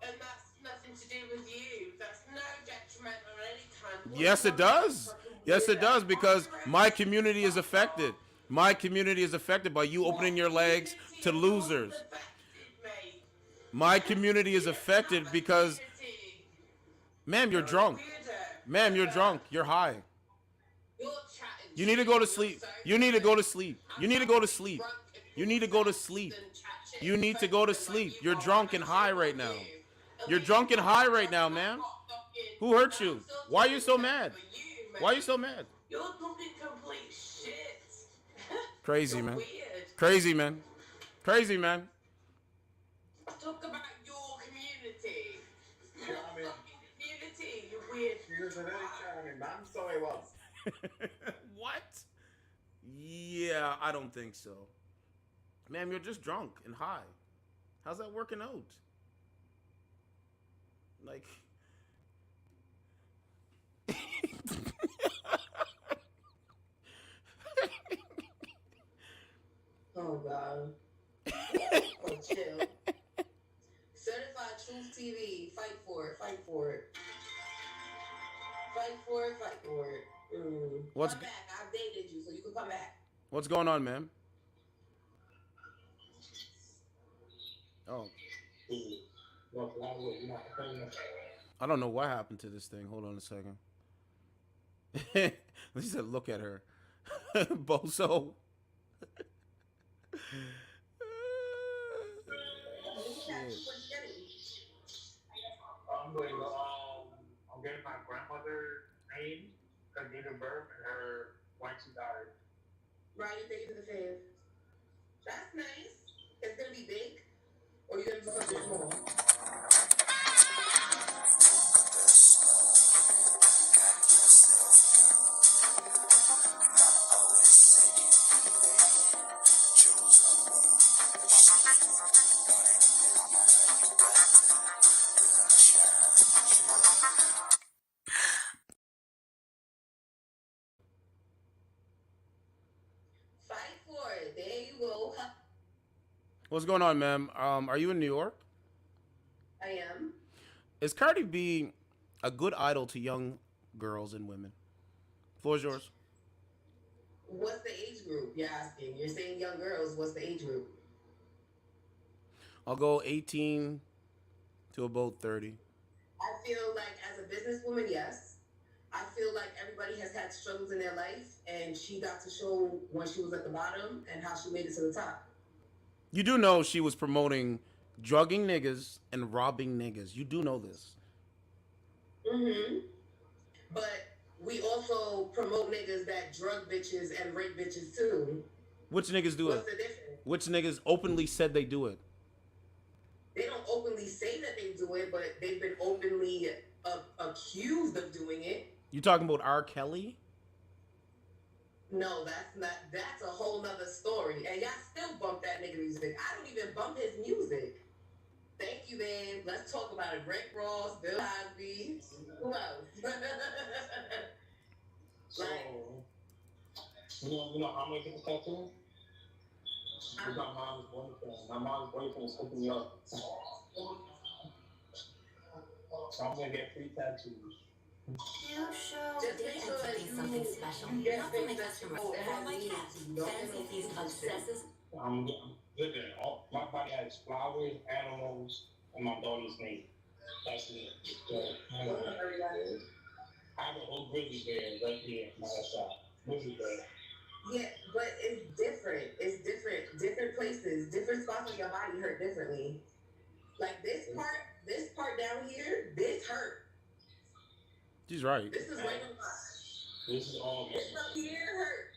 And that's nothing to do with you. That's no detriment on any kind. Yes, it does. Yes, it does, because my community is affected. My community is affected by you opening your legs to losers. My community is affected because, ma'am, you're drunk. Ma'am, you're drunk. You're high. You need to go to sleep. You need to go to sleep. You need to go to sleep. You need to go to sleep. You need to go to sleep. You're drunk and high right now. You're drunk and high right now, ma'am. Who hurt you? Why are you so mad? Why are you so mad? You're talking complete shit. Crazy, man. Crazy, man. Crazy, man. Talk about your community. Your fucking community, you're weird. He was a very charming man, so he was. What? Yeah, I don't think so. Ma'am, you're just drunk and high. How's that working out? Like... Oh, God. Oh, chill. Certified Truth TV. Fight for it. Fight for it. Fight for it. Fight for it. What's come back. I've dated you, so you can come back. What's going on, ma'am? Oh. I don't know what happened to this thing. Hold on a second. He said, look at her. Bozo. I'm getting my grandmother name because gave her birth and her when she died. Right, thank you for the fave. That's nice. It's gonna be big, or you gonna do something small? Fight for it. There you go. What's going on, ma'am? Are you in New York? I am. Is Cardi B a good idol to young girls and women? Floor is yours. What's the age group you're asking? You're saying young girls. What's the age group? I'll go 18 to about 30. I feel like as a businesswoman, yes. I feel like everybody has had struggles in their life, and she got to show when she was at the bottom and how she made it to the top. You do know she was promoting drugging niggas and robbing niggas. You do know this. Mm-hmm. But we also promote niggas that drug bitches and rape bitches too. Which niggas do What's it? the difference? Which niggas openly said they do it? They don't openly say that they do it, but they've been openly accused of doing it. You talking about R. Kelly? No, that's not. That's a whole nother story. And y'all still bump that nigga music. I don't even bump his music. Thank you, babe. Let's talk about it. Rick Ross, Bill Cosby. Who else? So, you know how many people tattoo? It's my mom's boyfriend. My mom's boyfriend is hooking me up. So I'm gonna get free tattoos. You show Just dating make sure to that be you something special. get Not from things the that customer. you I don't like that. Fancy these obsesses. I'm looking. My body has flowers, animals, and my daughter's name. That's it. So, I have a whole grizzly bear right here on my side. Grizzly bear. Yeah, but it's different. It's different. Different places, different spots on your body hurt differently. Like this part down here, this hurt. She's right. This is right on the This is all. This up here hurt.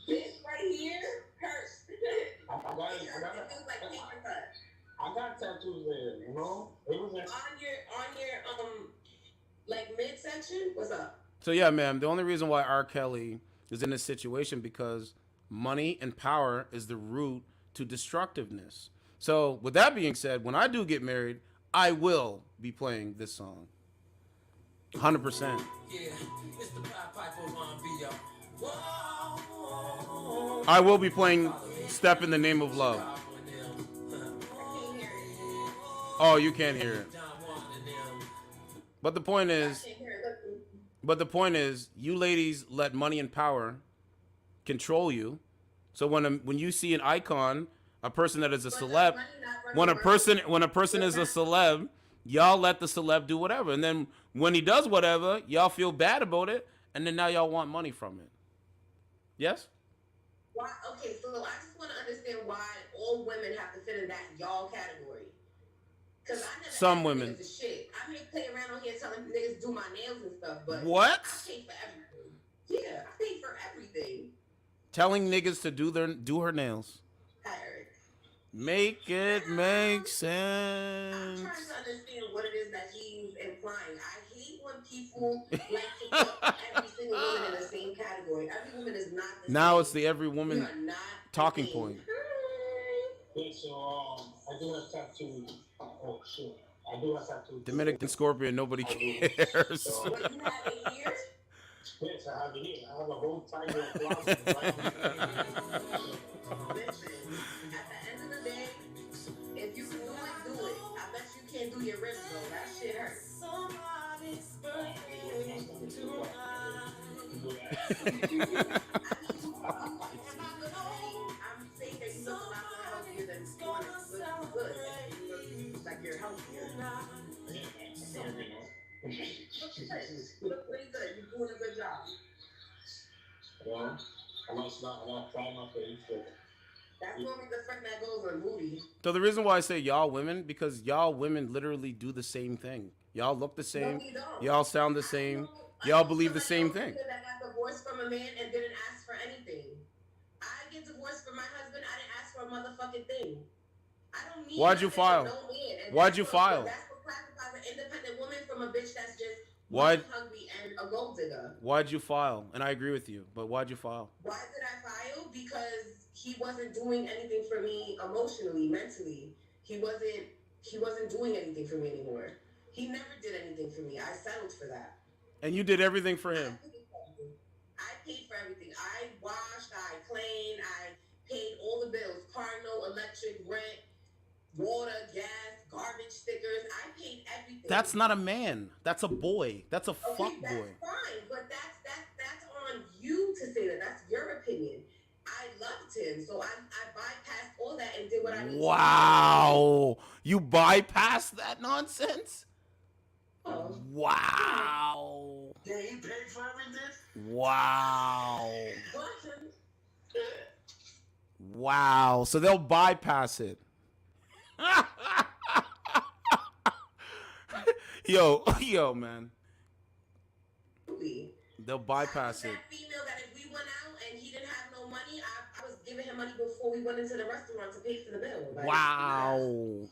This right here hurts. I got tattoos there, you know? It was on your like midsection? What's up? So yeah, ma'am, the only reason why R. Kelly is in this situation because money and power is the root to destructiveness. So with that being said, when I do get married, I will be playing this song. 100%. I will be playing Step in the Name of Love. Oh, you can't hear it. But the point is, you ladies let money and power control you. So when you see an icon, a person that is a celeb, when a person is a celeb, y'all let the celeb do whatever, and then when he does whatever, y'all feel bad about it, and then now y'all want money from it. Yes? Why? Okay, so I just want to understand why all women have to fit in that y'all category. Because I never Some women. Shit. I may play around on here telling niggas do my nails and stuff, but What? I pay for everything. Yeah, I pay for everything. Telling niggas to do her nails. Make it make sense. I'm trying to understand what it is that he's implying. I hate when people like to put every single woman in the same category. Every woman is not the Now same. it's the every woman talking point. Yeah, so I do have tattoos. Oh shit. I do have tattoos. Dominican Scorpion, nobody cares. So, what, you have it here? Yes, I have it here. I have a whole tiger closet right Listen, at the end of the day, if you can do it, I bet you can't do your ribs though. That shit hurts. I'm saying that you look a lot more healthier than one looks good. You look like you're healthier. Look pretty good. You're doing a good job. Well, I'm not trying my face. That's normally the friend that goes with Moody. So the reason why I say y'all women, because y'all women literally do the same thing. Y'all look the same. No, we don't. Y'all sound the same. Y'all believe the same thing. That got divorced from a man and didn't ask for anything. I get divorced from my husband. I didn't ask for a motherfucking thing. I don't need Why'd you nothing file? from no man. And Why'd that's you what- file? That's what classifies an independent woman from a bitch that's just Why'd- money hungry and a gold digger. Why'd you file? And I agree with you, but why'd you file? Why did I file? Because he wasn't doing anything for me emotionally, mentally. He wasn't doing anything for me anymore. He never did anything for me. I settled for that. And you did everything for him. I paid for everything. I washed, I cleaned, I paid all the bills. Car note, electric, rent, water, gas, garbage stickers. I paid everything. That's not a man. That's a boy. That's a Okay, fuck that's boy. fine, but that's on you to say that. That's your opinion. I loved him, so I bypassed all that and did what I needed to do. Wow. You bypassed that nonsense? Wow. Yeah, he paid for everything? Wow. Wow. So they'll bypass it. Yo, man. They'll bypass it. That female that if we went out and he didn't have no money, I was giving him money before we went into the restaurant to pay for the bill. Like, Wow.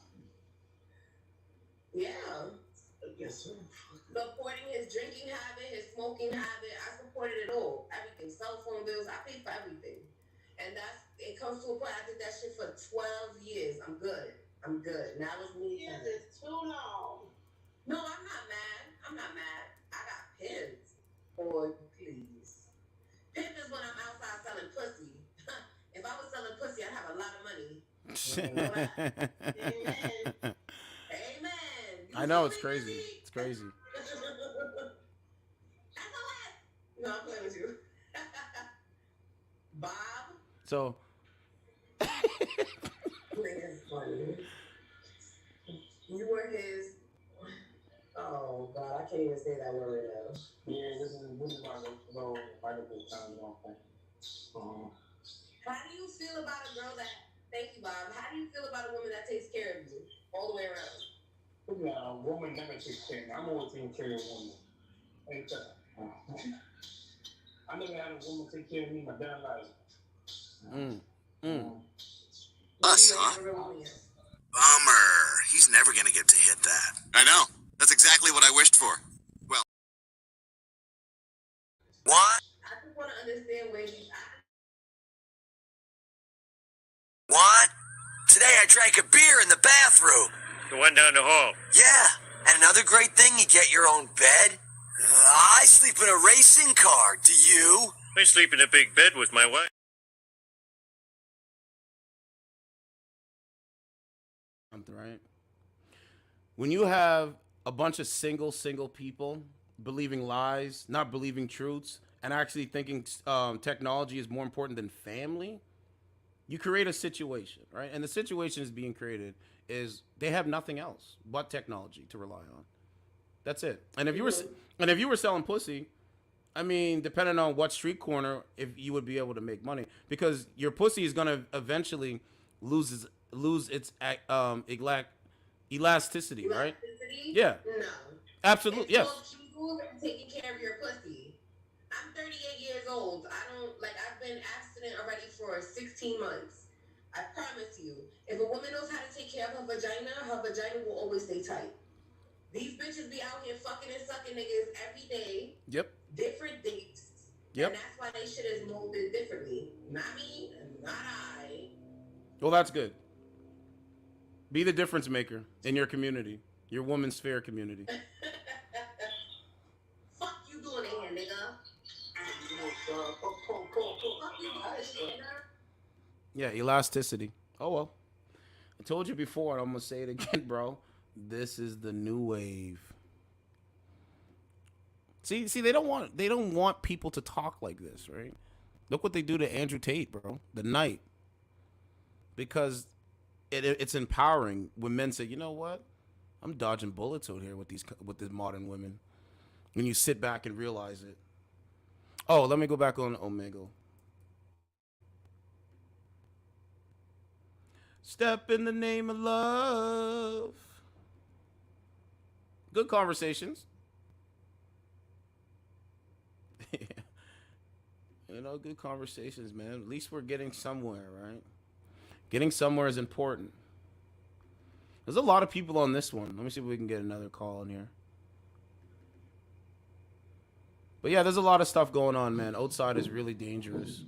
Yeah. Yes, sir. Supporting his drinking habit, his smoking habit. I supported it all. Everything. Cell phone bills. I paid for everything. And it comes to a point. I did that shit for 12 years. I'm good. Now it's me. Years is too long. No, I'm not mad. I got pimps. Boy, please. Pimp is when I'm outside selling pussy. If I was selling pussy, I'd have a lot of money. Amen. Amen. I know, it's crazy. It's crazy. No, I'm playing with you. Bob? So, Nigga's funny. You were his. Oh, God, I can't even say that word now. Yeah, this is why I go fight at this time. How do you feel about a girl that, thank you, Bob, how do you feel about a woman that takes care of you all the way around? Yeah, a woman never takes care of me. I'm always taking care of a woman. Ain't that? I never had a woman take care of me my damn life. Us, huh? Bummer. He's never gonna get to hit that. I know. That's exactly what I wished for. Well. What? I just want to understand where he's at. What? Today I drank a beer in the bathroom. The one down the hall. Yeah. And another great thing, you get your own bed. I sleep in a racing car. Do you? I sleep in a big bed with my wife. Right? When you have a bunch of single people believing lies, not believing truths, and actually thinking technology is more important than family, you create a situation, right? And the situation is being created is they have nothing else but technology to rely on. That's it. And if you were selling pussy, I mean, depending on what street corner, if you would be able to make money, because your pussy is gonna eventually lose its elasticity, right? Yeah. No. Absolutely. It's Yes. called taking care of your pussy. I'm 38 years old. I've been abstinent already for 16 months. I promise you, if a woman knows how to take care of her vagina will always stay tight. These bitches be out here fucking and sucking niggas every day. Yep. Different dates. Yep. And that's why they shit is molded differently. Not me, not I. Well, that's good. Be the difference maker in your community, your woman's sphere community. Fuck you doing it here, nigga. Yeah, elasticity. Oh well. I told you before, and I'm gonna say it again, bro. This is the new wave. See, they don't want people to talk like this, right? Look what they do to Andrew Tate, bro. The night. Because it's empowering when men say, you know what? I'm dodging bullets out here with these modern women. When you sit back and realize it. Oh, let me go back on Omegle. Step in the name of love. Good conversations. You know, good conversations, man. At least we're getting somewhere, right? Getting somewhere is important. There's a lot of people on this one. Let me see if we can get another call in here. But yeah, there's a lot of stuff going on, man. Outside is really dangerous.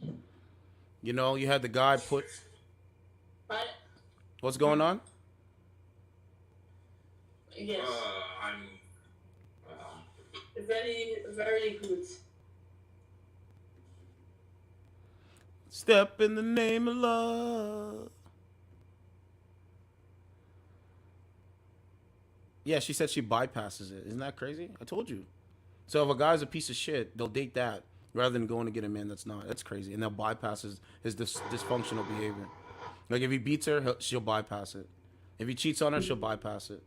You know, you had the guy put... What's going on? Yes. I'm Very, very good. Step in the name of love. Yeah, she said she bypasses it. Isn't that crazy? I told you. So if a guy's a piece of shit, they'll date that rather than going to get a man that's not. That's crazy. And they'll bypass his dysfunctional behavior. Like if he beats her, she'll bypass it. If he cheats on her, she'll bypass it.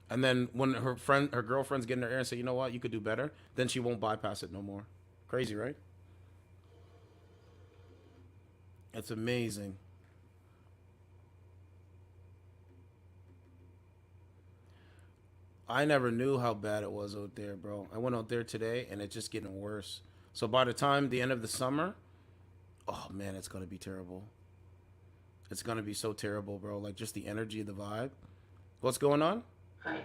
And then when her girlfriend's getting her ear and say, you know what, you could do better, then she won't bypass it no more. Crazy, right? It's amazing. I never knew how bad it was out there, bro. I went out there today, and it's just getting worse. So by the time the end of the summer, oh, man, it's going to be terrible. It's going to be so terrible, bro. Like, just the energy, the vibe. What's going on? Hi.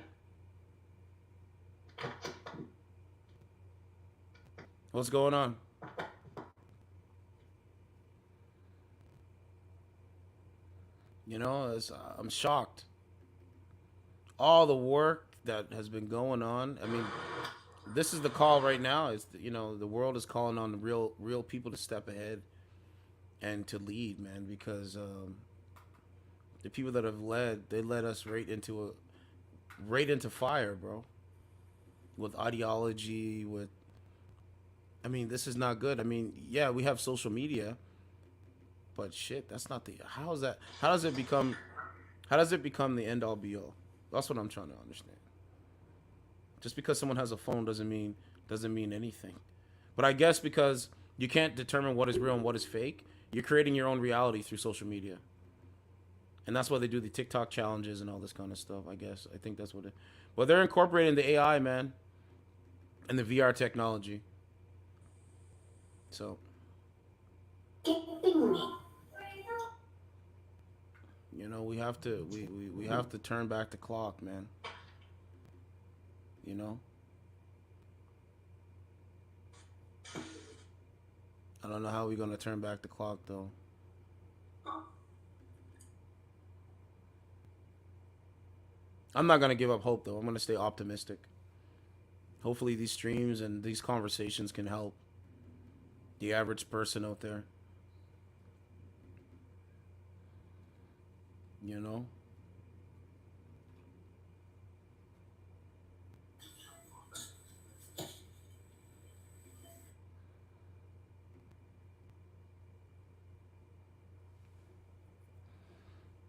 What's going on? You know, I'm shocked. All the work that has been going on. I mean, this is the call right now. Is you know, the world is calling on the real people to step ahead and to lead, man. Because the people that have led, they led us right into fire, bro. With ideology, I mean, this is not good. I mean, yeah, we have social media, but shit, that's not how does it become the end all be all? That's what I'm trying to understand. Just because someone has a phone doesn't mean anything. But I guess because you can't determine what is real and what is fake, you're creating your own reality through social media. And that's why they do the TikTok challenges and all this kind of stuff, I guess. I think that's what it... Well, they're incorporating the AI, man, and the VR technology. So... You know, we have to turn back the clock, man. You know? I don't know how we're gonna turn back the clock though. I'm not gonna give up hope though. I'm gonna stay optimistic. Hopefully these streams and these conversations can help the average person out there. You know?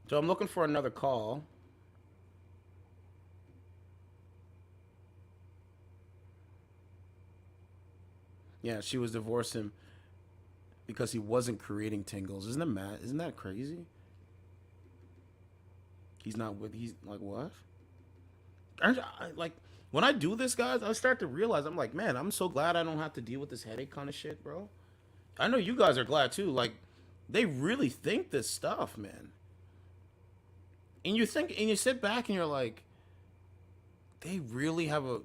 So I'm looking for another call. Yeah, she was divorcing him because he wasn't creating tingles. Isn't that mad? Isn't that crazy? He's like, what? Like, when I do this, guys, I start to realize, I'm like, man, I'm so glad I don't have to deal with this headache kind of shit, bro. I know you guys are glad too. Like, they really think this stuff, man. And you sit back and you're like, they really have a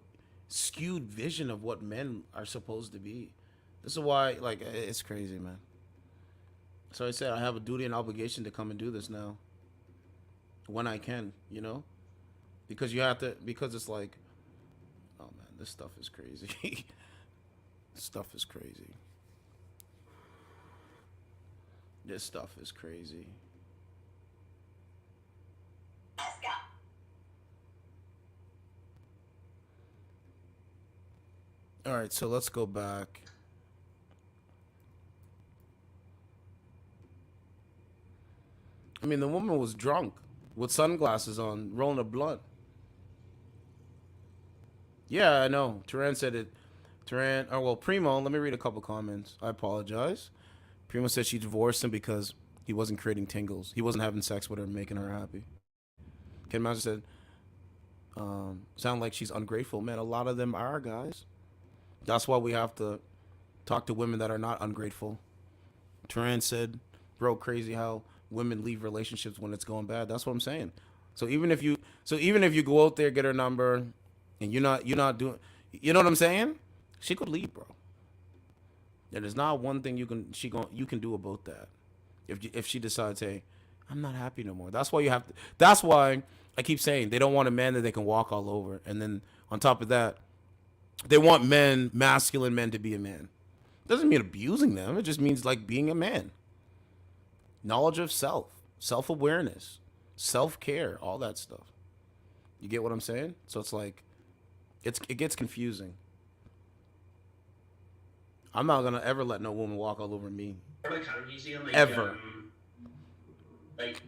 skewed vision of what men are supposed to be. This is why, like, it's crazy, man. So I said I have a duty and obligation to come and do this now. When I can, you know? Because it's like, oh man, this stuff is crazy. This stuff is crazy. This stuff is crazy. All right, so let's go back. I mean, the woman was drunk with sunglasses on, rolling a blunt. Yeah, I know. Turan said it. Primo, let me read a couple comments. I apologize. Primo said she divorced him because he wasn't creating tingles. He wasn't having sex with her, making her happy. Ken Master said, sound like she's ungrateful. Man, a lot of them are, guys. That's why we have to Talk to women that are not ungrateful. Turan said, bro, crazy how women leave relationships when it's going bad. That's what I'm saying. So even if you go out there, get her number, and you're not doing, you know what I'm saying? She could leave, bro. And there's not one thing you can do about that. If she decides, hey, I'm not happy no more. That's why that's why I keep saying they don't want a man that they can walk all over. And then on top of that, they want masculine men to be a man. Doesn't mean abusing them. It just means like being a man. Knowledge of self, self-awareness, self-care, all that stuff. You get what I'm saying? So it's like, it gets confusing. I'm not gonna ever let no woman walk all over me. What about categories here? Like, Ever. Like,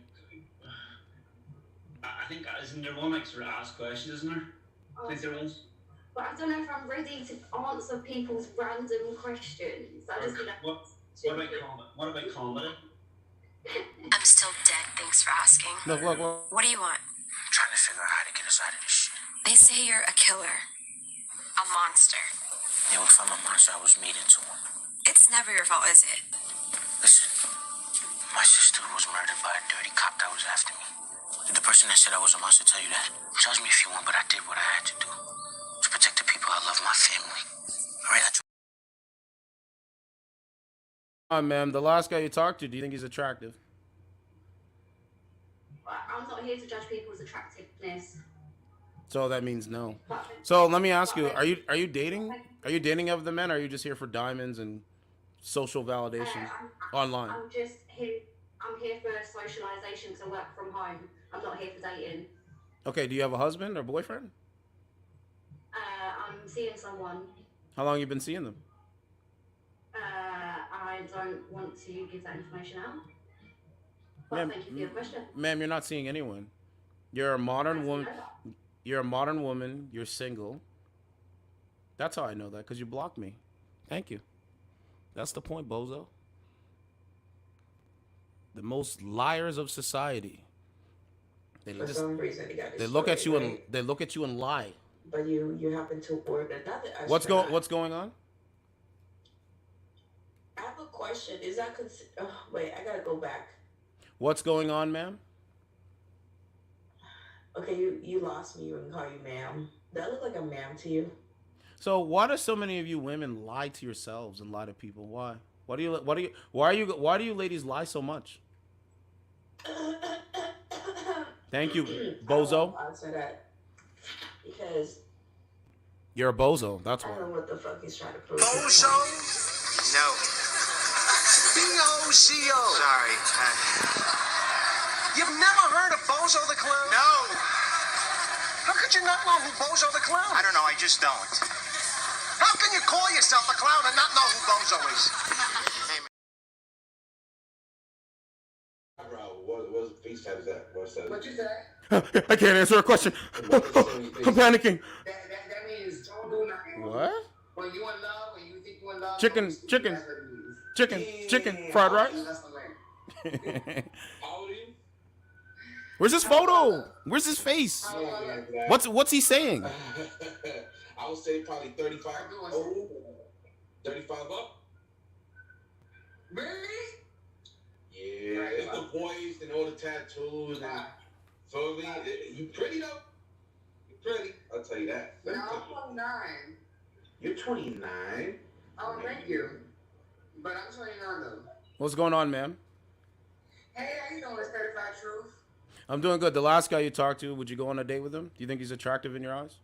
I think isn't there one like sort of ask questions, isn't there? I think there is. But I don't know if I'm ready to answer people's random questions. I just What about comedy? I'm still dead, thanks for asking. Look. What do you want? I'm trying to figure out how to get us out of this shit. They say you're a killer. A monster. Yeah, if I'm a monster, I was made into one. It's never your fault, is it? Listen, my sister was murdered by a dirty cop that was after me. Did the person that said I was a monster tell you that? Judge me if you want, but I did what I had to do. To protect the people I love, my family. Alright, Ma'am, the last guy you talked to, do you think he's attractive? I'm not here to judge people's attractiveness. So that means no. So let me ask you, are you dating? Are you dating of the men, or are you just here for diamonds and social validation online? I'm just here. I'm here for socialization because I work from home. I'm not here for dating. Okay, do you have a husband or boyfriend? I'm seeing someone. How long you been seeing them? I don't want to give that information out. But thank you for your question. Ma'am, you're not seeing anyone. You're a modern woman. You're a modern woman. You're single. That's how I know that, because you blocked me. Thank you. That's the point, bozo. The most liars of society. They look at you and lie. But you happen to work another. What's going on? I have a question. Is that wait? I gotta go back. What's going on, ma'am? Okay, you lost me. You can call you ma'am. Does that look like a ma'am to you? So why do so many of you women lie to yourselves and lie to people? Why? Why do you ladies lie so much? Thank you, bozo. I'll answer that because you're a bozo. That's why. I don't know what the fuck he's trying to prove. Bozo? No. B-O-Z-O. Sorry. You've never heard of Bozo the Clown? No. How could you not know who Bozo the Clown is? I don't know, I just don't. How can you call yourself a clown and not know who Bozo is? Hey, man. Bro, what FaceTime is that? What's that? What you say? I can't answer a question. I'm panicking. That means don't do nothing. What? When you in love, when you think you in love. Chicken, fried rice. How old are you? Where's his photo? Where's his face? What's he saying? I would say probably 35. Oh, 35 up. Really? Yeah, it's the boys and all the tattoos and so you pretty though. You're pretty. I'll tell you that. No, I'm 29. You're 29. Oh, thank you. But I'm 29 though. What's going on, ma'am? Hey, how you doing? It's 35 Truth. I'm doing good. The last guy you talked to, would you go on a date with him? Do you think he's attractive in your eyes?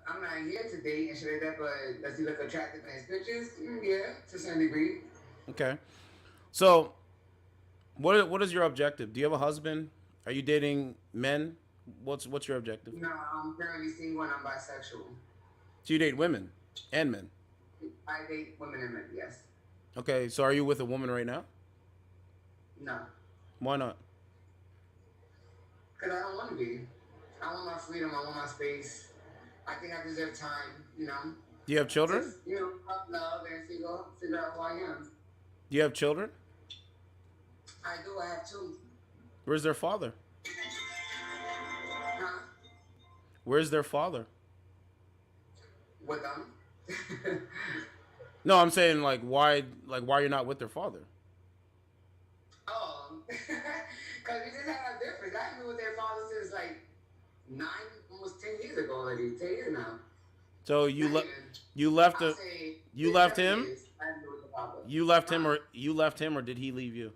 I'm not here to date and shit like that, but does he look attractive in his pictures? Yeah, to some degree. Okay. So, what is your objective? Do you have a husband? Are you dating men? What's your objective? No, I'm currently single and I'm bisexual. So you date women and men? I date women and men, yes. Okay, so are you with a woman right now? No. Why not? Because I don't want to be. I want my freedom. I want my space. I think I deserve time, you know? Do you have children? Just, love and figure out who I am. Do you have children? I do. I have two. Where's their father? Huh? Where's their father? With them. No, I'm saying like why you're not with their father? Because we just had a difference. I haven't been with their father since like almost 10 years ago already. 10 years now. So you left him. You left him. You left him, or did he leave you?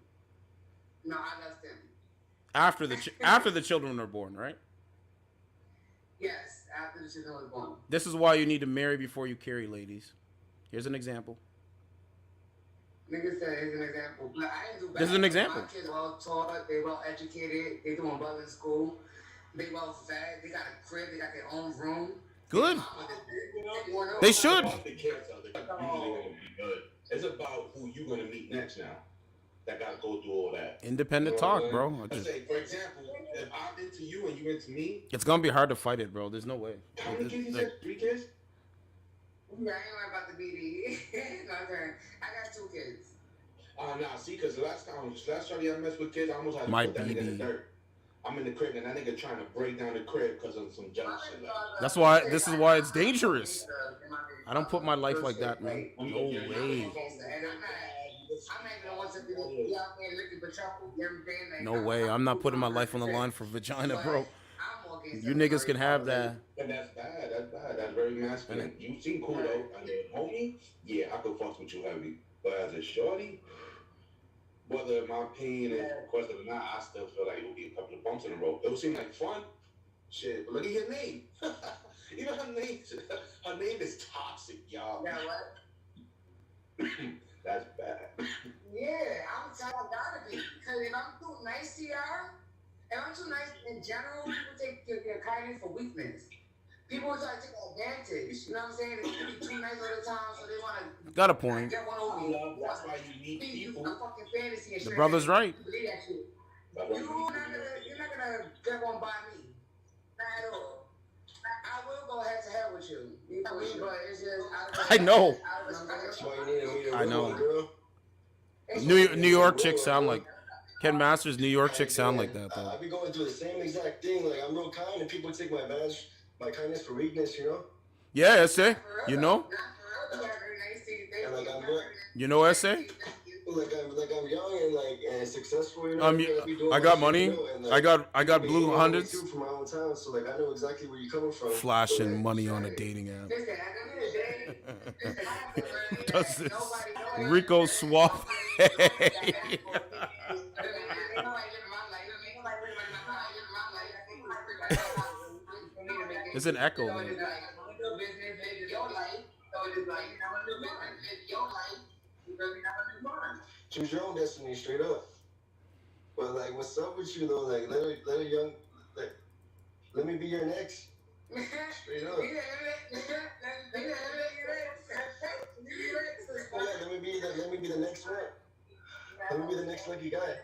No, I left him. After the children were born, right? Yes, after the children were born. This is why you need to marry before you carry, ladies. Here's an example. Nigga said here's an example. But I didn't do bad. This is an example. My kids are well taught, they well educated, they doing well in school, they well fed, they got a crib, they got their own room. Good. They should. It's about who you're gonna meet next now. That gotta go through all that. Independent talk, bro. Let's say, for example, if I'm into you and you into me, it's gonna be hard to fight it, bro. There's no way. How many kids you said? 3 kids? Yeah, I ain't worried about the BD. I got 2 kids. Nah, see, because last Friday I messed with kids, I almost had to put that nigga in the dirt. I'm in the crib and that nigga trying to break down the crib because of some jealous shit. That's why. This is why it's dangerous. I don't put my life like that, man. No way. No way. I'm not putting my life on the line for vagina, bro. You niggas can have that. And that's bad. That's bad. That's very masculine. You seem cool though. I mean, homie, yeah, I could fuck with you heavy. But as a shorty, whether my opinion is requested or not, I still feel like it will be a couple of bumps in the road. It would seem like fun. Shit, but look at your name. Even her name is toxic, y'all. Yeah, what? That's bad. Yeah, I'm telling you, I gotta be. Because if I'm too nice to y'all, if I'm too nice in general, people take your kindness for weakness. People try to take advantage. You know what I'm saying? They can be too nice all the time, so they want to Got a point. get one over you. That's why you need people. A fucking fantasy and The shit. brother's right. Believe that shit. You're not gonna get one by me. Not at all. I will go head to head with you. You know what I mean? But it's just I know. I know. New York chicks sound like Ken Masters. New York chicks sound like that though. I be going through the same exact thing. Like I'm real kind, and people take my kindness for weakness. You know. Yeah, essay. You know. And like I'm good. You know, essay. Like I'm young and successful. You know. I got money. You know, and, I got blue hundreds. From my own town, so like I know exactly where you're coming from. Flashing money on a dating app. Does this Rico swap? It's an echo, man. Choose your own destiny, straight up. But like, what's up with you though? Like, let me be your next. Straight up. Yeah, let me be the next one. Let me be the next lucky guy.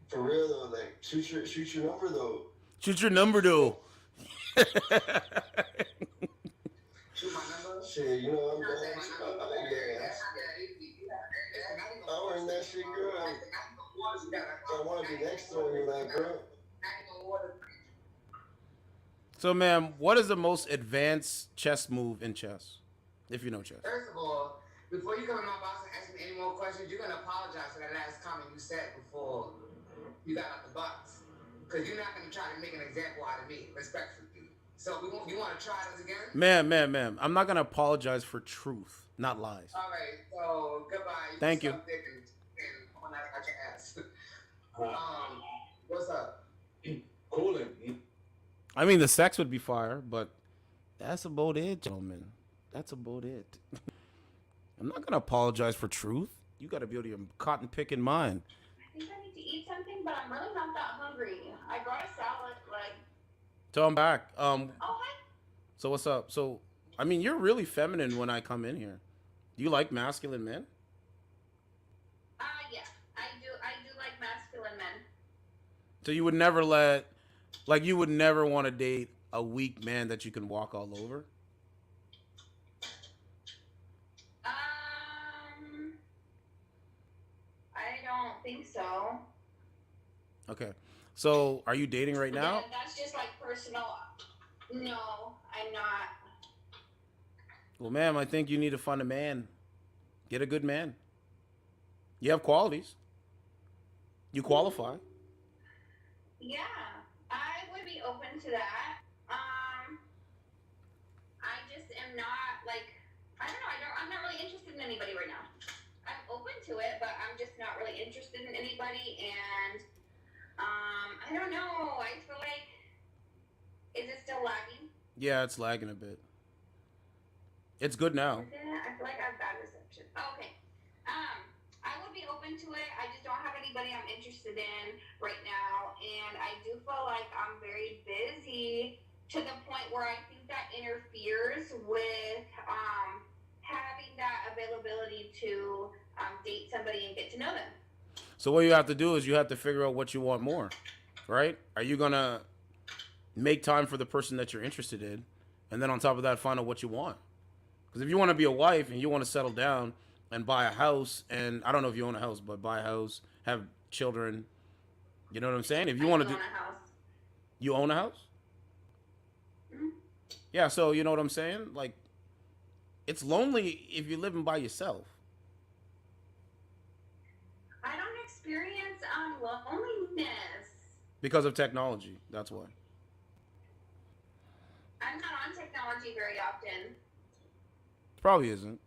For real though, like shoot your number though. Shoot your number though. Shit, you know I'm down. I earned that shit, girl. I want to be next to you, like, girl. So, ma'am, what is the most advanced chess move in chess? If you know chess. First of all, before you come in my box and ask me any more questions, you're gonna apologize for that last comment you said before you got out the box, because you're not gonna try to make an example out of me, respectfully. So you want to try this again? Ma'am, I'm not gonna apologize for truth, not lies. All right, so goodbye. Thank you. And on that out your ass. What's up? Cool. I mean, the sex would be fire, but that's about it, gentlemen. That's about it. I'm not gonna apologize for truth. You gotta be able to your cotton picking mind. I think I need to eat something, but I'm really not that hungry. I brought a salad, like. So I'm back. Oh, hi. So what's up? So, I mean, you're really feminine when I come in here. Do you like masculine men? Yeah, I do like masculine men. So you would never you would never want to date a weak man that you can walk all over? I don't think so. Okay. So, are you dating right now? That's just like personal. No, I'm not. Well, ma'am, I think you need to find a man. Get a good man. You have qualities. You qualify. Yeah, I would be open to that. I just am not like, I don't know. I'm not really interested in anybody right now. I'm open to it, but I'm just not really interested in anybody. And I don't know. I feel like, is it still lagging? Yeah, it's lagging a bit. It's good now. Is it? I feel like I have bad reception. Okay. I would be open to it. I just don't have anybody I'm interested in right now, and I do feel like I'm very busy to the point where I think that interferes with having that availability to date somebody and get to know them. So what you have to do is you have to figure out what you want more, right? Are you gonna make time for the person that you're interested in, and then on top of that, find out what you want? Because if you want to be a wife and you want to settle down and buy a house, and I don't know if you own a house, but buy a house, have children, you know what I'm saying? If you want to do, own a house. You own a house? Mm-hmm. Yeah, so you know what I'm saying? Like, it's lonely if you're living by yourself. I don't experience loneliness. Because of technology, that's why. I'm not on technology very often. Probably isn't.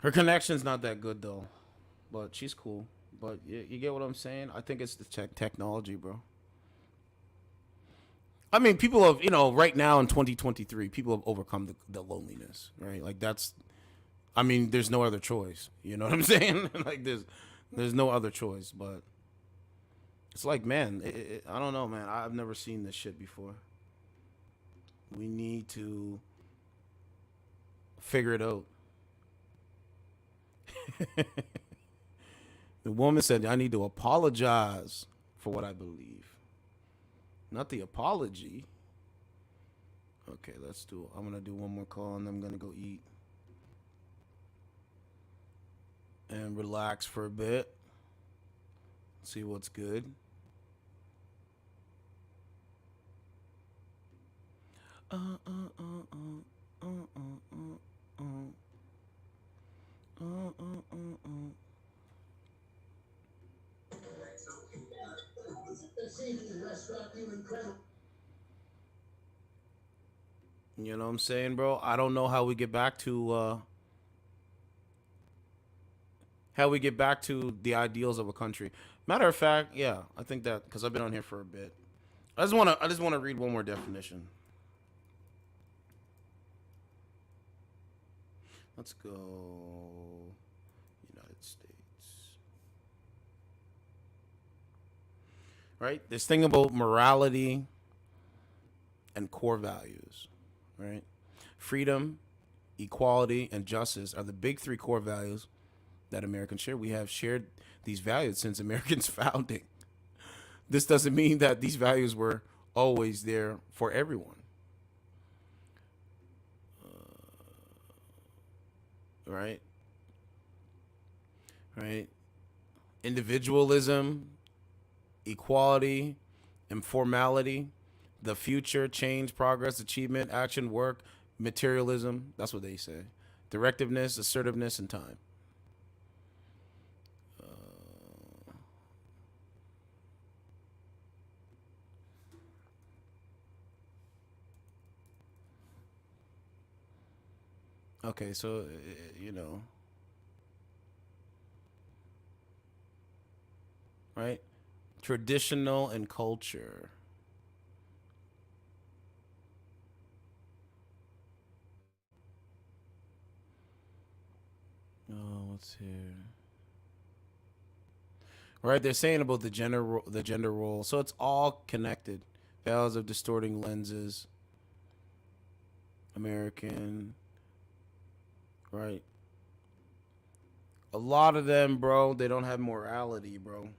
Her connection's not that good though, but she's cool. But you get what I'm saying? I think it's the technology, bro. I mean, people have, right now in 2023, people have overcome the loneliness, right? Like I mean, there's no other choice. You know what I'm saying? Like there's no other choice, but it's like, man, I don't know, man. I've never seen this shit before. We need to figure it out. The woman said, I need to apologize for what I believe. Not the apology. Okay, I'm going to do one more call and I'm going to go eat. And relax for a bit. See what's good. You know what I'm saying, bro? I don't know how we get back to the ideals of a country. Matter of fact, yeah, I think that because I've been on here for a bit. I just want to read one more definition. Let's go United States. Right? This thing about morality and core values, right? Freedom, equality, and justice are the big three core values that Americans share. We have shared these values since Americans' founding. This doesn't mean that these values were always there for everyone. Right? Individualism, equality, informality, the future, change, progress, achievement, action, work, materialism. That's what they say. Directiveness, assertiveness, and time. Okay, so, right? Traditional and culture. Oh, what's here? Right, they're saying about the gender role. So it's all connected. Values of distorting lenses. American. Right. A lot of them, bro, they don't have morality, bro.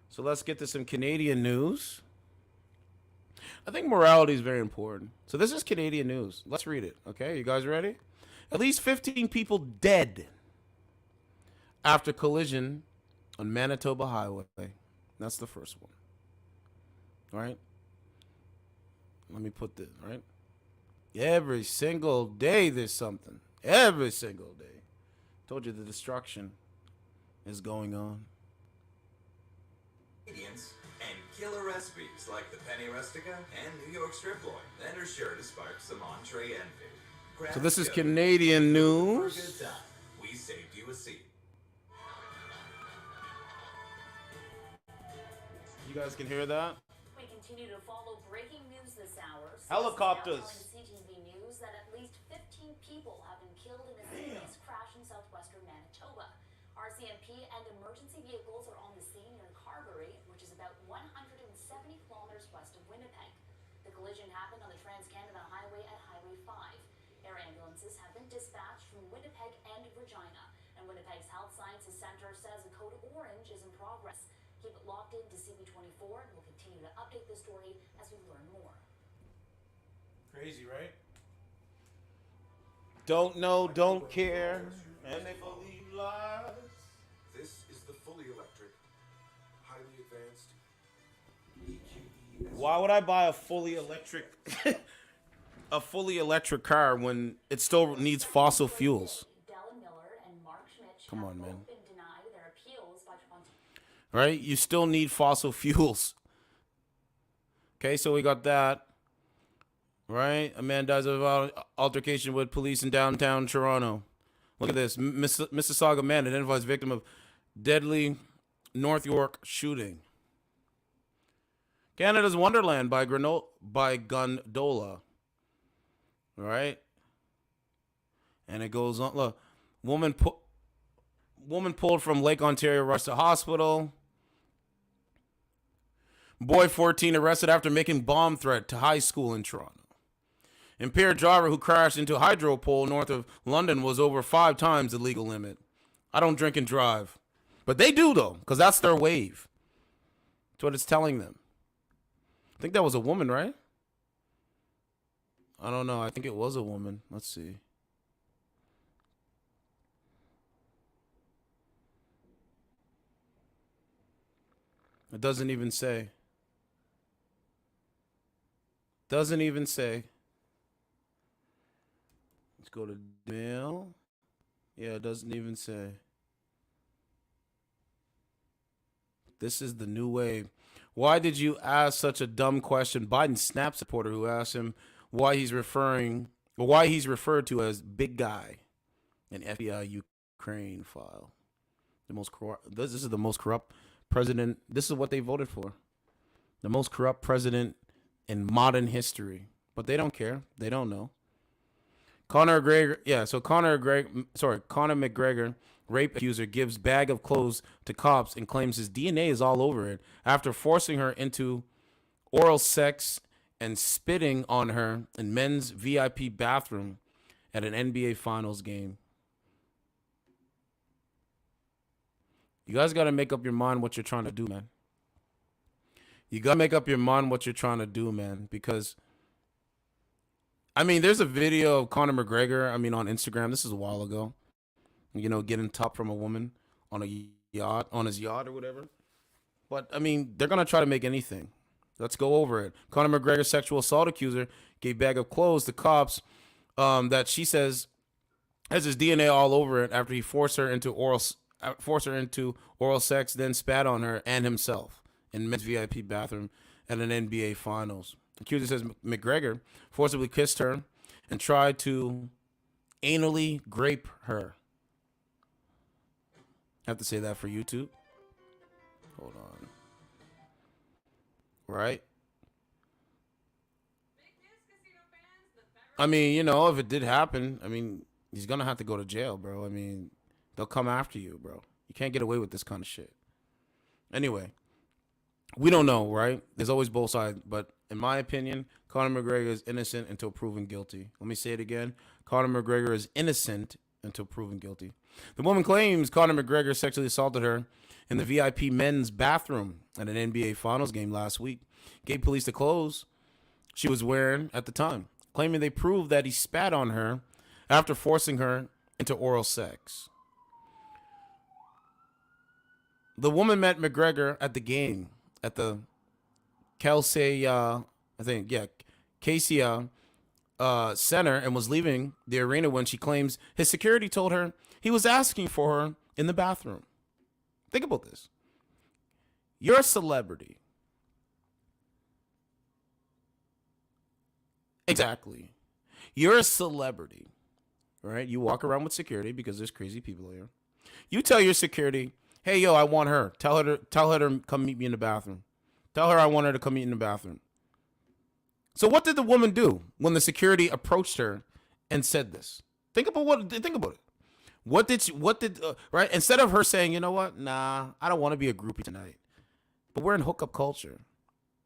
So let's get to some Canadian news. I think morality is very important. So this is Canadian news. Let's read it. Okay, you guys ready? At least 15 people dead after collision on Manitoba Highway. That's the first one. Right? Let me put this, right? Every single day there's something. Every single day. Told you the destruction is going on. Ingredients and killer recipes like the penne rustica and New York strip loin that are sure to spark some entree envy. So this is Canadian news. For a good time, we saved you a seat. You guys can hear that? We continue to follow breaking news this hour. Helicopters. CTV News that at least 15 people have been killed in a serious crash in southwestern Manitoba. RCMP and emergency vehicles are on the scene near Carberry, which is about 170 kilometers west of Winnipeg. The collision happened on the Trans-Canada Highway at Highway 5. Air ambulances have been dispatched from Winnipeg and Regina, and Winnipeg's Health Sciences Centre says a code orange is in progress. Keep it locked into CB24, and we'll continue to update the story as we learn more. Crazy, right? Don't know, don't care, and they believe lies. This is the fully electric, highly advanced Why would I buy a fully electric car when it still needs fossil fuels? Come on, man. Right? You still need fossil fuels. Okay, so we got that. Right? A man dies of altercation with police in downtown Toronto. Look at this. Mississauga man identifies victim of deadly North York shooting. Canada's Wonderland by Gondola. Right? And it goes on. Look, woman pulled from Lake Ontario, rushed to hospital. Boy 14 arrested after making bomb threat to high school in Toronto. Impaired driver who crashed into a hydro pole north of London was over 5 times the legal limit. I don't drink and drive. But they do, though, because that's their wave. That's what it's telling them. I think that was a woman, right? I don't know. I think it was a woman. Let's see. It doesn't even say. Doesn't even say. Let's go to mail. Yeah, it doesn't even say. This is the new wave. Why did you ask such a dumb question? Biden snap supporter who asked him why he's referred to as big guy in FBI Ukraine file. This is the most corrupt president. This is what they voted for. The most corrupt president in modern history. But they don't care. They don't know. Conor McGregor, rape accuser, gives bag of clothes to cops and claims his DNA is all over it after forcing her into oral sex and spitting on her in men's VIP bathroom at an NBA Finals game. You guys got to make up your mind what you're trying to do, man. You got to make up your mind what you're trying to do, man, because I mean, there's a video of Conor McGregor, on Instagram. This is a while ago. Getting top from a woman on a yacht, on his yacht or whatever. But, they're going to try to make anything. Let's go over it. Conor McGregor, sexual assault accuser, gave bag of clothes to cops that she says has his DNA all over it after he forced her into oral sex, then spat on her and himself in men's VIP bathroom at an NBA Finals. Accuser says McGregor forcibly kissed her and tried to anally grape her. I have to say that for YouTube. Hold on. Right? If it did happen, he's going to have to go to jail, bro. They'll come after you, bro. You can't get away with this kind of shit. Anyway, we don't know, right? There's always both sides, but in my opinion, Conor McGregor is innocent until proven guilty. Let me say it again. Conor McGregor is innocent until proven guilty. The woman claims Conor McGregor sexually assaulted her in the VIP men's bathroom at an NBA Finals game last week. Gave police the clothes she was wearing at the time, claiming they proved that he spat on her after forcing her into oral sex. The woman met McGregor at the game at the Kelsey, Casey Center, and was leaving the arena when she claims his security told her he was asking for her in the bathroom. Think about this. You're a celebrity. Exactly. You're a celebrity, right? You walk around with security because there's crazy people here. You tell your security, hey, yo, I want her. Tell her to come meet me in the bathroom. Tell her I want her to come meet in the bathroom. So what did the woman do when the security approached her and said this? Think about it. Right? Instead of her saying, you know what? Nah, I don't want to be a groupie tonight. But we're in hookup culture,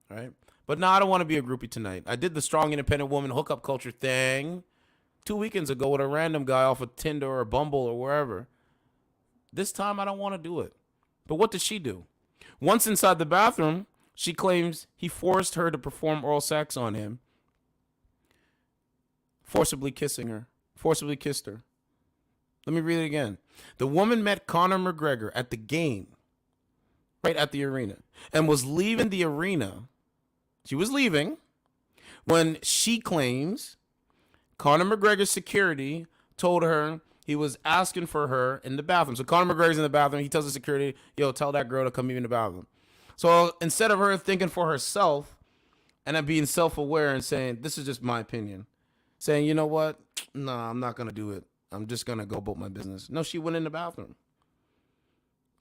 right? But nah, I don't want to be a groupie tonight. I did the strong, independent woman hookup culture thing 2 weekends ago with a random guy off of Tinder or Bumble or wherever. This time, I don't want to do it. But what did she do? Once inside the bathroom, she claims he forced her to perform oral sex on him, forcibly kissed her. Let me read it again. The woman met Conor McGregor at the game, right at the arena, and was leaving the arena. She was leaving when she claims Conor McGregor's security told her he was asking for her in the bathroom. So Conor McGregor's in the bathroom. He tells the security, yo, tell that girl to come meet me in the bathroom. So instead of her thinking for herself and then being self-aware and saying, this is just my opinion, saying, you know what? No, I'm not going to do it. I'm just going to go about my business. No, she went in the bathroom.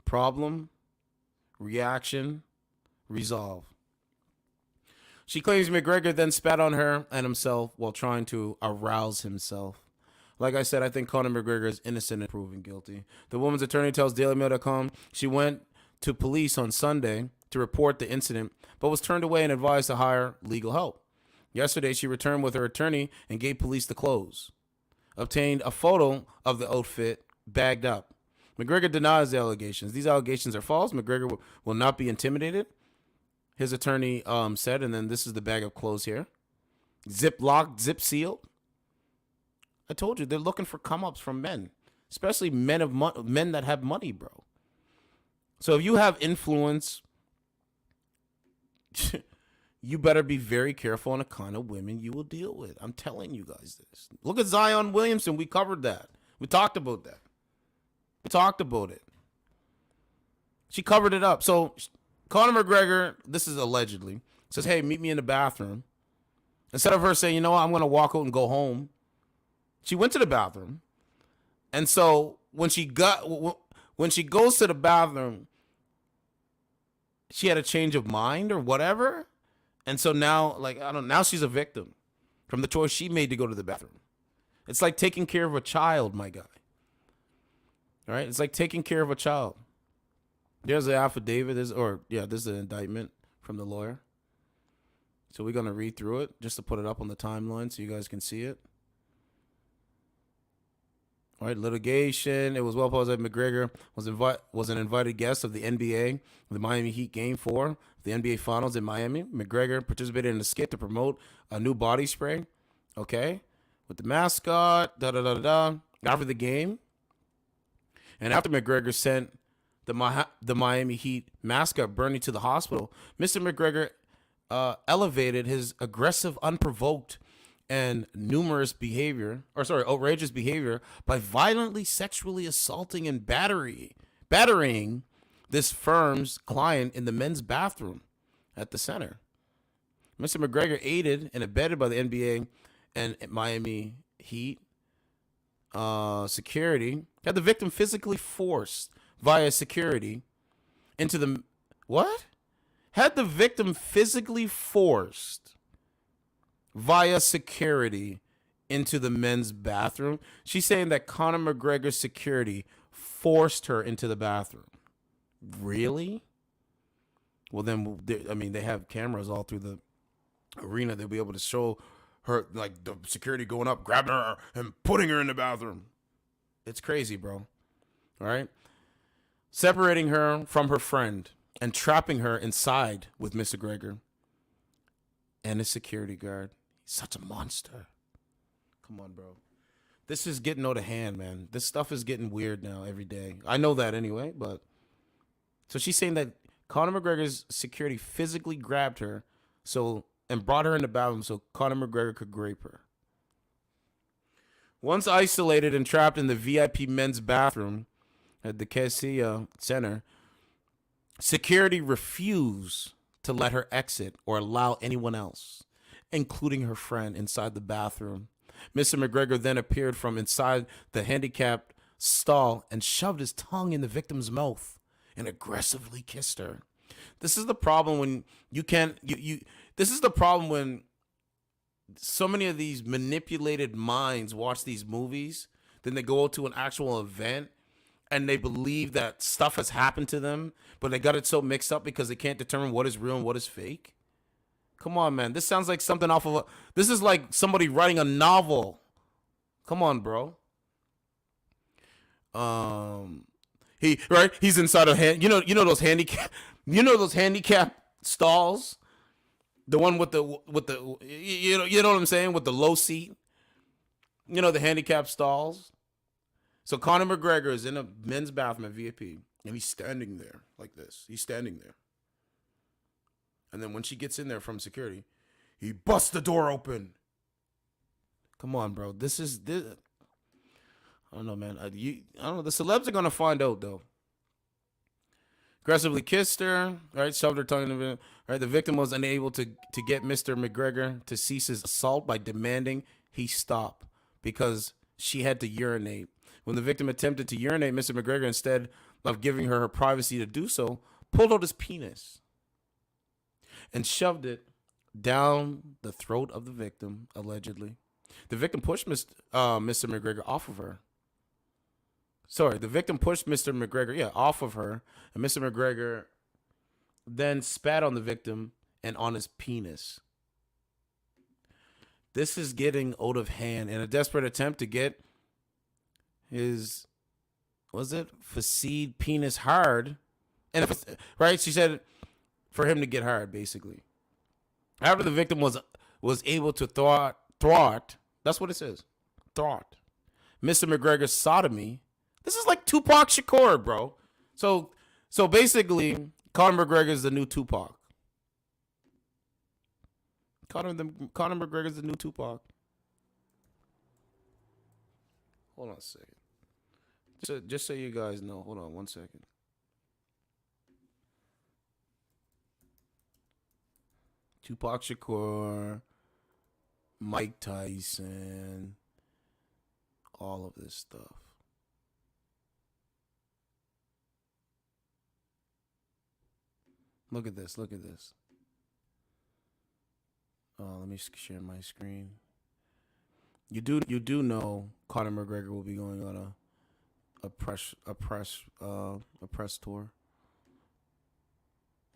Problem, reaction, resolve. She claims McGregor then spat on her and himself while trying to arouse himself. Like I said, I think Conor McGregor is innocent and proven guilty. The woman's attorney tells DailyMail.com she went to police on Sunday to report the incident, but was turned away and advised to hire legal help. Yesterday, she returned with her attorney and gave police the clothes. Obtained a photo of the outfit bagged up. McGregor denies the allegations. These allegations are false. McGregor will not be intimidated, his attorney said, and then this is the bag of clothes here. Zip locked, zip sealed. I told you, they're looking for come-ups from men, especially men that have money, bro. So if you have influence, you better be very careful on the kind of women you will deal with. I'm telling you guys this. Look at Zion Williamson. We covered that. We talked about that. We talked about it. She covered it up. So Conor McGregor, this is allegedly, says, hey, meet me in the bathroom. Instead of her saying, you know what, I'm going to walk out and go home, she went to the bathroom. And so when she goes to the bathroom, she had a change of mind or whatever. And so now, now she's a victim from the choice she made to go to the bathroom. It's like taking care of a child, my guy. All right? It's like taking care of a child. There's the affidavit. This is the indictment from the lawyer. So we're going to read through it just to put it up on the timeline so you guys can see it. All right, litigation. It was well posed that McGregor was an invited guest of the NBA, the Miami Heat Game 4, the NBA Finals in Miami. McGregor participated in a skit to promote a new body spray, okay, with the mascot, after the game. And after McGregor sent the Miami Heat mascot Bernie to the hospital, Mr. McGregor elevated his aggressive, unprovoked, and outrageous behavior by violently sexually assaulting and battering this firm's client in the men's bathroom at the center. Mr. McGregor, aided and abetted by the NBA and Miami Heat security, had the victim physically forced via security into the what? Had the victim physically forced via security into the men's bathroom. She's saying that Conor McGregor's security forced her into the bathroom. Really? Well, then, they have cameras all through the arena. They'll be able to show her, like, the security going up, grabbing her, and putting her in the bathroom. It's crazy, bro. All right? Separating her from her friend and trapping her inside with Mr. McGregor and his security guard. He's such a monster. Come on, bro. This is getting out of hand, man. This stuff is getting weird now every day. I know that anyway, but So she's saying that Conor McGregor's security physically grabbed her and brought her in the bathroom so Conor McGregor could rape her. Once isolated and trapped in the VIP men's bathroom at the Cassia Center, security refused to let her exit or allow anyone else, including her friend, inside the bathroom. Mr. McGregor then appeared from inside the handicapped stall and shoved his tongue in the victim's mouth and aggressively kissed her. This is the problem when this is the problem when so many of these manipulated minds watch these movies, then they go to an actual event and they believe that stuff has happened to them, but they got it so mixed up because they can't determine what is real and what is fake. Come on, man. This sounds like something off of this is like somebody writing a novel. Come on, bro. He's inside of those handicap stalls. The one with the you know what I'm saying, with the low seat. You know, the handicap stalls. So Conor McGregor is in a men's bathroom at VIP and he's standing there like this. He's standing there. And then when she gets in there from security, he busts the door open. Come on, bro. This. I don't know, man. I don't know. The celebs are gonna find out though. Aggressively kissed her, right? Shoved her tongue in the right. The victim was unable to get Mr. McGregor to cease his assault by demanding he stop because she had to urinate. When the victim attempted to urinate, Mr. McGregor, instead of giving her privacy to do so, pulled out his penis and shoved it down the throat of the victim, allegedly. The victim pushed Mr. McGregor off of her. Sorry, the victim pushed Mr. McGregor, off of her, and Mr. McGregor then spat on the victim and on his penis. This is getting out of hand in a desperate attempt to get his, facade penis hard. And right, she said for him to get hard, basically. After the victim was able to thwart, that's what it says, thwart Mr. McGregor's sodomy. This is like Tupac Shakur, bro. So basically, Conor McGregor is the new Tupac. Conor McGregor is the new Tupac. Hold on a second. Just so you guys know. Hold on 1 second. Tupac Shakur, Mike Tyson, all of this stuff. Look at this. Let me share my screen. You do know Conor McGregor will be going on a press tour.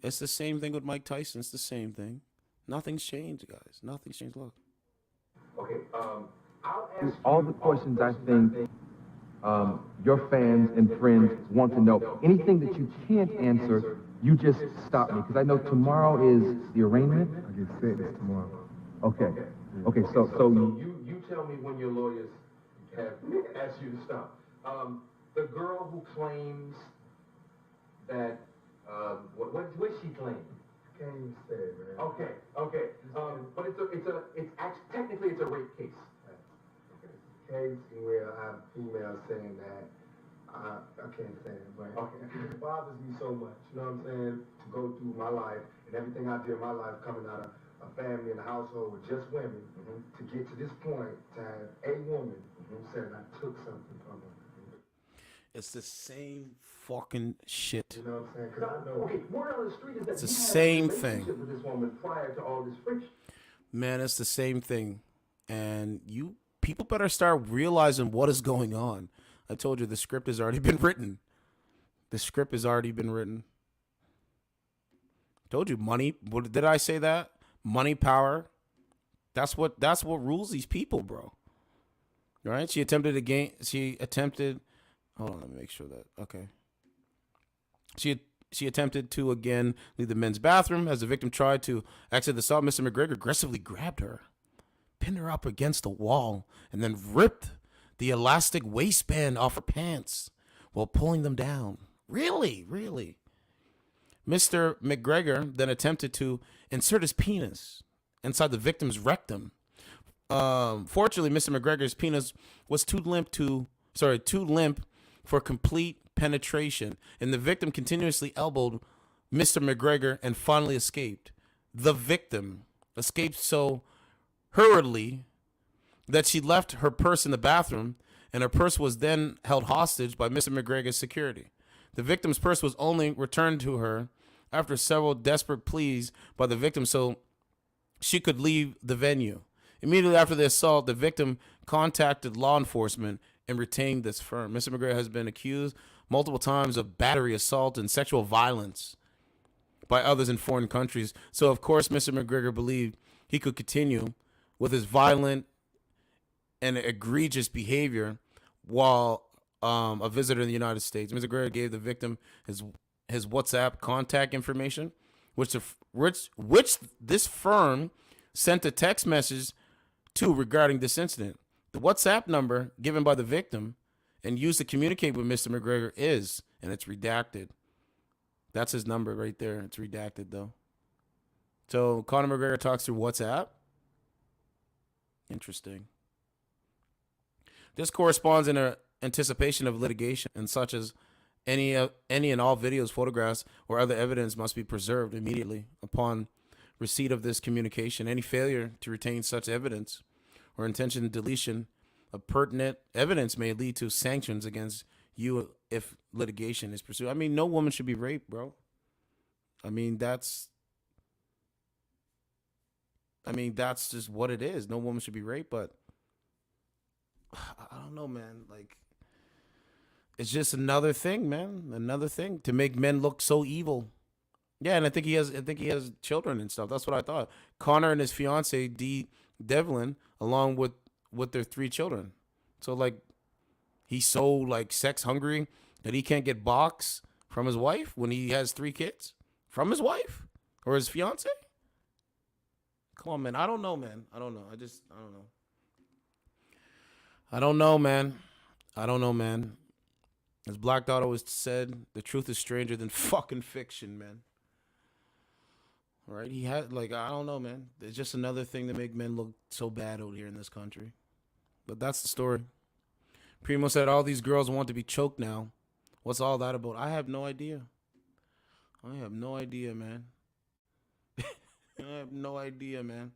It's the same thing with Mike Tyson. It's the same thing. Nothing's changed, guys. Nothing's changed. Look. Okay. I'll ask all the questions I think your fans and friends want to know. Anything that you can't answer, you just stop me, because I know tomorrow is the arraignment. I get sentenced tomorrow. Okay. Okay. So you tell me when your lawyers have asked you to stop. The girl who claims that what she claim? Can't even say it, man. Okay. But technically it's a rape case. Case where I have females saying that I can't say it, but it bothers me so much, you know what I'm saying, to go through my life and everything I did in my life coming out of a family and a household with just women, to get to this point, to have a woman who said I took something from her. It's the same fucking shit. You know what I'm saying? Because I know. Okay, word on the street is that it's the you same had a thing. relationship with this woman prior to all this friction. Man, it's the same thing. And people better start realizing what is going on. I told you the script has already been written. Told you, money. Did I say that? Money, power. That's what rules these people, bro. All right? She attempted. Hold on, let me make sure that. Okay. She attempted to again leave the men's bathroom. As the victim tried to exit the cell, Mr. McGregor aggressively grabbed her, pinned her up against the wall, and then ripped the elastic waistband off her pants while pulling them down. Really? Mr. McGregor then attempted to insert his penis inside the victim's rectum. Fortunately, Mr. McGregor's penis was too limp for complete penetration, and the victim continuously elbowed Mr. McGregor and finally escaped. The victim escaped so hurriedly that she left her purse in the bathroom, and her purse was then held hostage by Mr. McGregor's security. The victim's purse was only returned to her after several desperate pleas by the victim so she could leave the venue. Immediately after the assault, the victim contacted law enforcement and retained this firm. Mr. McGregor has been accused multiple times of battery, assault, and sexual violence by others in foreign countries. So, of course, Mr. McGregor believed he could continue with his violent and egregious behavior while a visitor in the United States. Mr. McGregor gave the victim his WhatsApp contact information, which this firm sent a text message to regarding this incident. The WhatsApp number given by the victim and used to communicate with Mr. McGregor is, and it's redacted. That's his number right there. It's redacted, though. So Conor McGregor talks through WhatsApp. Interesting. This corresponds in anticipation of litigation, and such as any and all videos, photographs, or other evidence must be preserved immediately upon receipt of this communication. Any failure to retain such evidence or intention deletion of pertinent evidence may lead to sanctions against you if litigation is pursued. I mean, no woman should be raped, bro. I mean, that's just what it is. No woman should be raped, but I don't know, man. Like, it's just another thing, man. Another thing to make men look so evil. Yeah, and I think he has children and stuff. That's what I thought. Connor and his fiance Dee Devlin, along with their 3 children. So like, he's so like sex hungry that he can't get box from his wife when he has 3 kids from his wife or his fiance. Come on, man. I don't know, man. I don't know. I don't know. I don't know, man. I don't know, man. As Black Dot always said, the truth is stranger than fucking fiction, man. Right? He had, like, I don't know, man. It's just another thing to make men look so bad out here in this country. But that's the story. Primo said all these girls want to be choked now. What's all that about? I have no idea. I have no idea, man. I have no idea, man.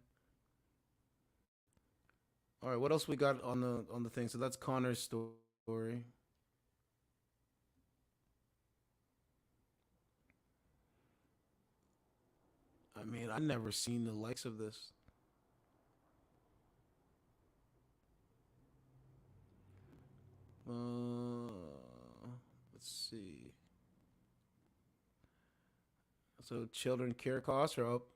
All right, what else we got on the thing? So that's Connor's story. I mean, I've never seen the likes of this. Let's see. So children care costs are up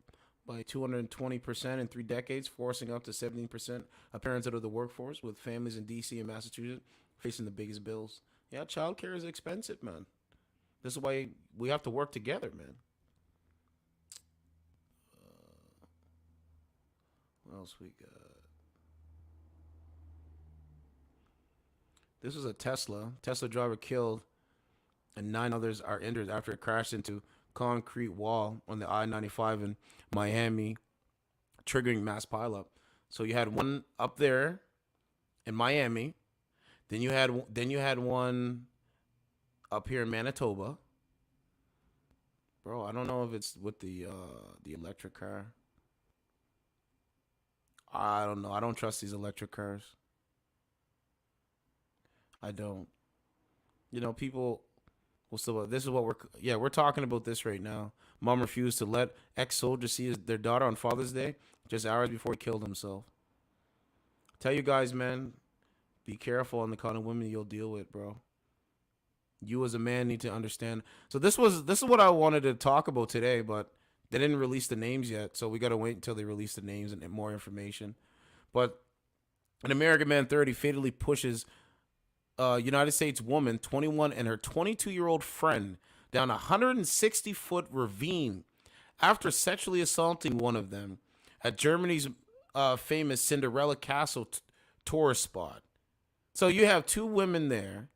by 220% in 3 decades, forcing up to 17% of parents out of the workforce, with families in D.C. and Massachusetts facing the biggest bills. Yeah, childcare is expensive, man. This is why we have to work together, man. What else we got? This was a Tesla driver killed and 9 others are injured after it crashed into concrete wall on the I-95 in Miami, triggering mass pileup. So you had one up there in Miami, then you had one up here in Manitoba. Bro, I don't know if it's with the electric car. I don't know. I don't trust these electric cars. I don't. You know, people will still. This is what we're talking about this right now. Mom refused to let ex-soldier see their daughter on Father's Day just hours before he killed himself. Tell you guys, man, be careful on the kind of women you'll deal with, bro. You as a man need to understand. So this is what I wanted to talk about today, but they didn't release the names yet, so we got to wait until they release the names and more information. But an American man 30 fatally pushes United States woman 21 and her 22-year-old friend down a 160-foot ravine after sexually assaulting one of them at Germany's famous Cinderella Castle tourist spot. So you have 2 women there,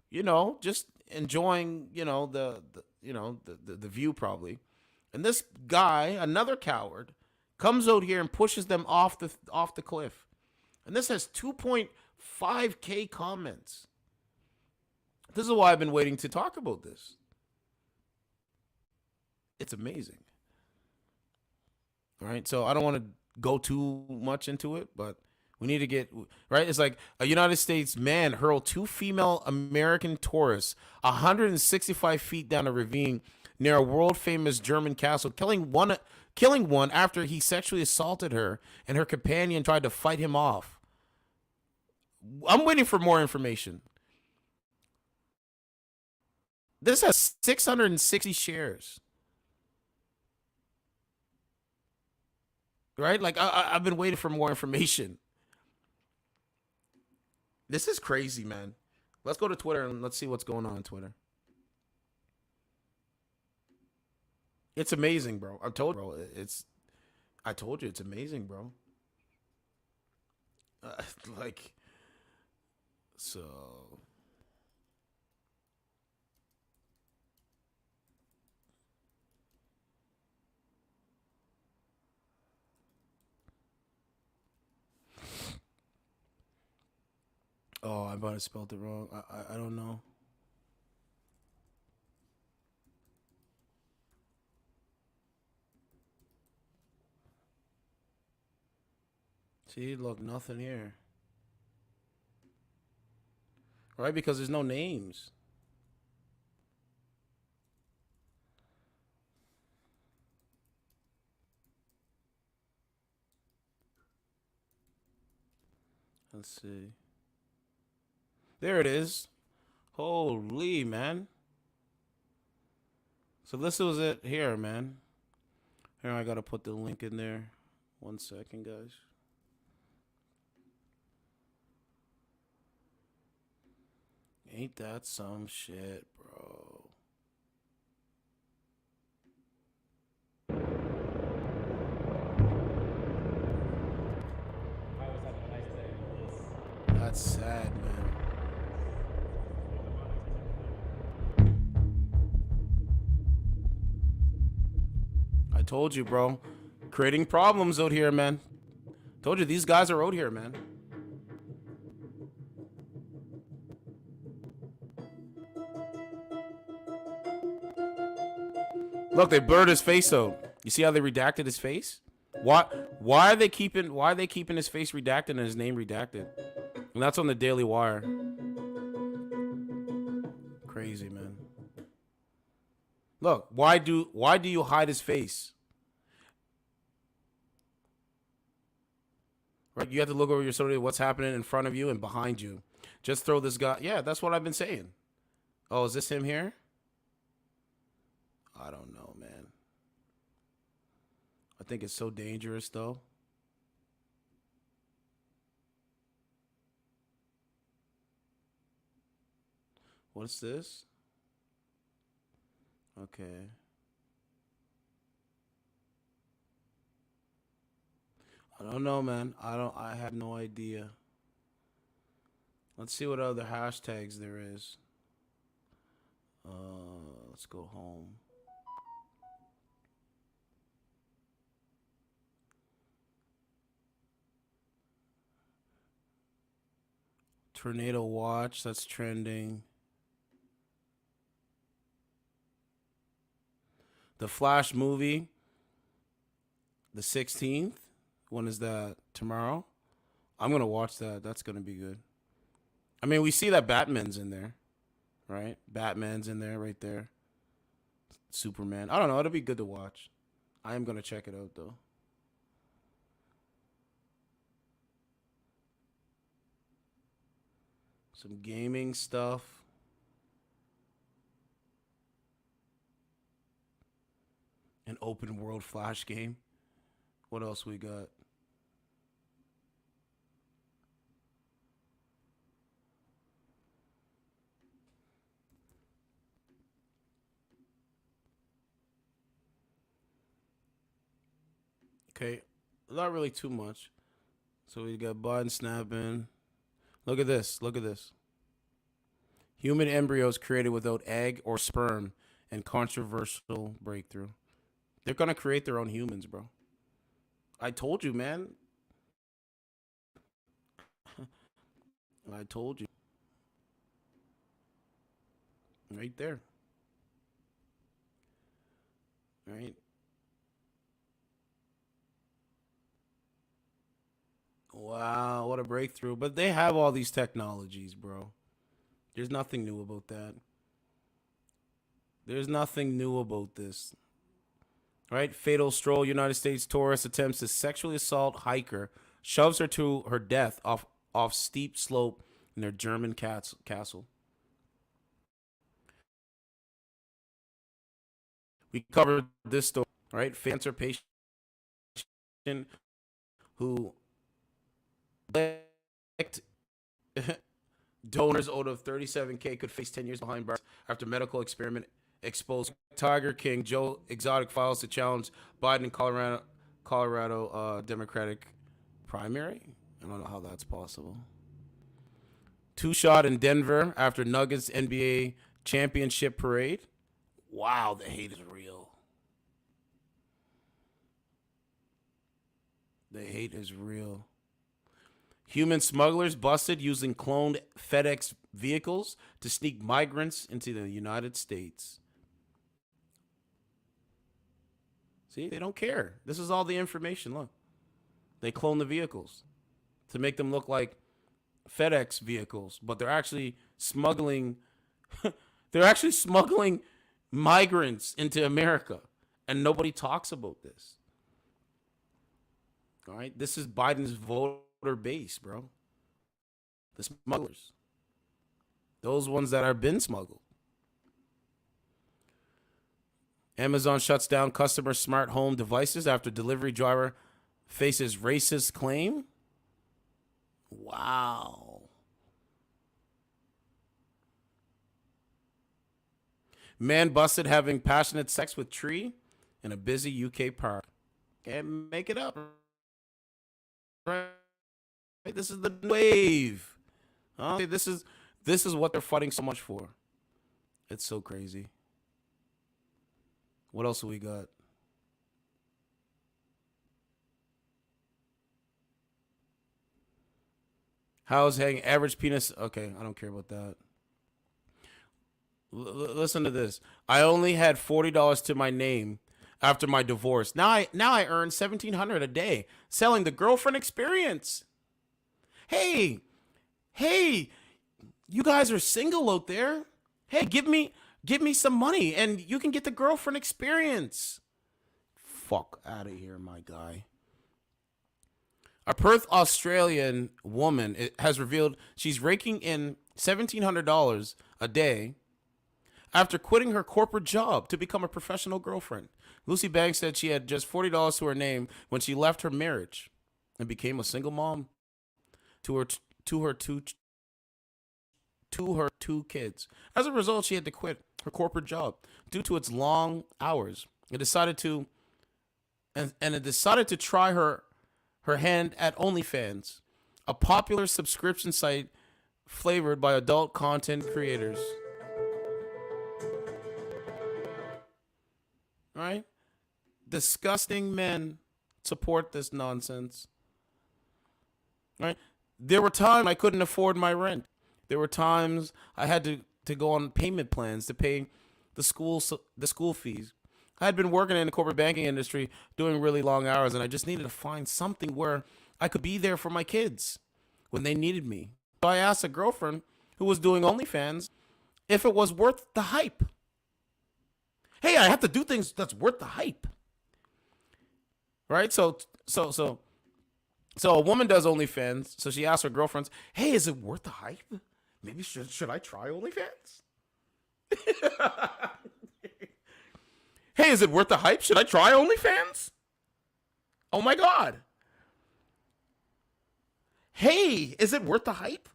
you know, just enjoying, the view probably. And this guy, another coward, comes out here and pushes them off the cliff. And this has 2.5K comments. This is why I've been waiting to talk about this. It's amazing. All right, so I don't want to go too much into it, but we need to get right. It's like a United States man hurled 2 female American tourists 165 feet down a ravine near a world-famous German castle, killing one after he sexually assaulted her and her companion tried to fight him off. I'm waiting for more information. This has 660 shares. Right? Like, I've been waiting for more information. This is crazy, man. Let's go to Twitter and let's see what's going on Twitter. It's amazing, bro. I told you it's amazing, bro. So. Oh, I might have spelled it wrong. I don't know. See, look, nothing here. Right? Because there's no names. Let's see. There it is. Holy, man. So this was it here, man. Here, I gotta put the link in there. 1 second, guys. Ain't that some shit, bro? That's sad, man. I told you, bro. Creating problems out here, man. Told you, these guys are out here, man. Look, they blurred his face out. You see how they redacted his face? Why are they keeping his face redacted and his name redacted? And that's on the Daily Wire. Crazy, man. Look, why do you hide his face? Right? You have to look over your shoulder, what's happening in front of you and behind you. Just throw this guy. Yeah, that's what I've been saying. Oh, is this him here? I don't know, man. I think it's so dangerous, though. What's this? Okay. I don't know, man. I have no idea. Let's see what other hashtags there is. Let's go home. Tornado watch, that's trending. The Flash movie, the 16th. When is that? Tomorrow? I'm going to watch that. That's going to be good. I mean, we see that Batman's in there, right? Batman's in there right there. Superman. I don't know. It'll be good to watch. I am going to check it out, though. Some gaming stuff. An open world Flash game. What else we got? Okay, not really too much. So we got Biden snapping. Look at this. Look at this. Human embryos created without egg or sperm and controversial breakthrough. They're going to create their own humans, bro. I told you, man. I told you. Right there. Right. Wow, what a breakthrough. But they have all these technologies, bro. There's nothing new about that. There's nothing new about this. All right, fatal stroll. United States tourist attempts to sexually assault hiker, shoves her to her death off steep slope in their German castle. We covered this story, all right? Cancer patient who licked donors owed of $37K could face 10 years behind bars after medical experiment exposed. Tiger King Joe Exotic files to challenge Biden in Colorado Democratic primary. I don't know how that's possible. Two shot in Denver after Nuggets NBA championship parade. Wow, the hate is real. The hate is real. Human smugglers busted using cloned FedEx vehicles to sneak migrants into the United States. See, they don't care. This is all the information. Look, they clone the vehicles to make them look like FedEx vehicles, but they're actually smuggling. They're actually smuggling migrants into America, and nobody talks about this. All right, this is Biden's voter base, bro. The smugglers, those ones that have been smuggled. Amazon shuts down customer smart home devices after delivery driver faces racist claim. Wow. Man busted having passionate sex with tree in a busy UK park. Can't make it up. Right? This is the wave. This is what they're fighting so much for. It's so crazy. What else do we got? How's hanging average penis? Okay, I don't care about that. Listen to this. I only had $40 to my name after my divorce. Now I earn $1,700 a day selling the girlfriend experience. Hey, you guys are single out there. Hey, give me some money and you can get the girlfriend experience. Fuck out of here, my guy. A Perth, Australian woman has revealed she's raking in $1,700 a day after quitting her corporate job to become a professional girlfriend. Lucy Banks said she had just $40 to her name when she left her marriage and became a single mom to her two kids. As a result, she had to quit her corporate job due to its long hours. It decided to try her hand at OnlyFans, a popular subscription site flavored by adult content creators. Right? Disgusting men support this nonsense. Right? There were times I couldn't afford my rent. There were times I had to go on payment plans to pay the school fees. I had been working in the corporate banking industry doing really long hours, and I just needed to find something where I could be there for my kids when they needed me. So I asked a girlfriend who was doing OnlyFans if it was worth the hype. Hey, I have to do things that's worth the hype. Right? So a woman does OnlyFans, so she asks her girlfriends, hey, is it worth the hype? Maybe should I try OnlyFans? Hey, is it worth the hype? Should I try OnlyFans? Oh my God. Hey, is it worth the hype?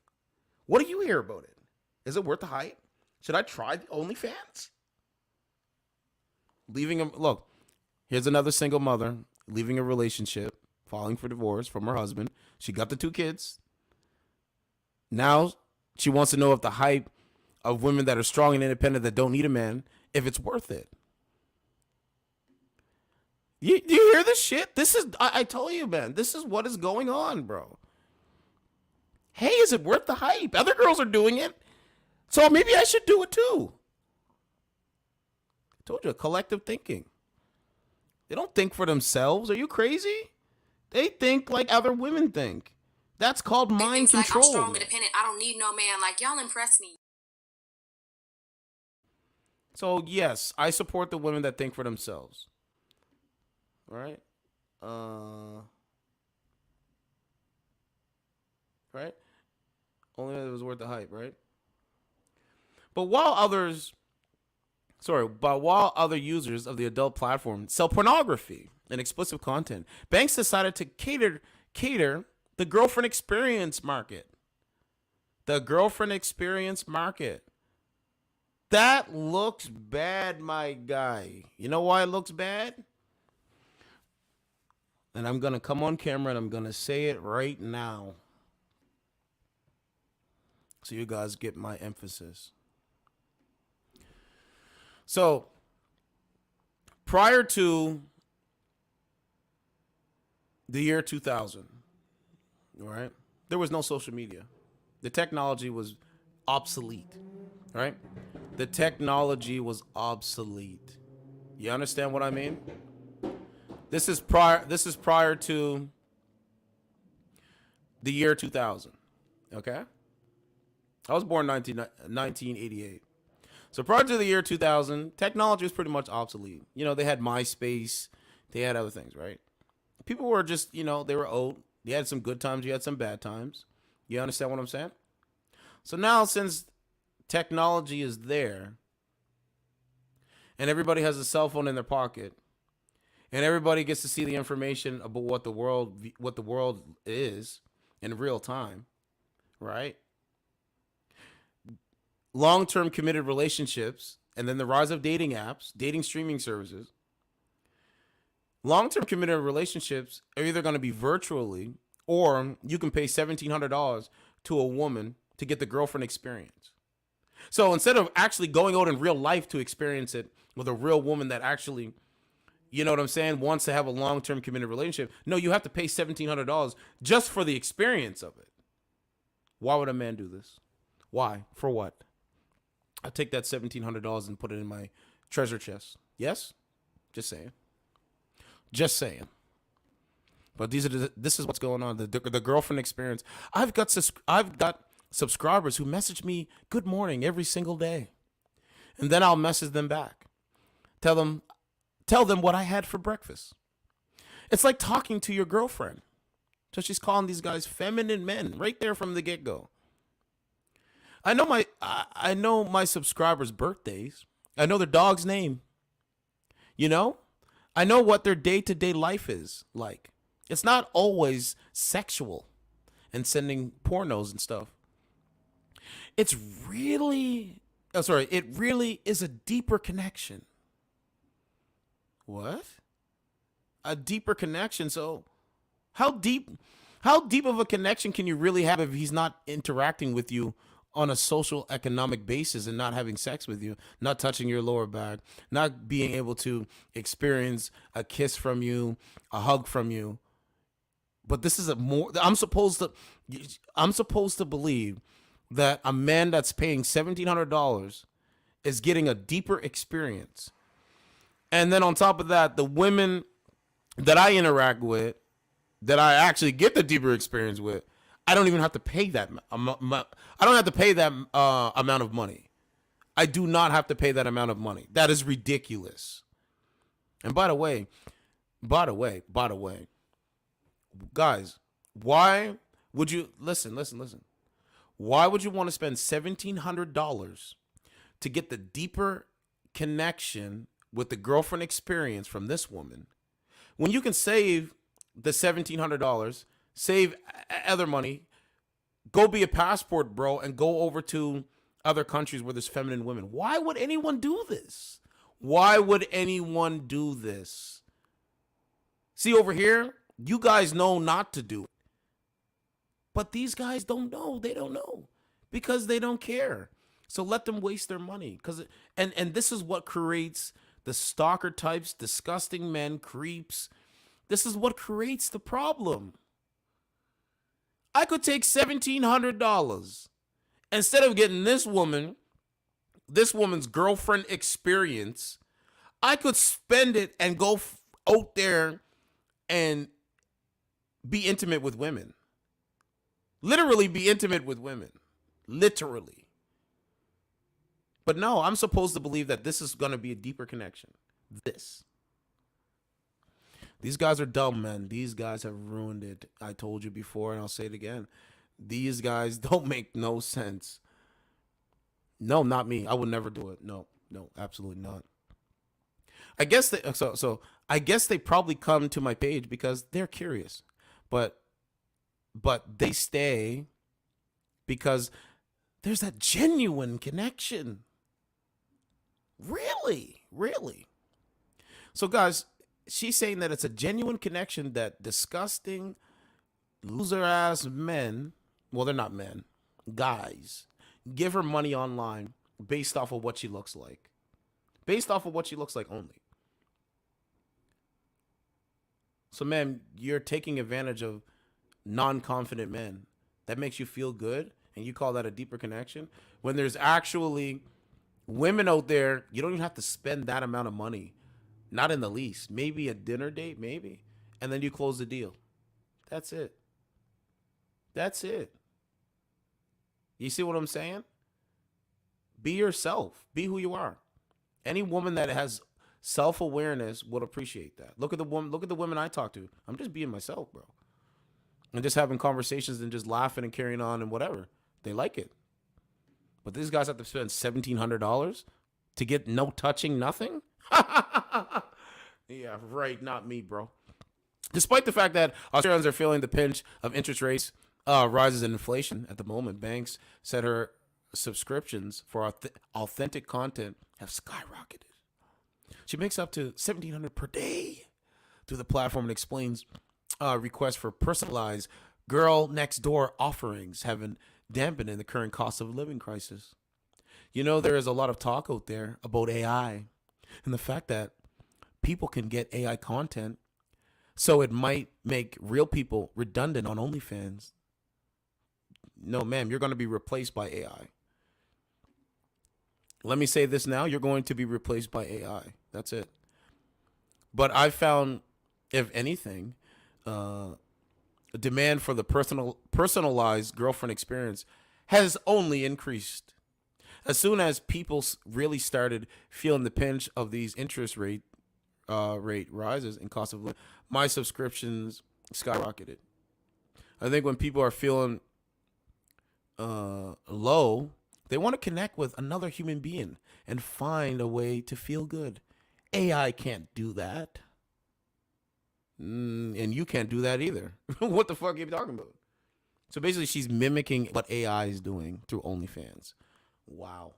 What do you hear about it? Is it worth the hype? Should I try OnlyFans? Look, here's another single mother leaving a relationship, filing for divorce from her husband. She got the two kids. Now she wants to know if the hype of women that are strong and independent that don't need a man if it's worth it. You hear this shit? This is, I tell you, man, this is what is going on, bro. Hey, is it worth the hype? Other girls are doing it, so maybe I should do it too. I told you, collective thinking. They don't think for themselves. Are you crazy? They think like other women think. That's called mind control. Like, I'm strong, independent. I don't need no man. Like, y'all impress me. So yes, I support the women that think for themselves. Right? Right? Only if it was worth the hype, right? But while other users of the adult platform sell pornography and explicit content, banks decided to cater the girlfriend experience market. The girlfriend experience market. That looks bad, my guy. You know why it looks bad? And I'm going to come on camera and I'm going to say it right now, so you guys get my emphasis. So, prior to the year 2000, right, there was no social media. The technology was obsolete, right? The technology was obsolete. You understand what I mean? This is prior to the year 2000, okay? I was born 1988. So prior to the year 2000, technology was pretty much obsolete. You know, they had MySpace. They had other things, right? People were just, you know, they were old. You had some good times. You had some bad times. You understand what I'm saying? So now, since technology is there and everybody has a cell phone in their pocket and everybody gets to see the information about what the world is in real time, right? Long-term committed relationships, and then the rise of dating apps, dating streaming services. Long-term committed relationships are either going to be virtually, or you can pay $1,700 to a woman to get the girlfriend experience. So instead of actually going out in real life to experience it with a real woman that actually, you know what I'm saying, wants to have a long-term committed relationship, no, you have to pay $1,700 just for the experience of it. Why would a man do this? Why? For what? I'll take that $1,700 and put it in my treasure chest. Yes? Just saying. Just saying. But this is what's going on. The girlfriend experience. I've got subscribers who message me good morning every single day. And then I'll message them back. Tell them what I had for breakfast. It's like talking to your girlfriend. So she's calling these guys feminine men right there from the get-go. I know my subscribers' birthdays. I know their dog's name. You know? I know what their day-to-day life is like. It's not always sexual and sending pornos and stuff. It really is a deeper connection. What? A deeper connection. So how deep of a connection can you really have if he's not interacting with you on a social economic basis and not having sex with you, not touching your lower back, not being able to experience a kiss from you, a hug from you? But this is I'm supposed to believe that a man that's paying $1,700 is getting a deeper experience. And then on top of that, the women that I interact with, that I actually get the deeper experience with, I don't even have to pay that. I don't have to pay that amount of money. I do not have to pay that amount of money. That is ridiculous. And by the way, guys, why would you listen? Why would you want to spend $1,700 to get the deeper connection with the girlfriend experience from this woman when you can save the $1,700? Save other money, go be a passport bro, and go over to other countries where there's feminine women. Why would anyone do this? Why would anyone do this? See, over here, you guys know not to do it. But these guys don't know. They don't know because they don't care. So let them waste their money, and this is what creates the stalker types, disgusting men, creeps. This is what creates the problem. I could take $1,700 instead of getting this woman's girlfriend experience. I could spend it and go out there and be intimate with women. Literally be intimate with women. Literally. But no, I'm supposed to believe that this is going to be a deeper connection. These guys are dumb, man. These guys have ruined it. I told you before, and I'll say it again. These guys don't make no sense. No, not me. I would never do it. No, absolutely not. I guess I guess they probably come to my page because they're curious, but they stay because there's that genuine connection. Really. So guys, she's saying that it's a genuine connection that disgusting loser ass men, well, they're not men, guys, give her money online based off of what she looks like. Based off of what she looks like only. So, man, you're taking advantage of non-confident men. That makes you feel good, and you call that a deeper connection? When there's actually women out there, you don't even have to spend that amount of money. Not in the least. Maybe a dinner date, maybe. And then you close the deal. That's it. That's it. You see what I'm saying? Be yourself. Be who you are. Any woman that has self-awareness would appreciate that. Look at the women I talk to. I'm just being myself, bro. And just having conversations and just laughing and carrying on and whatever. They like it. But these guys have to spend $1,700 to get no touching, nothing? Yeah, right. Not me, bro. Despite the fact that Australians are feeling the pinch of interest rates, rises in inflation at the moment, banks said her subscriptions for authentic content have skyrocketed. She makes up to $1,700 per day through the platform and explains requests for personalized girl next door offerings haven't dampened in the current cost of living crisis. You know, there is a lot of talk out there about AI and the fact that people can get AI content, so it might make real people redundant on OnlyFans. No, ma'am, you're going to be replaced by AI. Let me say this now. You're going to be replaced by AI. That's it. But I found, if anything, demand for the personalized girlfriend experience has only increased. As soon as people really started feeling the pinch of these interest rate rises and cost of living, my subscriptions skyrocketed. I think when people are feeling low, they want to connect with another human being and find a way to feel good. AI can't do that. And you can't do that either. What the fuck are you talking about? So basically, she's mimicking what AI is doing through OnlyFans. Wow.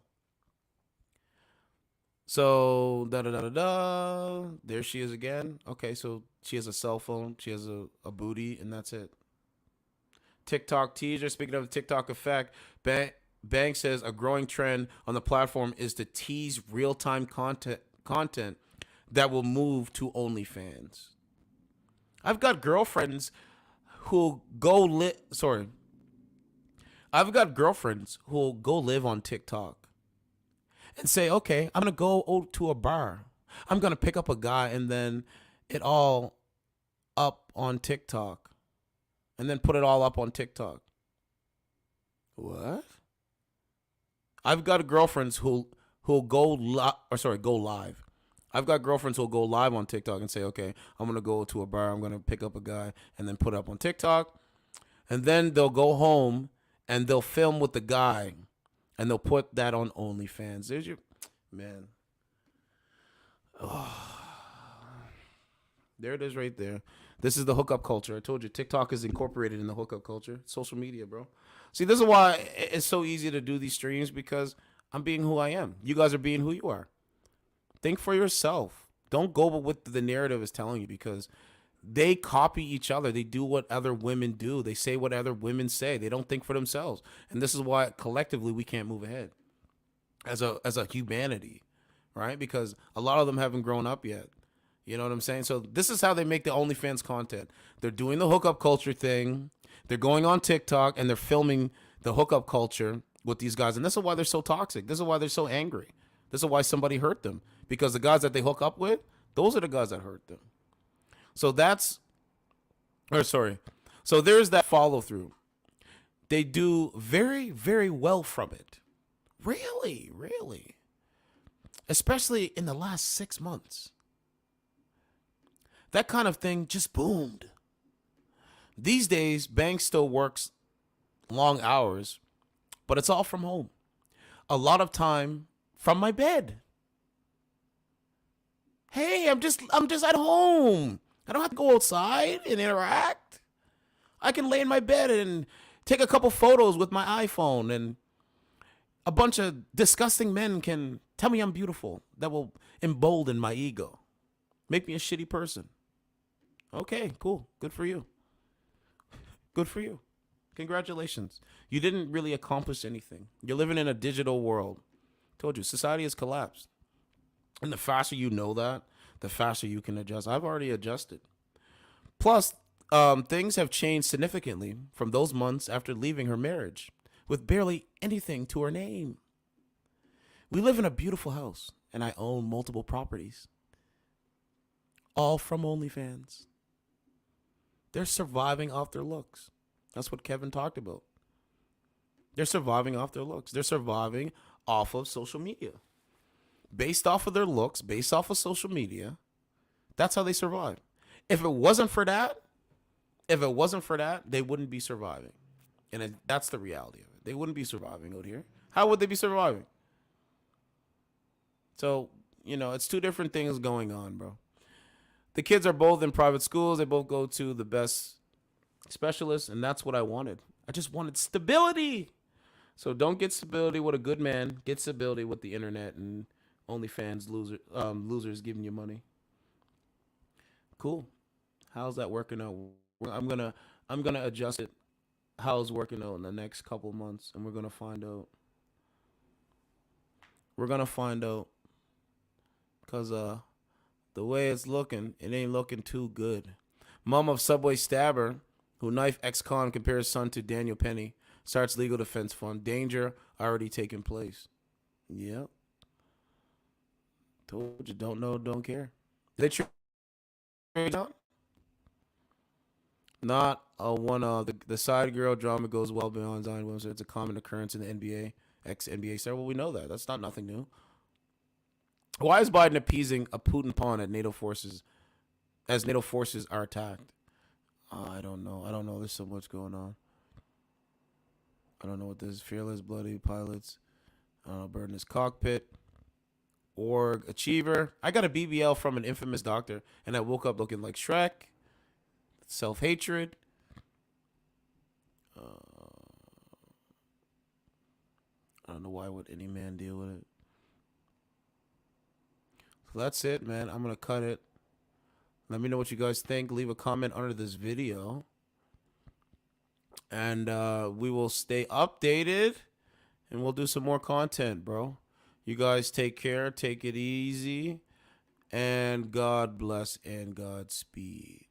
So, there she is again. Okay, so she has a cell phone, she has a booty, and that's it. TikTok teaser. Speaking of the TikTok effect, Bank says a growing trend on the platform is to tease real-time content that will move to OnlyFans. I've got girlfriends who'll go live on TikTok and say, okay, I'm going to go to a bar. I'm going to pick up a guy and then it all up on TikTok. And then put it all up on TikTok. What? I've got girlfriends who'll go live. I've got girlfriends who'll go live on TikTok and say, okay, I'm going to go to a bar. I'm going to pick up a guy and then put it up on TikTok. And then they'll go home and they'll film with the guy and they'll put that on OnlyFans. There's your, man. Oh. There it is right there. This is the hookup culture. I told you, TikTok is incorporated in the hookup culture. Social media, bro. See, this is why it's so easy to do these streams, because I'm being who I am. You guys are being who you are. Think for yourself. Don't go with what the narrative is telling you, because they copy each other. They do what other women do. They say what other women say. They don't think for themselves. And this is why collectively we can't move ahead. as a humanity, right? Because a lot of them haven't grown up yet. You know what I'm saying? So this is how they make the OnlyFans content. They're doing the hookup culture thing. They're going on TikTok and they're filming the hookup culture with these guys. And this is why they're so toxic. This is why they're so angry. This is why somebody hurt them. Because the guys that they hook up with, those are the guys that hurt them. So So there's that follow through. They do very, very well from it. Really, really. Especially in the last 6 months. That kind of thing just boomed. These days, Banks still works long hours, but it's all from home. A lot of time from my bed. Hey, I'm just at home. I don't have to go outside and interact. I can lay in my bed and take a couple photos with my iPhone, and a bunch of disgusting men can tell me I'm beautiful. That will embolden my ego. Make me a shitty person. Okay, cool. Good for you. Good for you. Congratulations. You didn't really accomplish anything. You're living in a digital world. Told you, society has collapsed. And the faster you know that, the faster you can adjust. I've already adjusted. Plus, things have changed significantly from those months after leaving her marriage, with barely anything to her name. We live in a beautiful house, and I own multiple properties. All from OnlyFans. They're surviving off their looks. That's what Kevin talked about. They're surviving off their looks. They're surviving off of social media. Based off of their looks, based off of social media, that's how they survive. If it wasn't for that, they wouldn't be surviving. And that's the reality of it. They wouldn't be surviving out here. How would they be surviving? So, it's two different things going on, bro. The kids are both in private schools. They both go to the best specialists, and that's what I wanted. I just wanted stability. So don't get stability with a good man. Get stability with the internet and OnlyFans losers giving you money. Cool. How's that working out? I'm gonna adjust it. How's it working out in the next couple months, and we're gonna find out. We're gonna find out, cause the way it's looking, it ain't looking too good. Mom of Subway stabber who knife ex-con compares son to Daniel Penny starts legal defense fund. Danger already taking place. Yep. Told you, don't know, don't care. They not one the side girl drama goes well beyond Zion Williamson. It's a common occurrence in the NBA, ex-NBA star. Well, we know that. That's not nothing new. Why is Biden appeasing a Putin pawn at NATO forces as NATO forces are attacked? I don't know. There's so much going on. I don't know what this is. Fearless, bloody pilots. Bird in his cockpit. Org, achiever. I got a BBL from an infamous doctor, and I woke up looking like Shrek. Self-hatred. I don't know why would any man deal with it. So that's it, man. I'm going to cut it. Let me know what you guys think. Leave a comment under this video. And we will stay updated. And we'll do some more content, bro. You guys take care. Take it easy. And God bless and Godspeed.